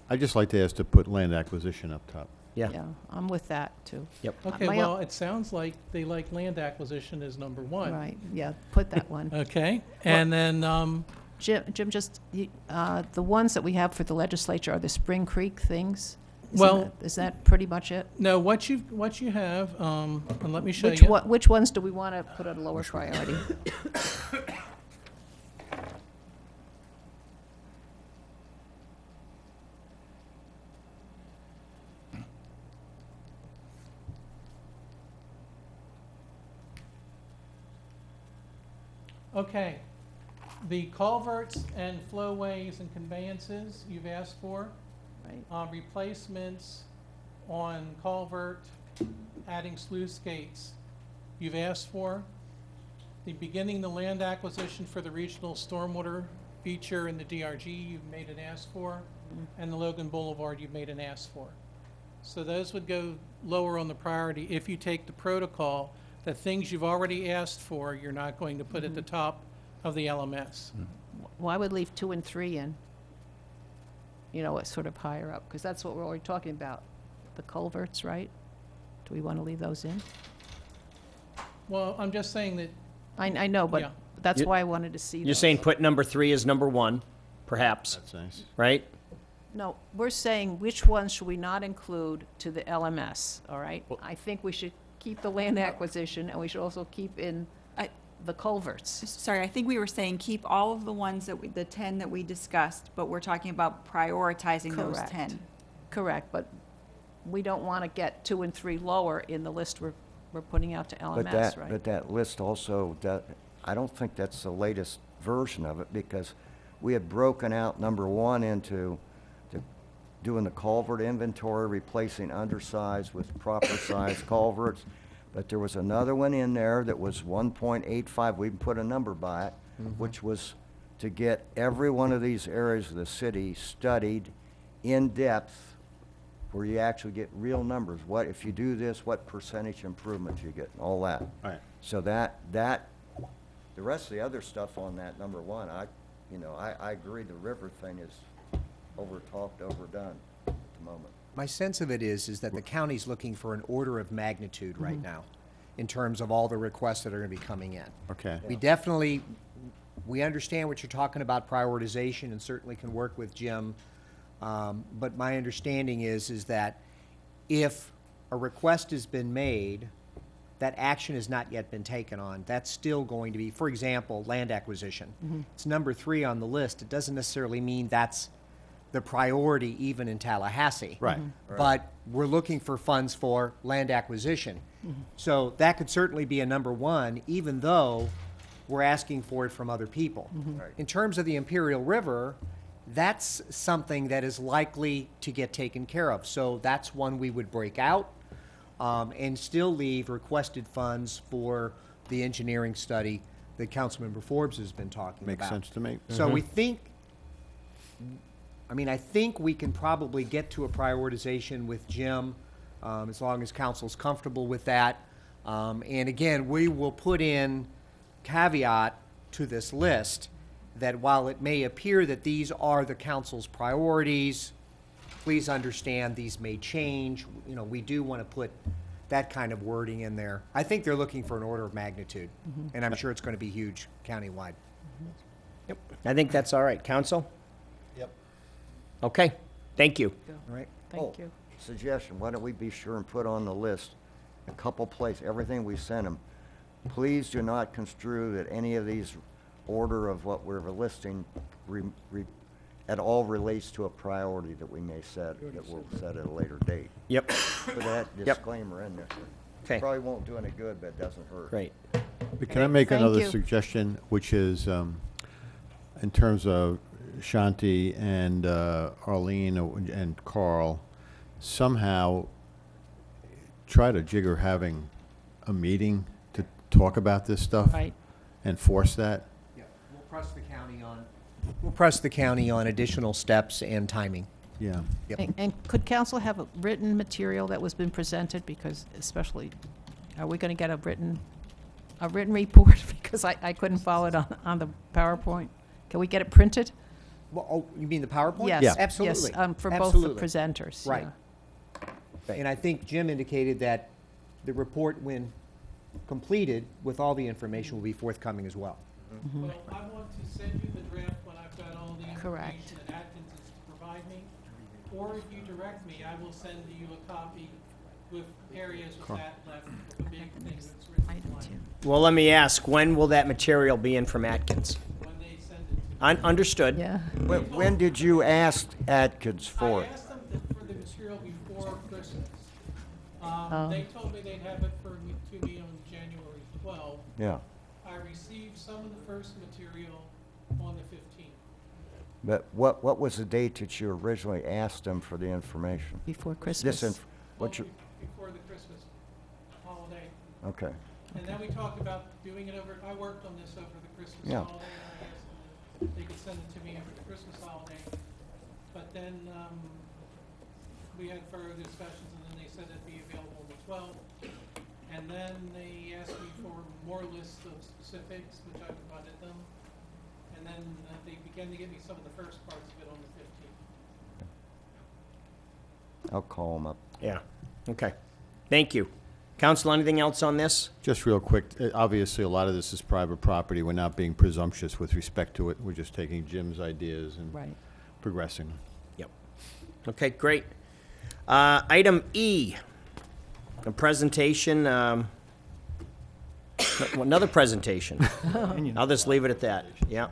I'd just like to ask to put land acquisition up top. Yeah. Yeah, I'm with that, too. Yep. Okay, My- well, it sounds like they like land acquisition as number 1. Right, yeah, put that one. Okay, and then, Jim, just, the ones that we have for the legislature are the Spring Creek things? Well- Is that pretty much it? no, what you have, and let me show you. Which ones do we want to put at a lower priority? Okay, the culverts and flowways and conveyances you've asked for. Right. Replacements on culvert, adding sluice gates, you've asked for. The beginning the land acquisition for the regional stormwater feature in the DRG, you've made an ask for, and the Logan Boulevard, you've made an ask for. So those would go lower on the priority if you take the protocol that things you've already asked for, you're not going to put at the top of the LMS. Well, I would leave 2 and 3 in, you know, sort of higher up, because that's what we're already talking about, the culverts, right? Do we want to leave those in? Well, I'm just saying that, I know, but Yeah. that's You- why I wanted to see You're those. saying put number 3 as number 1, perhaps, That's nice. right? No, we're saying which ones should we not include to the LMS, all right? I think we should keep the land acquisition, and we should also keep in the culverts. Sorry, I think we were saying keep all of the ones the 10 that we discussed, but we're talking about prioritizing those Correct. 10. Correct, but we don't want to get 2 and 3 lower in the list we're putting out to LMS, right? But that list also, I don't think that's the latest version of it, because we had broken out number 1 into doing the culvert inventory, replacing undersized with proper sized culverts. But there was another one in there that was 1.85, we can put a number by it, which was to get every one of these areas of the city studied in depth, where you actually get real numbers. What, if you do this, what percentage improvement you get, and all that. Right. So the rest of the other stuff on that number 1, I agree the river thing is over-talked, overdone at the moment. My sense of it is that the county's looking for an order of magnitude right now in terms of all the requests that are going to be coming in. Okay. We understand what you're talking about, prioritization, and certainly can work with Jim. But my understanding is that if a request has been made, that action has not yet been taken on, that's still going to be, for example, land acquisition. It's number 3 on the list. It doesn't necessarily mean that's the priority even in Tallahassee. Right. But we're looking for funds for land acquisition. So that could certainly be a number 1, even though we're asking for it from other people. Right. In terms of the Imperial River, that's something that is likely to get taken care of. So that's one we would break out and still leave requested funds for the engineering study that Councilmember Forbes has been talking Makes about. sense to me. So we think, I think we can probably get to a prioritization with Jim as long as council's comfortable with that. And again, we will put in caveat to this list that while it may appear that these are the council's priorities, please understand these may change. You know, we do want to put that kind of wording in there. I think they're looking for an order of magnitude, and I'm sure it's going to be huge countywide. Yep. I think that's all right. Council? Yep. Okay. Thank you. All right. Thank you. Suggestion, why don't we be sure and put on the list a couple places, everything we send them. Please do not construe that any of these order of what we're listing at all relates to a priority that we may set, that we'll set at a later date. Yep. Put that Yep. disclaimer in there. Okay. Probably won't do any good, but it doesn't hurt. Great. But can I make Thank another you. suggestion, which is, in terms of Shanti and Arlene and Carl, somehow try to jigger having a meeting to talk about this stuff Right. and force that. Yeah, we'll press the county on. We'll press the county on additional steps and timing. Yeah. Yep. And could council have a written material that was been presented? Because especially, are we going to get a written report? Because I couldn't follow it on the PowerPoint. Can we get it printed? Well, oh, you mean the PowerPoint? Yes. Yeah. Yes, Absolutely. for both Absolutely. the presenters. Right. Yeah. And I think Jim indicated that the report, when completed with all the information, will be forthcoming as well. Well, I want to send you the draft when I've got all the Correct. information that Atkins is to provide me. Or if you direct me, I will send you a copy with areas with that left, with a big thing that's written on it. Well, let me ask, when will that material be in from Atkins? When they send it to me. Understood. Yeah. When did you ask Atkins for I it? asked them for the material before Christmas. Oh. They told me they'd have it to me on January 12th. Yeah. I received some of the first material on the 15th. But what was the date that you originally asked them for the information? Before Christmas. What's your, Before the Christmas holiday. okay. And then we talked about doing it over, I worked on this over the Christmas Yeah. holiday, and I asked them if they could send it to me over the Christmas holiday. But then, we had further discussions, and then they said it'd be available on the 12th. And then they asked me for more lists of specifics, which I provided them. And then they began to give me some of the first parts of it on the 15th. I'll call them up. Yeah. Okay. Thank you. Council, anything else on this? Just real quick, obviously, a lot of this is private property. We're not being presumptuous with respect to it. We're just taking Jim's ideas and Right. progressing. Yep. Okay, great. Item E, a presentation, another presentation. I'll just leave it at that. Yeah.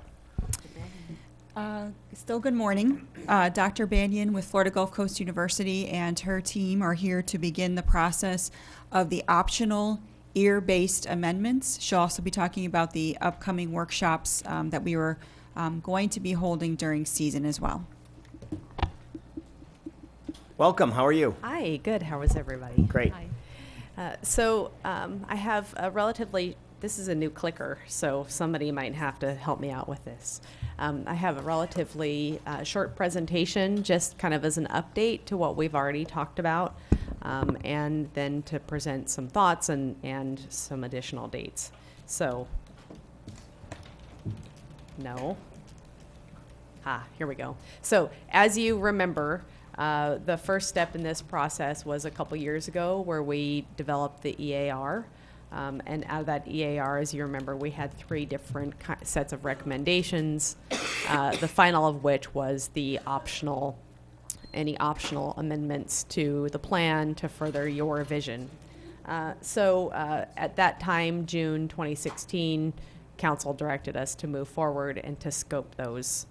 Still good morning. Dr. Banyan with Florida Gulf Coast University and her team are here to begin the process of the optional ear-based amendments. She'll also be talking about the upcoming workshops that we were going to be holding during season as well. Welcome. How are you? Hi, good. How is everybody? Great. I have a relatively, this is a new clicker, so somebody might have to help me out with this. I have a relatively short presentation, just kind of as an update to what we've already talked about, and then to present some thoughts and some additional dates. So, no. Here we go. So, as you remember, the first step in this process was a couple years ago where we developed the EAR. And out of that EAR, as you remember, we had 3 different sets of recommendations, the final of which was the any optional amendments to the plan to further your vision. At that time, June 2016, Council directed us to move forward and to scope those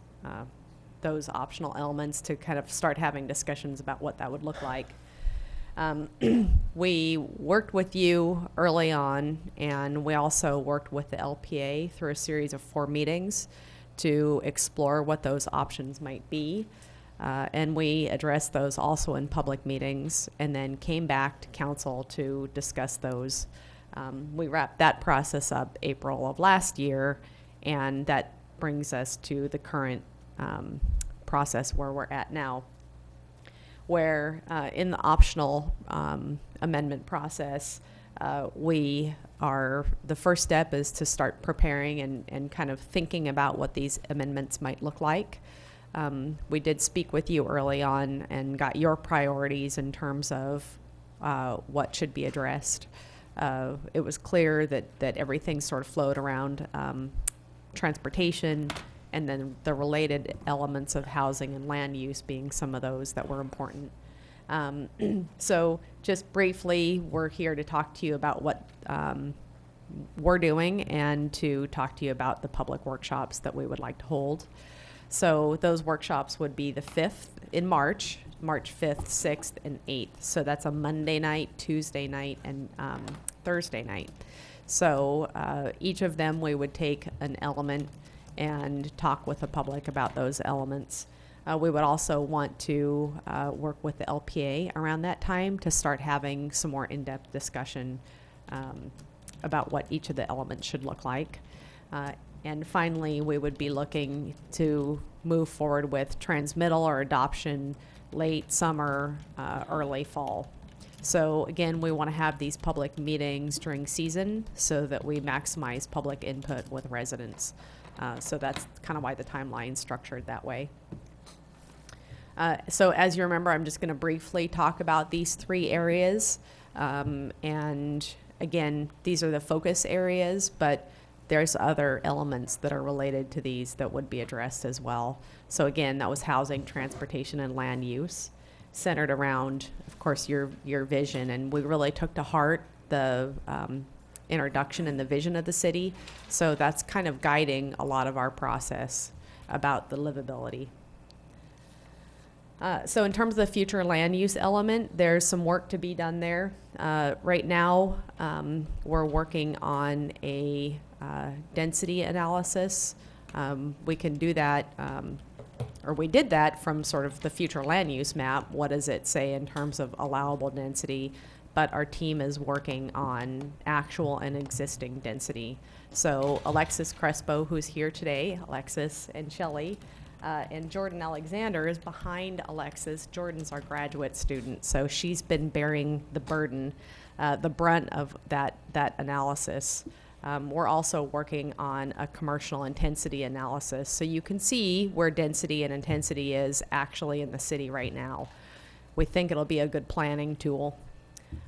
optional elements to kind of start having discussions about what that would look like. We worked with you early on, and we also worked with the LPA through a series of 4 meetings to explore what those options might be. And we addressed those also in public meetings and then came back to council to discuss those. We wrapped that process up April of last year, and that brings us to the current process where we're at now, where in the optional amendment process, the first step is to start preparing and kind of thinking about what these amendments might look like. We did speak with you early on and got your priorities in terms of what should be addressed. It was clear that everything sort of flowed around transportation, and then the related elements of housing and land use being some of those that were important. So just briefly, we're here to talk to you about what we're doing and to talk to you about the public workshops that we would like to hold. So those workshops would be the 5th in March 5th, 6th, and 8th. So that's a Monday night, Tuesday night, and Thursday night. So each of them we would take an element and talk with the public about those elements. We would also want to work with the LPA around that time to start having some more in-depth discussion about what each of the elements should look like. And finally, we would be looking to move forward with transmittal or adoption late summer, early fall. So again, we want to have these public meetings during season so that we maximize public input with residents. So that's kind of why the timeline's structured that way. So as you remember, I'm just going to briefly talk about these 3 areas. And again, these are the focus areas, but there's other elements that are related to these that would be addressed as well. So again, that was housing, transportation, and land use, centered around, of course, your vision. And we really took to heart the introduction and the vision of the city. So that's kind of guiding a lot of our process about the livability. So in terms of the future land use element, there's some work to be done there. Right now, we're working on a density analysis. We can do that, or we did that from sort of the future land use map. What does it say in terms of allowable density? But our team is working on actual and existing density. So Alexis Crespo, who's here today, Alexis and Shelley, and Jordan Alexander is behind Alexis. Jordan's our graduate student, so she's been bearing the burden, the brunt of that analysis. We're also working on a commercial intensity analysis, so you can see where density and intensity is actually in the city right now. We think it'll be a good planning tool.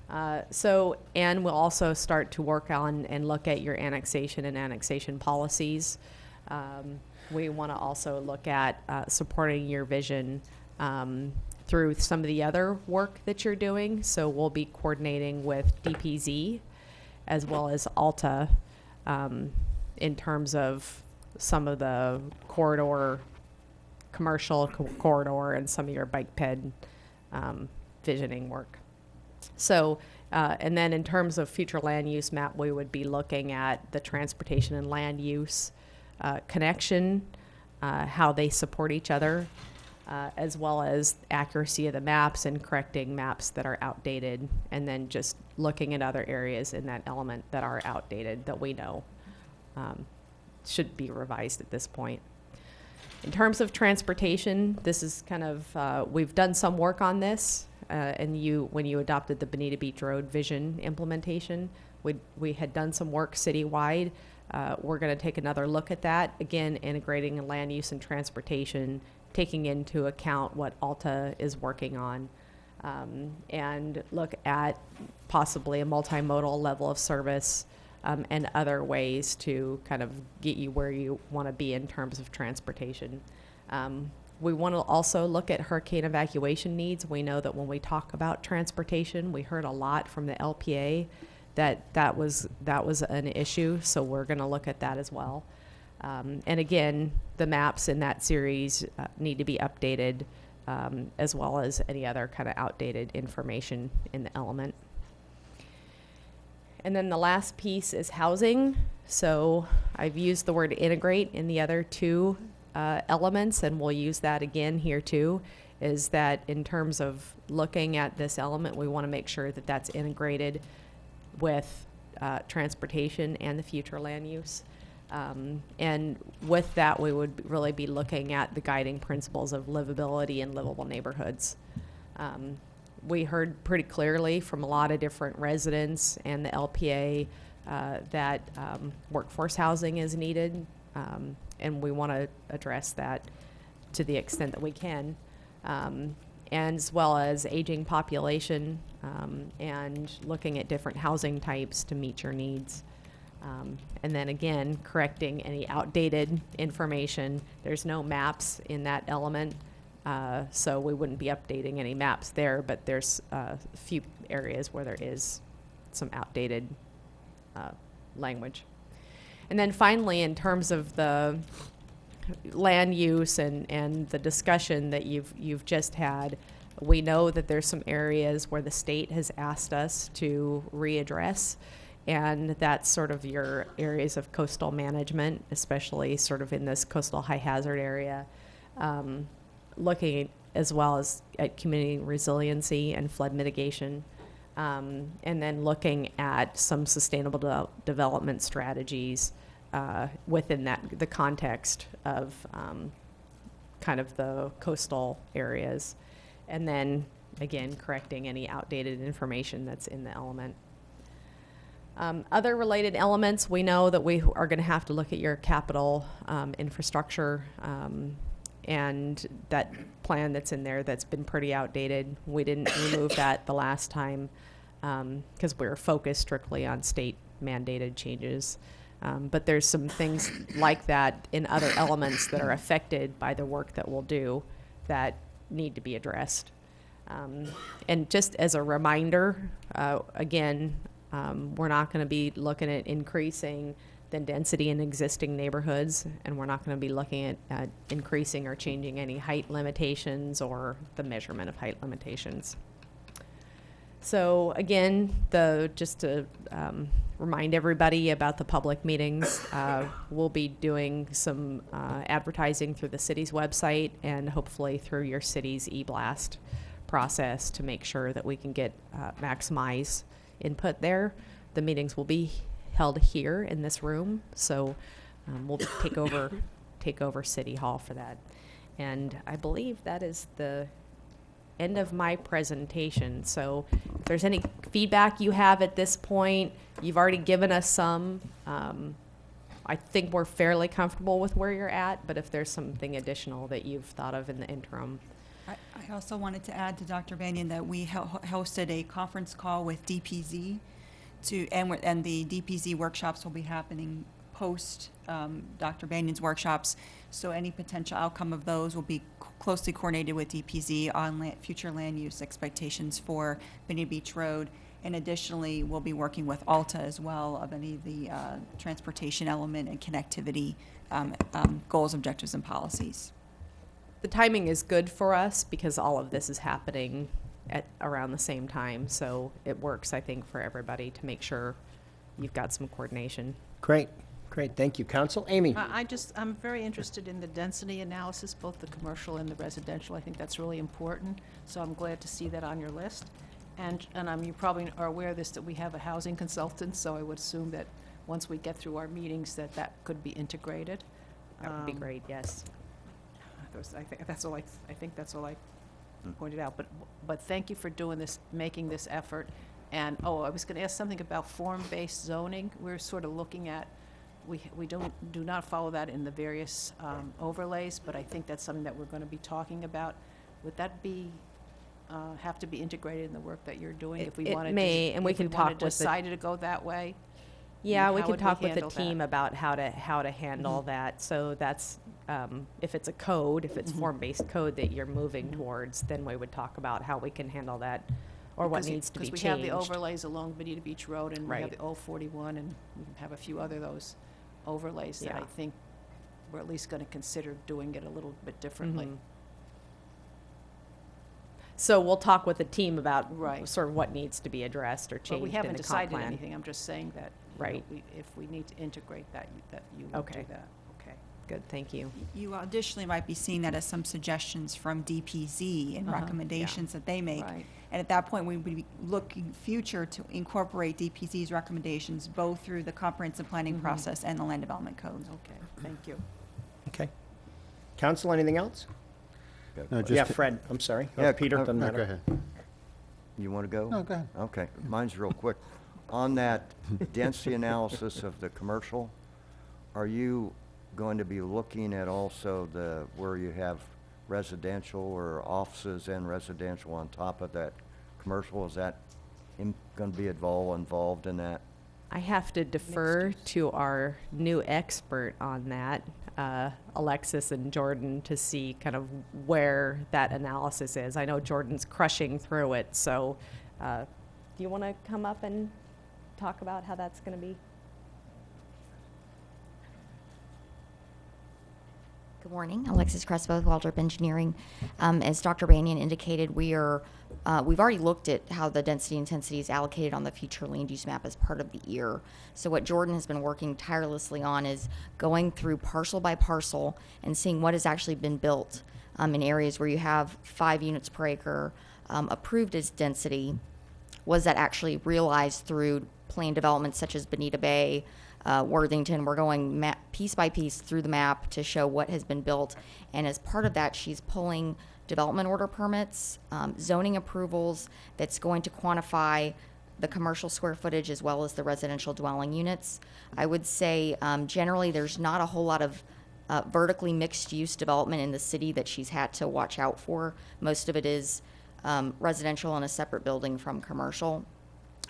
And we'll also start to work on and look at your annexation and annexation policies. We want to also look at supporting your vision through some of the other work that you're doing. So we'll be coordinating with DPZ as well as ALTA in terms of some of the commercial corridor and some of your bike ped visioning work. So, and then in terms of future land use map, we would be looking at the transportation and land use connection, how they support each other, as well as accuracy of the maps and correcting maps that are outdated, and then just looking at other areas in that element that are outdated that we know should be revised at this point. In terms of transportation, this is kind of, we've done some work on this, and when you adopted the Bonita Beach Road vision implementation, we had done some work citywide. We're going to take another look at that, again, integrating land use and transportation, taking into account what ALTA is working on, and look at possibly a multimodal level of service and other ways to kind of get you where you want to be in terms of transportation. We want to also look at hurricane evacuation needs. We know that when we talk about transportation, we heard a lot from the LPA that was an issue, so we're going to look at that as well. And again, the maps in that series need to be updated as well as any other kind of outdated information in the element. And then the last piece is housing. So I've used the word integrate in the other two elements, and we'll use that again here too, is that in terms of looking at this element, we want to make sure that that's integrated with transportation and the future land use. And with that, we would really be looking at the guiding principles of livability and livable neighborhoods. We heard pretty clearly from a lot of different residents and the LPA that workforce housing is needed, and we want to address that to the extent that we can, and as well as aging population and looking at different housing types to meet your needs. And then again, correcting any outdated information. There's no maps in that element, so we wouldn't be updating any maps there, but there's a few areas where there is some outdated language. And then finally, in terms of the land use and the discussion that you've just had, we know that there's some areas where the state has asked us to readdress, and that's sort of your areas of coastal management, especially sort of in this coastal high hazard area, looking as well as at community resiliency and flood mitigation, and then looking at some sustainable development strategies within the context of kind of the coastal areas, and then again correcting any outdated information that's in the element. Other related elements, we know that we are going to have to look at your capital infrastructure and that plan that's in there that's been pretty outdated. We didn't remove that the last time because we were focused strictly on state mandated changes. But there's some things like that in other elements that are affected by the work that we'll do that need to be addressed. And just as a reminder, again, we're not going to be looking at increasing the density in existing neighborhoods, and we're not going to be looking at increasing or changing any height limitations or the measurement of height limitations. So again, just to remind everybody about the public meetings, we'll be doing some advertising through the city's website and hopefully through your city's e-blast process to make sure that we can get maximize input there. The meetings will be held here in this room, so we'll take over City Hall for that. And I believe that is the end of my presentation. So if there's any feedback you have at this point, you've already given us some. I think we're fairly comfortable with where you're at, but if there's something additional that you've thought of in the interim. I also wanted to add to Dr. Banyan that we hosted a conference call with DPZ and the DPZ workshops will be happening post Dr. Banyan's workshops. So any potential outcome of those will be closely coordinated with DPZ on future land use expectations for Bonita Beach Road. And additionally, we'll be working with ALTA as well of any of the transportation element and connectivity goals, objectives, and policies. The timing is good for us because all of this is happening at around the same time. So it works, I think, for everybody to make sure you've got some coordination. Great. Great. Thank you, Council. Amy. I'm very interested in the density analysis, both the commercial and the residential. I think that's really important. So I'm glad to see that on your list. And you probably are aware of this, that we have a housing consultant. So I would assume that once we get through our meetings that could be integrated. That would be great, yes. I think that's all I pointed out. But thank you for doing this, making this effort. And I was going to ask something about form-based zoning. We're sort of looking at, we do not follow that in the various overlays, but I think that's something that we're going to be talking about. Would that have to be integrated in the work that you're doing if we wanted may, and we can talk with decided to go that way? Yeah, we can talk with the team about how to handle that. So that's if it's a code, if it's form-based code that you're moving towards, then we would talk about how we can handle that or what needs to be changed. Because we have the overlays along Bonita Beach Road, and Right. we have the 041, and we have a few other those overlays that I think we're at least going to consider doing it a little bit differently. So we'll talk with the team about Right. sort of what needs to be addressed or But changed we in haven't the comp decided plan. anything, I'm just saying that, you know, Right. if we need to integrate that, that you would Okay. do that. Okay. Good, thank you. You additionally might be seeing that as some suggestions from DPZ and Uh-huh, recommendations that they make. Right. And at that point, we would be looking future to incorporate DPZ's recommendations both through the comprehensive planning process and the land development code. Okay, thank you. Okay. Council, anything else? No, just Yeah, to- Fred, I'm sorry. Yeah, Peter, doesn't No, matter. go ahead. You want to go? No, go ahead. Okay, mine's real quick. On that density analysis of the commercial, are you going to be looking at also the, where you have residential or offices and residential on top of that commercial? Is that going to be involved in that? I have to defer to our new expert on that, Alexis and Jordan, to see kind of where that analysis is. I know Jordan's crushing through it, so do you want to come up and talk about how that's going to be? Good morning, Alexis Crespo with Waldrop Engineering. As Dr. Banyan indicated, we've already looked at how the density intensity is allocated on the future land use map as part of the EAR. So what Jordan has been working tirelessly on is going through parcel by parcel and seeing what has actually been built in areas where you have 5 units per acre approved as density. Was that actually realized through planned developments such as Bonita Bay, Worthington? We're going piece by piece through the map to show what has been built. And as part of that, she's pulling development order permits, zoning approvals that's going to quantify the commercial square footage as well as the residential dwelling units. I would say generally there's not a whole lot of vertically mixed use development in the city that she's had to watch out for. Most of it is residential in a separate building from commercial.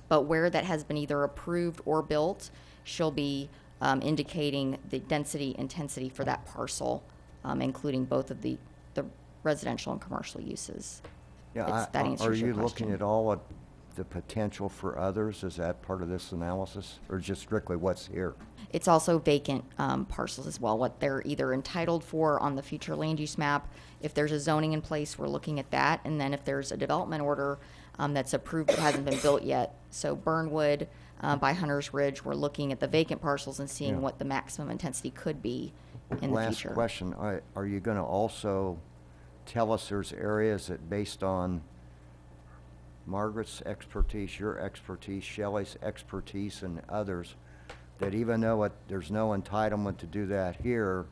But where that has been either approved or built, she'll be indicating the density intensity for that parcel, including both of the residential and commercial uses. Yeah, That answers are your you looking question. at all at the potential for others? Is that part of this analysis, or just strictly what's here? It's also vacant parcels as well, what they're either entitled for on the future land use map. If there's a zoning in place, we're looking at that. And then if there's a development order that's approved but hasn't been built yet. So Burnwood by Hunter's Ridge, we're looking at the vacant parcels and seeing Yeah. what the maximum intensity could be in the Last future. question, are you going to also tell us there's areas that based on Margaret's expertise, your expertise, Shelley's expertise, and others, that even though there's no entitlement to do that here,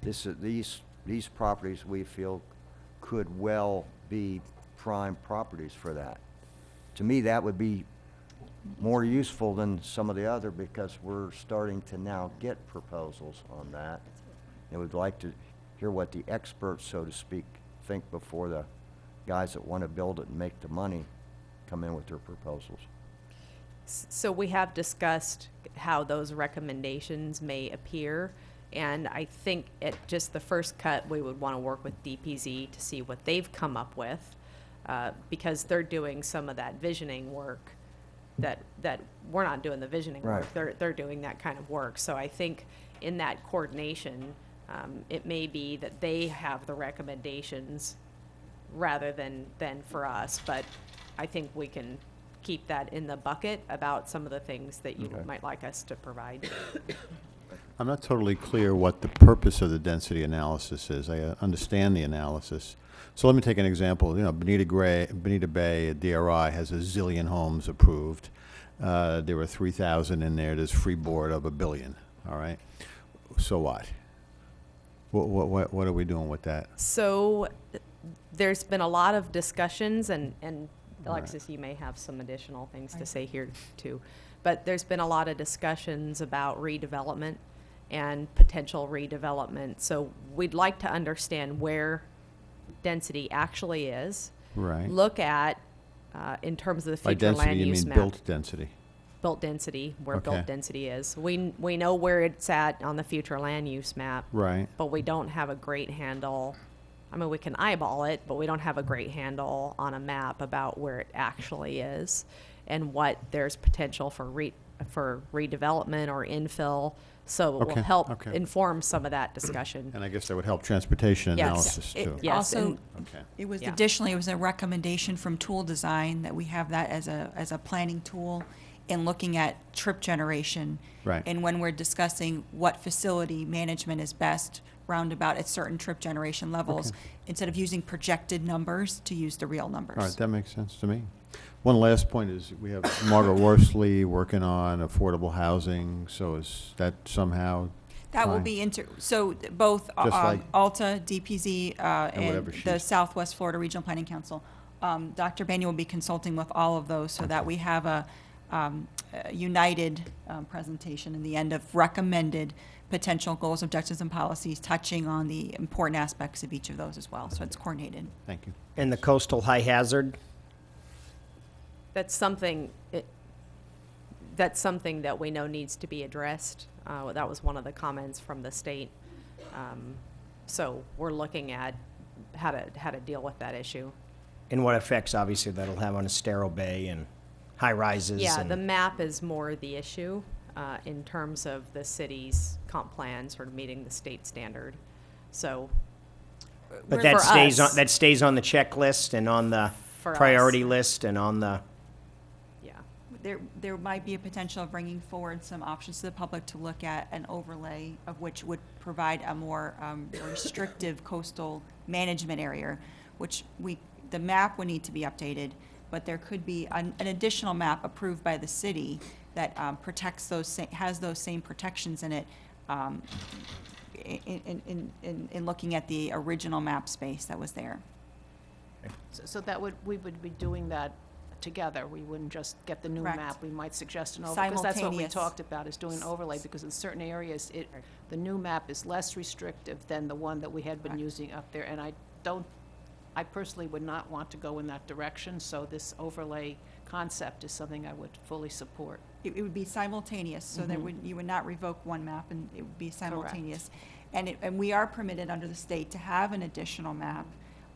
these properties we feel could well be prime properties for that? To me, that would be more useful than some of the other, because we're starting to now get proposals on that. And we'd like to hear what the experts, so to speak, think before the guys that want to build it and make the money come in with their proposals. So we have discussed how those recommendations may appear, and I think at just the first cut, we would want to work with DPZ to see what they've come up with, because they're doing some of that visioning work that we're not doing the visioning work. Right. They're doing that kind of work. So I think in that coordination, it may be that they have the recommendations rather than for us, but I think we can keep that in the bucket about some of the things that you Okay. might like us to provide. I'm not totally clear what the purpose of the density analysis is. I understand the analysis. So let me take an example. You know, Bonita Bay, DRI, has a zillion homes approved. There were 3,000 in there. There's free board of $1 billion. All right. So what? What are we doing with that? So there's been a lot of discussions, and Alexis, you may have some additional things to say here too, but there's been a lot of discussions about redevelopment and potential redevelopment. So we'd like to understand where density actually is. Right. Look at, in terms of the By future density, land you use mean map. built density. Built density, where Okay. built density is. We know where it's at on the future land use map. Right. But we don't have a great handle. I mean, we can eyeball it, but we don't have a great handle on a map about where it actually is and what there's potential for for redevelopment or infill. So it will Okay, help okay. inform some of that discussion. And I guess that would help transportation Yes. analysis It too. Yes, also, and- Okay. it was Yeah. additionally, it was a recommendation from Tool Design that we have that as a planning tool in looking at trip generation. Right. And when we're discussing what facility management is best roundabout at certain trip generation levels, instead of using projected numbers, to use the real numbers. All right, that makes sense to me. One last point is we have Margaret Worsley working on affordable housing, so is that somehow That will fine? be so both Just like- Alta, DPZ, and whatever the she's- Southwest Florida Regional Planning Council. Dr. Banya will be consulting with all of those so that we have a united presentation in the end of recommended potential goals, objectives, and policies touching on the important aspects of each of those as well. So it's coordinated. Thank you. And the coastal high hazard? That's something, that's something that we know needs to be addressed. That was one of the comments from the state. So we're looking at how to deal with that issue. And what effects, obviously, that'll have on Estero Bay and high-rises? Yeah, and the map is more the issue in terms of the city's comp plan sort of meeting the state standard. So, But for that stays on, us- that stays on the checklist and on the For us. priority list and on the, There might be a potential of bringing forward some options to the public to look at an overlay of which would provide a more restrictive coastal management area, which the map would need to be updated, but there could be an additional map approved by the city that protects has those same protections in it in looking at the original map space that was there. So that we would be doing that together. We wouldn't just get the new Correct. map. We might suggest an overlay, because that's what we Simultaneous. talked about, is doing an overlay, because in certain areas, the new map is less restrictive than the one that we had been using up there. And I personally would not want to go in that direction, so this overlay concept is something I would fully support. It would be simultaneous, so that you would not revoke one map, and it would be simultaneous. And we are permitted under the state to have an additional map,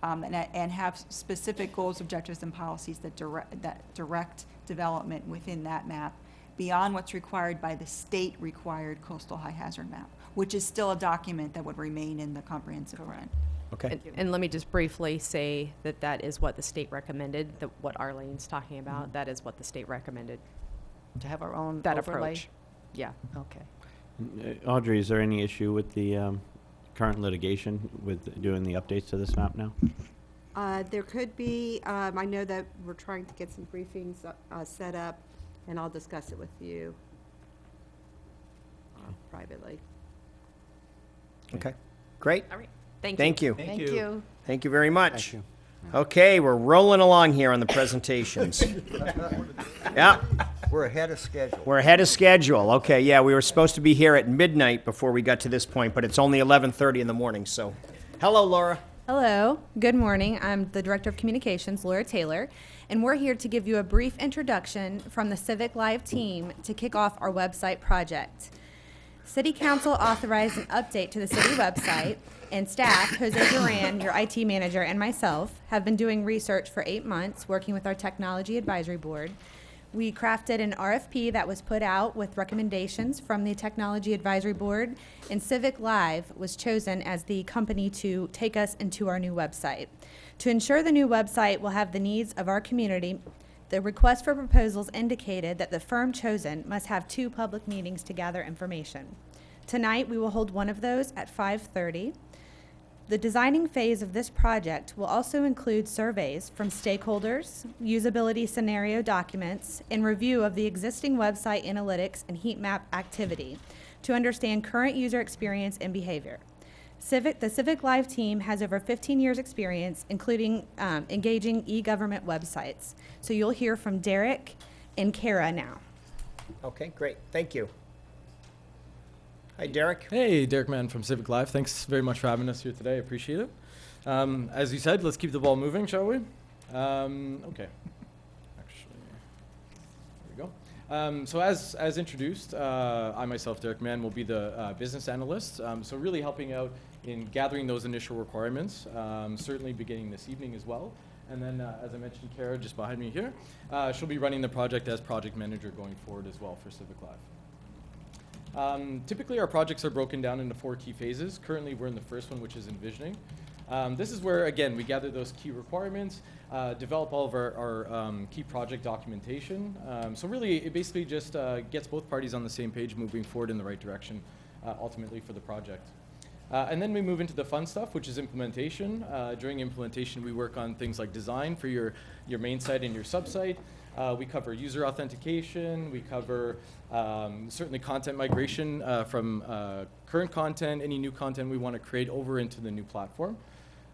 and have specific goals, objectives, and policies that direct development within that map beyond what's required by the state-required coastal high hazard map, which is still a document that would remain in the comprehensive plan. okay. and let me just briefly say that that is what the state recommended, what Arlene's talking about, that is what the state recommended. To have our own That overlay? approach. Yeah. Okay. Audrey, is there any issue with the current litigation with doing the updates to this map now? There could be, I know that we're trying to get some briefings set up, and I'll discuss it with you privately. Okay, great. All right. Thank you. Thank you. Thank you. Thank you very much. Okay, we're rolling along here on the presentations. Yeah, We're ahead of schedule. we're ahead of schedule. Okay, yeah, we were supposed to be here at midnight before we got to this point, but it's only 11:30 in the morning, so. Hello, Laura. Hello, good morning. I'm the Director of Communications, Laura Taylor, and we're here to give you a brief introduction from the Civic Live team to kick off our website project. City Council authorized an update to the city website, and staff, Jose Duran, your IT manager, and myself, have been doing research for 8 months, working with our Technology Advisory Board. We crafted an RFP that was put out with recommendations from the Technology Advisory Board, and Civic Live was chosen as the company to take us into our new website. To ensure the new website will have the needs of our community, the request for proposals indicated that the firm chosen must have 2 public meetings to gather information. Tonight, we will hold one of those at 5:30. The designing phase of this project will also include surveys from stakeholders, usability scenario documents, and review of the existing website analytics and heat map activity to understand current user experience and behavior. The Civic Live team has over 15 years' experience, including engaging e-government websites. So you'll hear from Derek and Kara now. Okay, great, thank you. Hi, Derek. Hey, Derek Mann from Civic Live. Thanks very much for having us here today. I appreciate it. As you said, let's keep the ball moving, shall we? Okay. Actually, there we go. So as introduced, I myself, Derek Mann, will be the business analyst. So really helping out in gathering those initial requirements, certainly beginning this evening as well. And then, as I mentioned, Kara, just behind me here, she'll be running the project as project manager going forward as well for Civic Live. Typically, our projects are broken down into 4 key phases. Currently, we're in the first one, which is envisioning. This is where, again, we gather those key requirements, develop all of our key project documentation. So really, it basically just gets both parties on the same page, moving forward in the right direction, ultimately for the project. And then we move into the fun stuff, which is implementation. During implementation, we work on things like design for your main site and your sub-site. We cover user authentication. We cover certainly content migration from current content, any new content we want to create over into the new platform.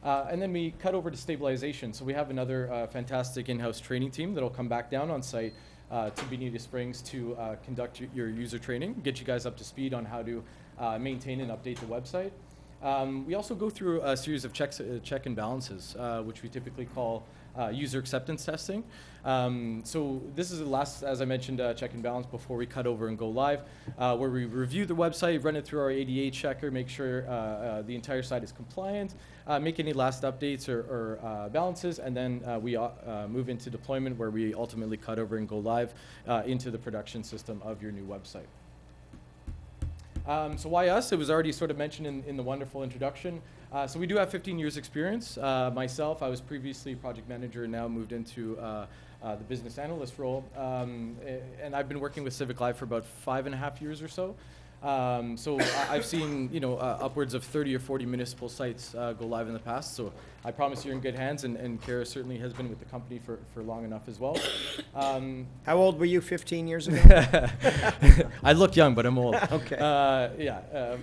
And then we cut over to stabilization. So we have another fantastic in-house training team that'll come back down on site to Bonita Springs to conduct your user training, get you guys up to speed on how to maintain and update the website. We also go through a series of check and balances, which we typically call user acceptance testing. So this is the last, as I mentioned, check and balance before we cut over and go live, where we review the website, run it through our ADA checker, make sure the entire site is compliant, make any last updates or balances, and then we move into deployment, where we ultimately cut over and go live into the production system of your new website. So why us? It was already sort of mentioned in the wonderful introduction. So we do have 15 years experience. Myself, I was previously project manager and now moved into the business analyst role. And I've been working with Civic Live for about 5.5 years or so. So I've seen, upwards of 30 or 40 municipal sites go live in the past. So I promise you're in good hands, and Kara certainly has been with the company for long enough as well. How old were you 15 years ago? I look young, but I'm old. Okay.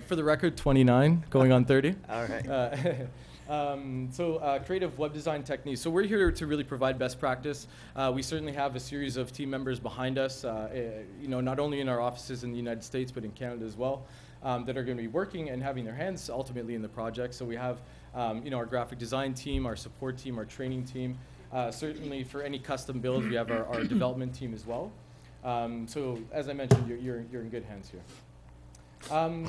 For the record, 29, going on 30. All right. Creative web design techniques. So we're here to really provide best practice. We certainly have a series of team members behind us, not only in our offices in the United States, but in Canada as well, that are going to be working and having their hands ultimately in the project. So we have, our graphic design team, our support team, our training team. Certainly for any custom builds, we have our development team as well. So as I mentioned, you're in good hands here.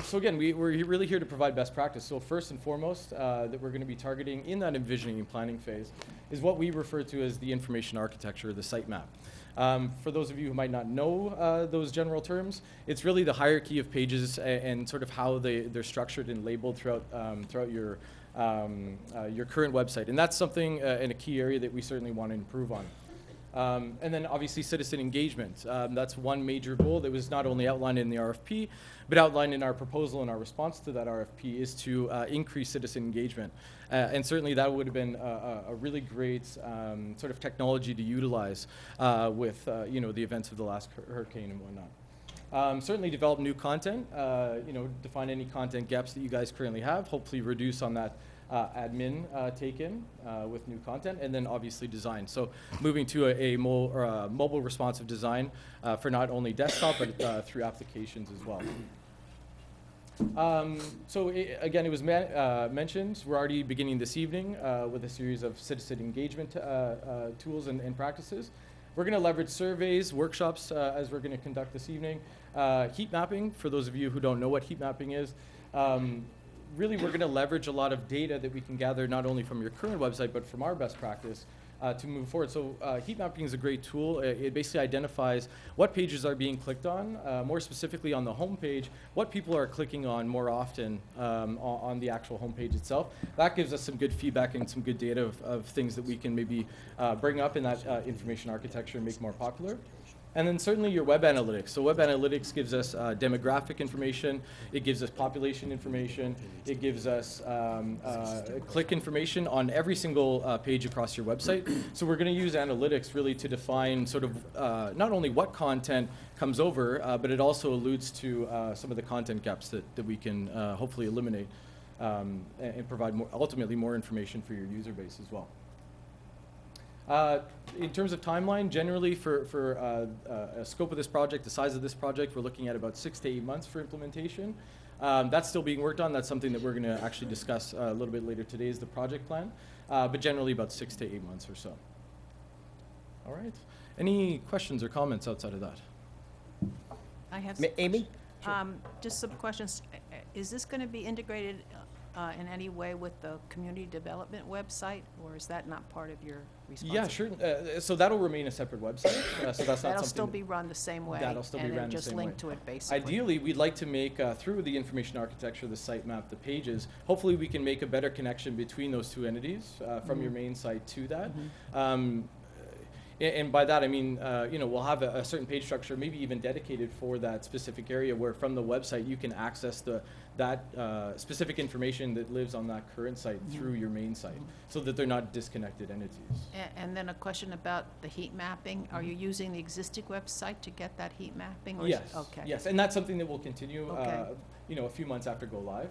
So again, we're really here to provide best practice. So first and foremost, that we're going to be targeting in that envisioning and planning phase is what we refer to as the information architecture, the site map. For those of you who might not know those general terms, it's really the hierarchy of pages and sort of how they're structured and labeled throughout your current website. And that's something in a key area that we certainly want to improve on. And then obviously citizen engagement. That's one major goal that was not only outlined in the RFP, but outlined in our proposal and our response to that RFP is to increase citizen engagement. And certainly that would have been a really great sort of technology to utilize with the events of the last hurricane and whatnot. Certainly develop new content, define any content gaps that you guys currently have, hopefully reduce on that admin take-in with new content, and then obviously design. So moving to a more mobile responsive design for not only desktop, but through applications as well. Again, it was mentioned, we're already beginning this evening with a series of citizen engagement tools and practices. We're going to leverage surveys, workshops, as we're going to conduct this evening. Heat mapping, for those of you who don't know what heat mapping is, really we're going to leverage a lot of data that we can gather not only from your current website, but from our best practice to move forward. So heat mapping is a great tool. It basically identifies what pages are being clicked on, more specifically on the home page, what people are clicking on more often on the actual home page itself. That gives us some good feedback and some good data of things that we can maybe bring up in that information architecture and make more popular. And then certainly your web analytics. So web analytics gives us demographic information, it gives us population information, it gives us click information on every single page across your website. So we're going to use analytics really to define sort of not only what content comes over, but it also alludes to some of the content gaps that we can hopefully eliminate and provide ultimately more information for your user base as well. In terms of timeline, generally for a scope of this project, the size of this project, we're looking at about 6 to 8 months for implementation. That's still being worked on. That's something that we're going to actually discuss a little bit later today is the project plan, but generally about 6 to 8 months or so. All right. Any questions or comments outside of that? I have some Amy? Just some questions. Is this going to be integrated in any way with the community development website, or is that not part of your Yeah, responsibility? sure. So that'll remain a separate website. So that's not That'll something still be run the same way. That'll still be and run then the just same link way. to it basically. Ideally, we'd like to make, through the information architecture, the sitemap, the pages, hopefully we can make a better connection between those two entities from your main site to that. And by that, I mean, we'll have a certain page structure, maybe even dedicated for that specific area, where from the website you can access that specific information that lives on that current site through your main site, so that they're not disconnected entities. And then a question about the heat mapping. Are you using the existing website to get that heat mapping? Or Yes. Okay. Yes, and that's something that will continue. Okay. A few months after go live.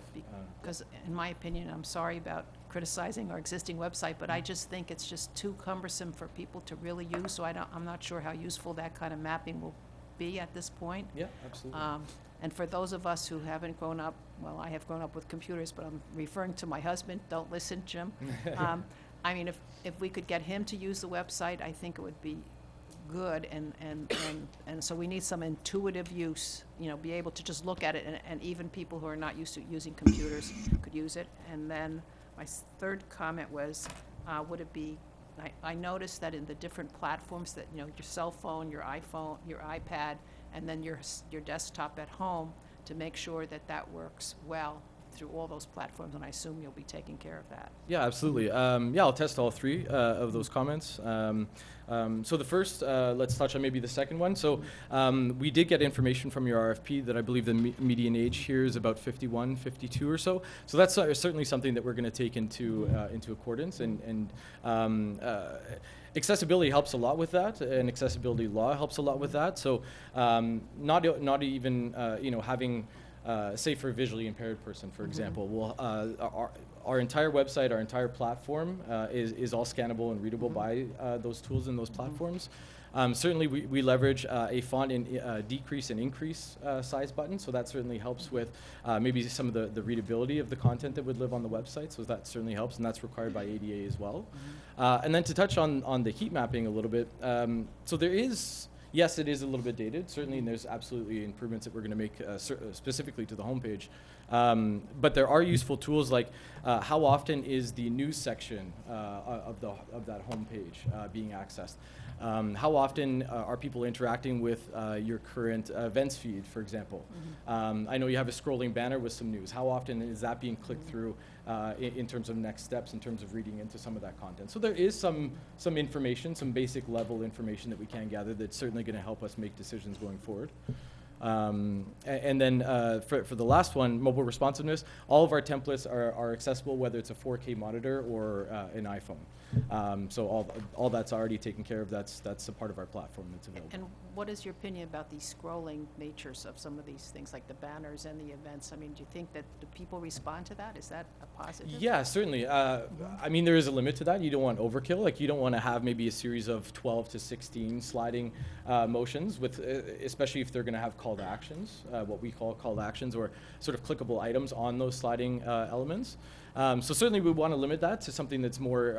Because in my opinion, I'm sorry about criticizing our existing website, but I just think it's just too cumbersome for people to really use, so I'm not sure how useful that kind of mapping will be at this point. Yeah, absolutely. And for those of us who haven't grown up, well, I have grown up with computers, but I'm referring to my husband. Don't listen, Jim. I mean, if we could get him to use the website, I think it would be good, and so we need some intuitive use, be able to just look at it, and even people who are not used to using computers could use it. And then my third comment was, would it be, I noticed that in the different platforms that, your cell phone, your iPhone, your iPad, and then your desktop at home, to make sure that that works well through all those platforms, and I assume you'll be taking care of that. Yeah, absolutely. I'll test all three of those comments. So the first, let's touch on maybe the second one. So we did get information from your RFP that I believe the median age here is about 51, 52 or so. So that's certainly something that we're going to take into accordance, and accessibility helps a lot with that, and accessibility law helps a lot with that. So not even having say for a visually impaired person, for example, our entire website, our entire platform is all scannable and readable by those tools and those platforms. Certainly, we leverage a font decrease and increase size button, so that certainly helps with maybe some of the readability of the content that would live on the website, so that certainly helps, and that's required by ADA as well. And then to touch on the heat mapping a little bit, so there is, yes, it is a little bit dated, certainly, and there's absolutely improvements that we're going to make specifically to the homepage. But there are useful tools like how often is the news section of that homepage being accessed? How often are people interacting with your current events feed, for example? I know you have a scrolling banner with some news. How often is that being clicked through in terms of next steps, in terms of reading into some of that content? So there is some information, some basic level information that we can gather that's certainly going to help us make decisions going forward. And then for the last one, mobile responsiveness, all of our templates are accessible, whether it's a 4K monitor or an iPhone. So all that's already taken care of. That's a part of our platform that's available. And what is your opinion about the scrolling natures of some of these things, like the banners and the events? I mean, do you think that do people respond to that? Is that a positive? Yeah, certainly. I mean, there is a limit to that. You don't want overkill. Like, you don't want to have maybe a series of 12 to 16 sliding motions, with especially if they're going to have call to actions, what we call call to actions, or sort of clickable items on those sliding elements. So certainly we want to limit that to something that's more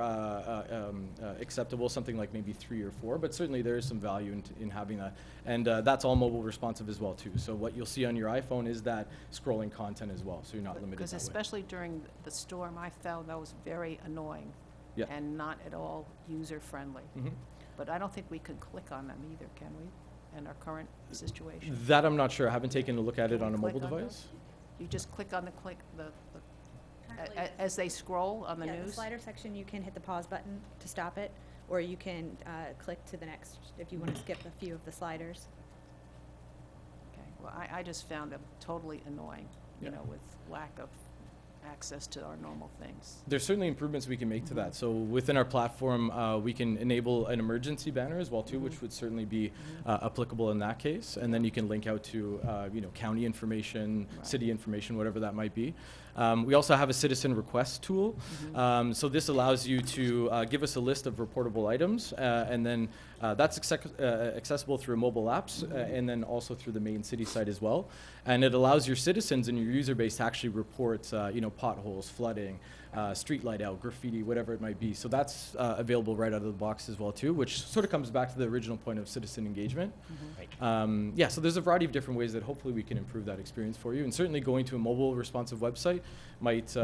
acceptable, something like maybe 3 or 4, but certainly there is some value in having that. And that's all mobile responsive as well, too. So what you'll see on your iPhone is that scrolling content as well, so you're not limited Because that way. especially during the storm, I found that was very annoying and not at all user-friendly. But I don't think we can click on them either, can we, in our current situation? That I'm not sure. I haven't taken a look at it on a Click mobile on device. You just click on as they scroll on the Yeah, news? the slider section, you can hit the pause button to stop it, or you can click to the next if you want to skip a few of the sliders. Okay, well, I just found them totally annoying, you know, with lack of access to our normal things. There's certainly improvements we can make to that. So within our platform, we can enable an emergency banner as well too, which would certainly be applicable in that case. And then you can link out to county information, city information, whatever that might be. We also have a citizen request tool. So this allows you to give us a list of reportable items, and then that's accessible through mobile apps, and then also through the main city site as well. And it allows your citizens and your user base to actually report, potholes, flooding, street light out, graffiti, whatever it might be. So that's available right out of the box as well too, which sort of comes back to the original point of citizen engagement. Yeah, so there's a variety of different ways that hopefully we can improve that experience for you, and certainly going to a mobile responsive website might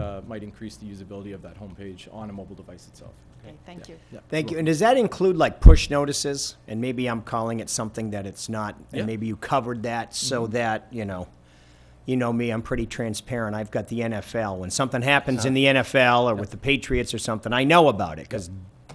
increase the usability of that homepage on a mobile device itself. Okay, thank you. Yeah. Thank you. And does that include like push notices? And maybe I'm calling it something that it's not, and Yeah. maybe you covered that so that, you know me, I'm pretty transparent. I've got the NFL. When something happens in the NFL or with the Patriots or something, I know about it because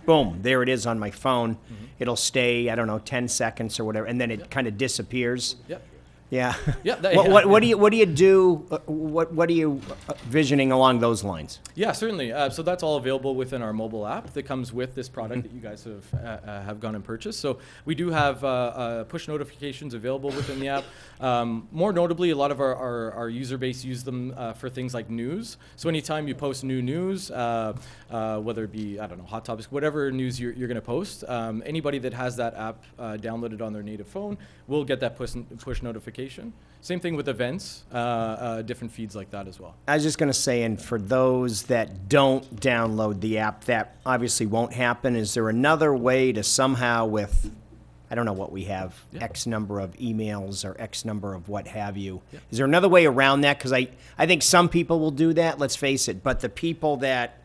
boom, there it is on my phone. It'll stay, I don't know, 10 seconds or whatever, and then it kind of disappears. Yep. Yeah. Yeah, What do you do? What are you visioning along those lines? Yeah, certainly. So that's all available within our mobile app that comes with this product that you guys have gone and purchased. So we do have push notifications available within the app. More notably, a lot of our user base use them for things like news. So anytime you post new news, whether it be, I don't know, hot topics, whatever news you're going to post, anybody that has that app downloaded on their native phone will get that push notification. Same thing with events, different feeds like that as well. I was just going to say, and for those that don't download the app, that obviously won't happen. Is there another way to somehow with, I don't know what we have, X number of emails or X number of what have you. Is there another way around that? Because I think some people will do that, let's face it, but the people that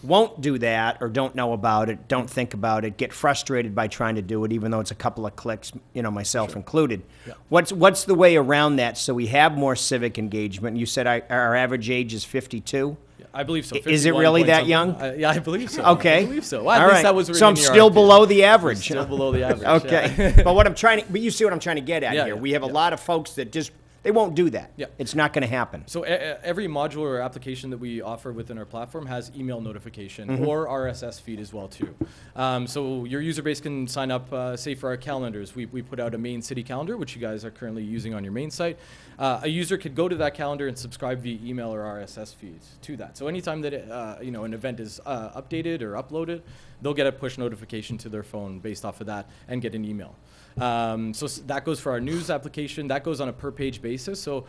won't do that or don't know about it, don't think about it, get frustrated by trying to do it, even though it's a couple of clicks, myself included. Yeah. What's the way around that so we have more civic engagement? You said our average age is 52? I believe so. Is it 51 really point that something. young? Yeah, I believe so. Okay. I believe so. Well, at All least right. that was written So I'm in your still RFP. below the average. Still below the average. Okay. Yeah. But you see what I'm trying to get at Yeah, here. yeah, We have a lot of folks that just, they won't do that. Yeah. It's not going to happen. So every module or application that we offer within our platform has email notification Mhm. or RSS feed as well too. So your user base can sign up, say for our calendars. We put out a main city calendar, which you guys are currently using on your main site. A user could go to that calendar and subscribe via email or RSS feeds to that. So anytime that an event is updated or uploaded, they'll get a push notification to their phone based off of that and get an email. That goes for our news application. That goes on a per page basis. So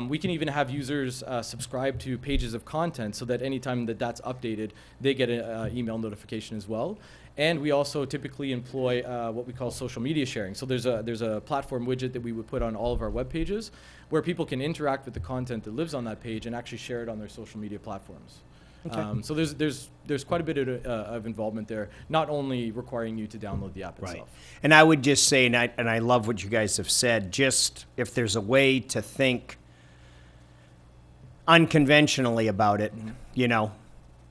we can even have users subscribe to pages of content so that anytime that that's updated, they get an email notification as well. And we also typically employ what we call social media sharing. So there's a platform widget that we would put on all of our web pages where people can interact with the content that lives on that page and actually share it on their social media platforms. Okay. So there's quite a bit of involvement there, not only requiring you to download the app itself. And I would just say, and I love what you guys have said, just if there's a way to think unconventionally about it,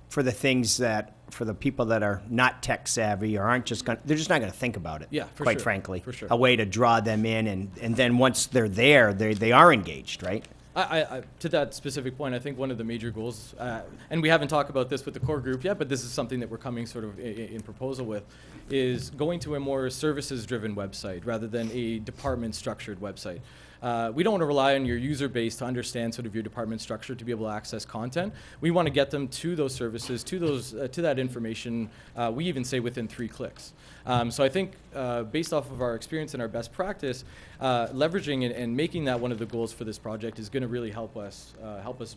for the things that, for the people that are not tech savvy or aren't just going to, they're just not going to think about it. Yeah, for quite sure, frankly. for sure. A way to draw them in, and then once they're there, they are engaged, right? I, to that specific point, I think one of the major goals, and we haven't talked about this with the core group yet, but this is something that we're coming sort of in proposal with, is going to a more services-driven website rather than a department-structured website. We don't want to rely on your user base to understand sort of your department structure to be able to access content. We want to get them to those services, to that information. We even say within 3 clicks. So I think based off of our experience and our best practice, leveraging and making that one of the goals for this project is going to really help us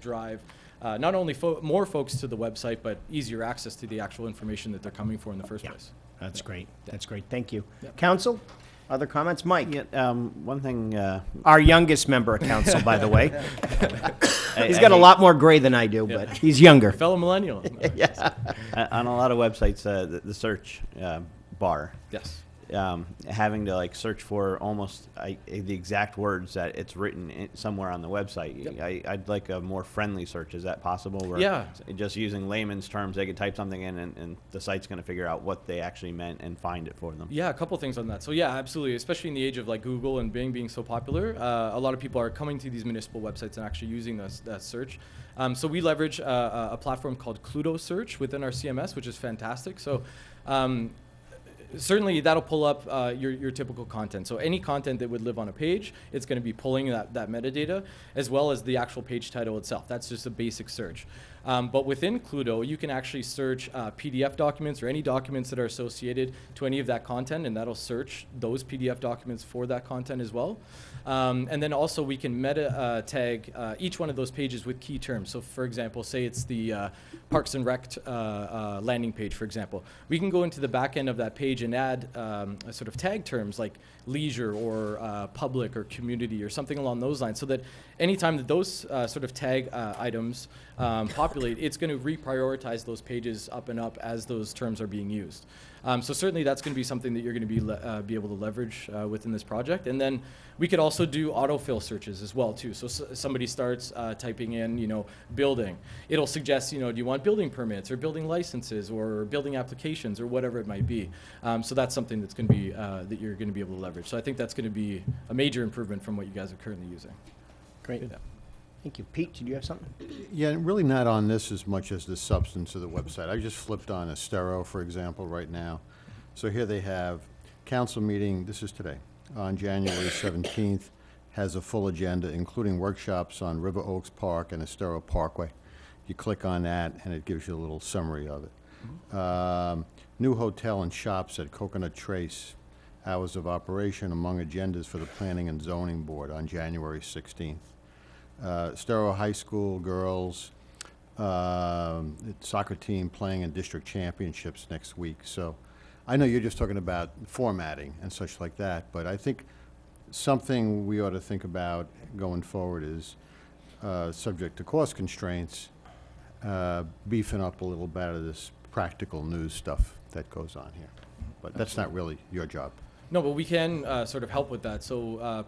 drive not only more folks to the website, but easier access to the actual information that they're coming for in the first place. That's great. That's great. Thank you. Council? Other comments? Mike? Yeah, one thing. Our youngest member of council, by the way. He's got a lot more gray than I do, but he's younger. Fellow millennial. Yeah. On a lot of websites, the search bar. Yes. Having to search for almost the exact words that it's written somewhere on the website. Yep. I'd like a more friendly search. Is that possible? Where Yeah. just using layman's terms, they could type something in and the site's going to figure out what they actually meant and find it for them. Yeah, a couple things on that. So yeah, absolutely. Especially in the age of Google and Bing being so popular, a lot of people are coming to these municipal websites and actually using that search. So we leverage a platform called Cluedo Search within our CMS, which is fantastic. So certainly that'll pull up your typical content. So any content that would live on a page, it's going to be pulling that metadata as well as the actual page title itself. That's just a basic search. But within Cluedo, you can actually search PDF documents or any documents that are associated to any of that content, and that'll search those PDF documents for that content as well. And then also we can meta tag each one of those pages with key terms. So for example, say it's the Parks and Rec landing page, for example. We can go into the back end of that page and add a sort of tag terms like leisure or public or community or something along those lines, so that anytime that those sort of tag items populate, it's going to reprioritize those pages up and up as those terms are being used. So certainly that's going to be something that you're going to be able to leverage within this project. And then we could also do autofill searches as well too. So somebody starts typing in, you know, building. It'll suggest, you know, do you want building permits or building licenses or building applications or whatever it might be. So that's something that's going to be that you're going to be able to leverage. So I think that's going to be a major improvement from what you guys are currently using. Great. Yeah. Thank you. Pete, did you have something? Yeah, really not on this as much as the substance of the website. I just flipped on Estero, for example, right now. So here they have council meeting, this is today, on January 17th, has a full agenda, including workshops on River Oaks Park and Estero Parkway. You click on that, and it gives you a little summary of it. New hotel and shops at Coconut Trace, hours of operation among agendas for the Planning and Zoning Board on January 16th. Estero High School girls soccer team playing in district championships next week. So I know you're just talking about formatting and such like that, but I think something we ought to think about going forward is, subject to cost constraints, beefing up a little bit of this practical news stuff that goes on here. But that's not really your job. No, but we can sort of help with that. So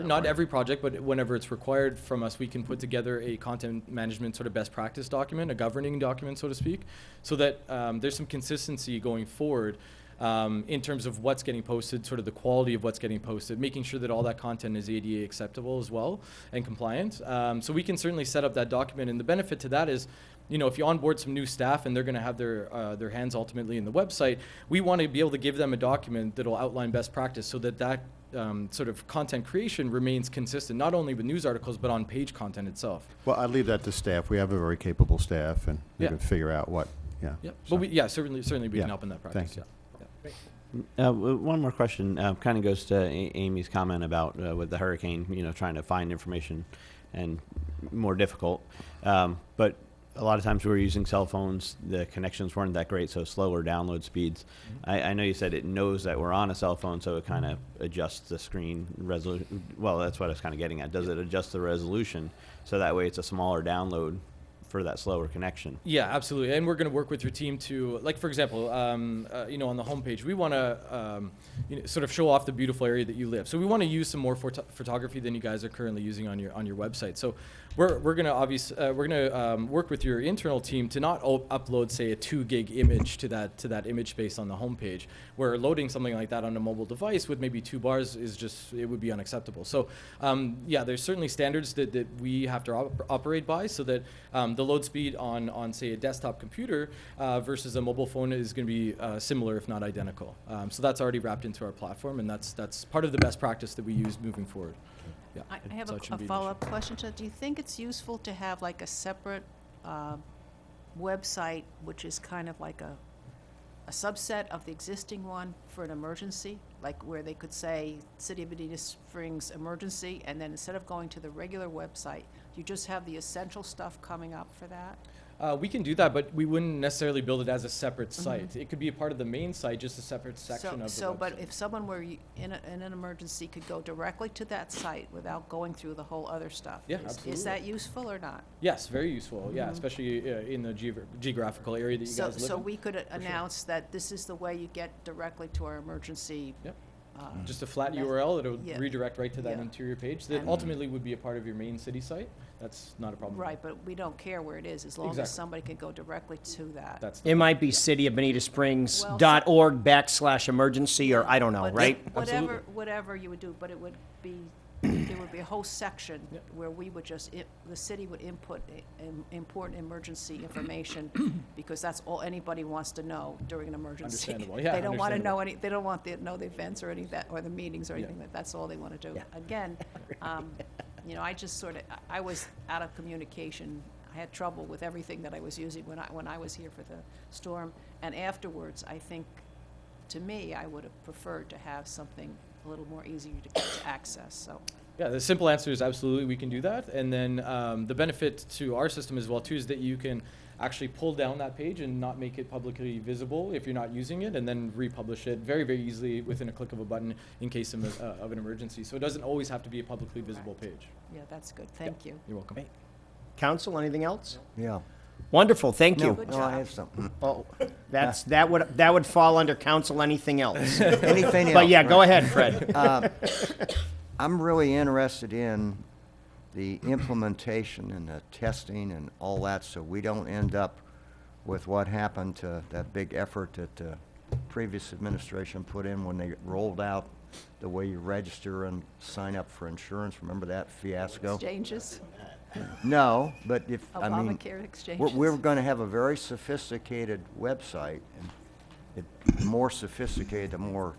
not every project, but whenever it's required from us, we can put together a content management sort of best practice document, a governing document, so to speak, so that there's some consistency going forward in terms of what's getting posted, sort of the quality of what's getting posted, making sure that all that content is ADA acceptable as well and compliant. So we can certainly set up that document, and the benefit to that is, you know, if you onboard some new staff and they're going to have their hands ultimately in the website, we want to be able to give them a document that will outline best practice so that that sort of content creation remains consistent, not only with news articles, but on page content itself. Well, I leave that to staff. We have a very capable staff, and they can figure out what, yeah. Yep. So. But certainly we can help in that practice. Thank you. One more question kind of goes to Amy's comment about with the hurricane, you know, trying to find information and more difficult. But a lot of times we were using cell phones, the connections weren't that great, so slower download speeds. I know you said it knows that we're on a cell phone, so it kind of adjusts the screen resolution. Well, that's what I was kind of getting at. Does it adjust the resolution so that way it's a smaller download for that slower connection? Yeah, absolutely. And we're going to work with your team to, like, for example, you know, on the homepage, we want to you know, sort of show off the beautiful area that you live. So we want to use some more photography than you guys are currently using on your website. So we're going to work with your internal team to not upload, say, a 2 gig image to that image space on the homepage. Where loading something like that on a mobile device with maybe 2 bars is just, it would be unacceptable. So yeah, there's certainly standards that we have to operate by, so that the load speed on say a desktop computer versus a mobile phone is going to be similar, if not identical. So that's already wrapped into our platform, and that's part of the best practice that we use moving forward. Yeah. I have So a it shouldn't be an follow-up question. So do you think it's useful to have like a separate website, which is kind of like a subset of the existing one for an emergency, like where they could say City of Bonita Springs emergency, and then instead of going to the regular website, you just have the essential stuff coming up for that? We can do that, but we wouldn't necessarily build it as a separate site. It could be a part of the main site, just a separate section of the So, website. but if someone were in an emergency could go directly to that site without going through the whole other stuff? Yeah, Is absolutely. that useful or not? Yes, very useful. Yeah, especially in the geographical area that you guys live So in. we could sure. announce that this is the way you get directly to our emergency. Yep. Just a flat URL, it'll Yeah. redirect right to that Yeah. interior page that And- ultimately would be a part of your main city site. That's not a problem. Right, but we don't care where it is, as long Exactly. as somebody can go directly to that. That's It might be cityofbonitasprings.org/emergency, or I don't know, But right? whatever you would do, but it would be, there would be a whole section where we would just, the city would input important emergency information, because that's all anybody wants to know during an emergency. Understandable, yeah, They don't want to know understandable. they don't want to know the events or any of that, or the meetings or anything, that's all they want to do. Again, you know, I just sort of, I was out of communication I had trouble with everything that I was using when I was here for the storm. And afterwards, I think, to me, I would have preferred to have something a little more easier to access, so. Yeah, the simple answer is absolutely we can do that. And then the benefit to our system as well too is that you can actually pull down that page and not make it publicly visible if you're not using it, and then republish it very, very easily within a click of a button in case of an emergency. So it doesn't always have to be a publicly visible page. Yeah, that's good. Thank you. You're welcome. Council, anything else? Yeah. Wonderful, thank No, you. Good no, I job. have something. Oh, that would fall under council, anything else. Anything else? But yeah, go right. ahead, Fred. I'm really interested in the implementation and the testing and all that, so we don't end up with what happened to that big effort that the previous administration put in when they rolled out the way you register and sign up for insurance. Remember that fiasco? Exchanges? No, but if, I mean, Obamacare exchanges? we're going to have a very sophisticated website, and the more sophisticated, the more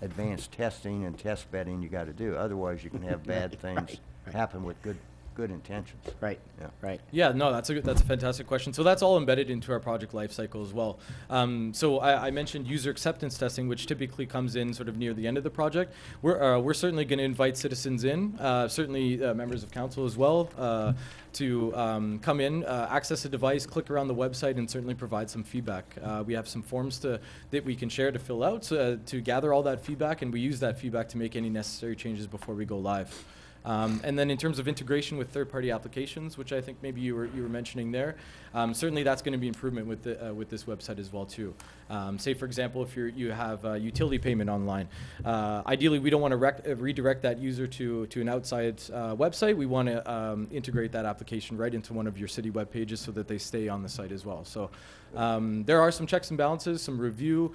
advanced testing and test bedding you got to do. Otherwise, you can have bad things happen with good intentions. Right, Yeah. right. Yeah, no, that's a fantastic question. So that's all embedded into our project lifecycle as well. So I mentioned user acceptance testing, which typically comes in sort of near the end of the project. We're certainly going to invite citizens in, certainly members of council as well, to come in, access a device, click around the website, and certainly provide some feedback. We have some forms that we can share to fill out to gather all that feedback, and we use that feedback to make any necessary changes before we go live. And then in terms of integration with third-party applications, which I think maybe you were mentioning there, certainly that's going to be improvement with this website as well too. Say for example, if you have utility payment online, ideally we don't want to redirect that user to an outside website. We want to integrate that application right into one of your city web pages so that they stay on the site as well. So there are some checks and balances, some review,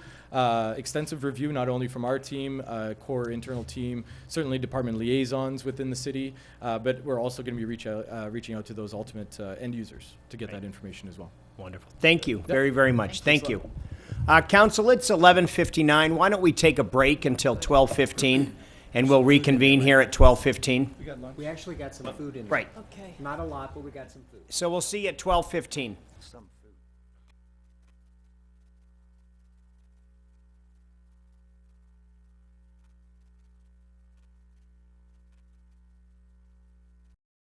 extensive review, not only from our team, core internal team, certainly department liaisons within the city, but we're also going to be reaching out to those ultimate end users to get that information as well. Wonderful. Thank you very, very much. Thank you. Thanks Council, it's 11:59. Why don't we take a break until 12:15, and we'll reconvene here at 12:15. We actually got some food in there. Right. Okay. Not a lot, but we got some food. So we'll see you at 12:15. Some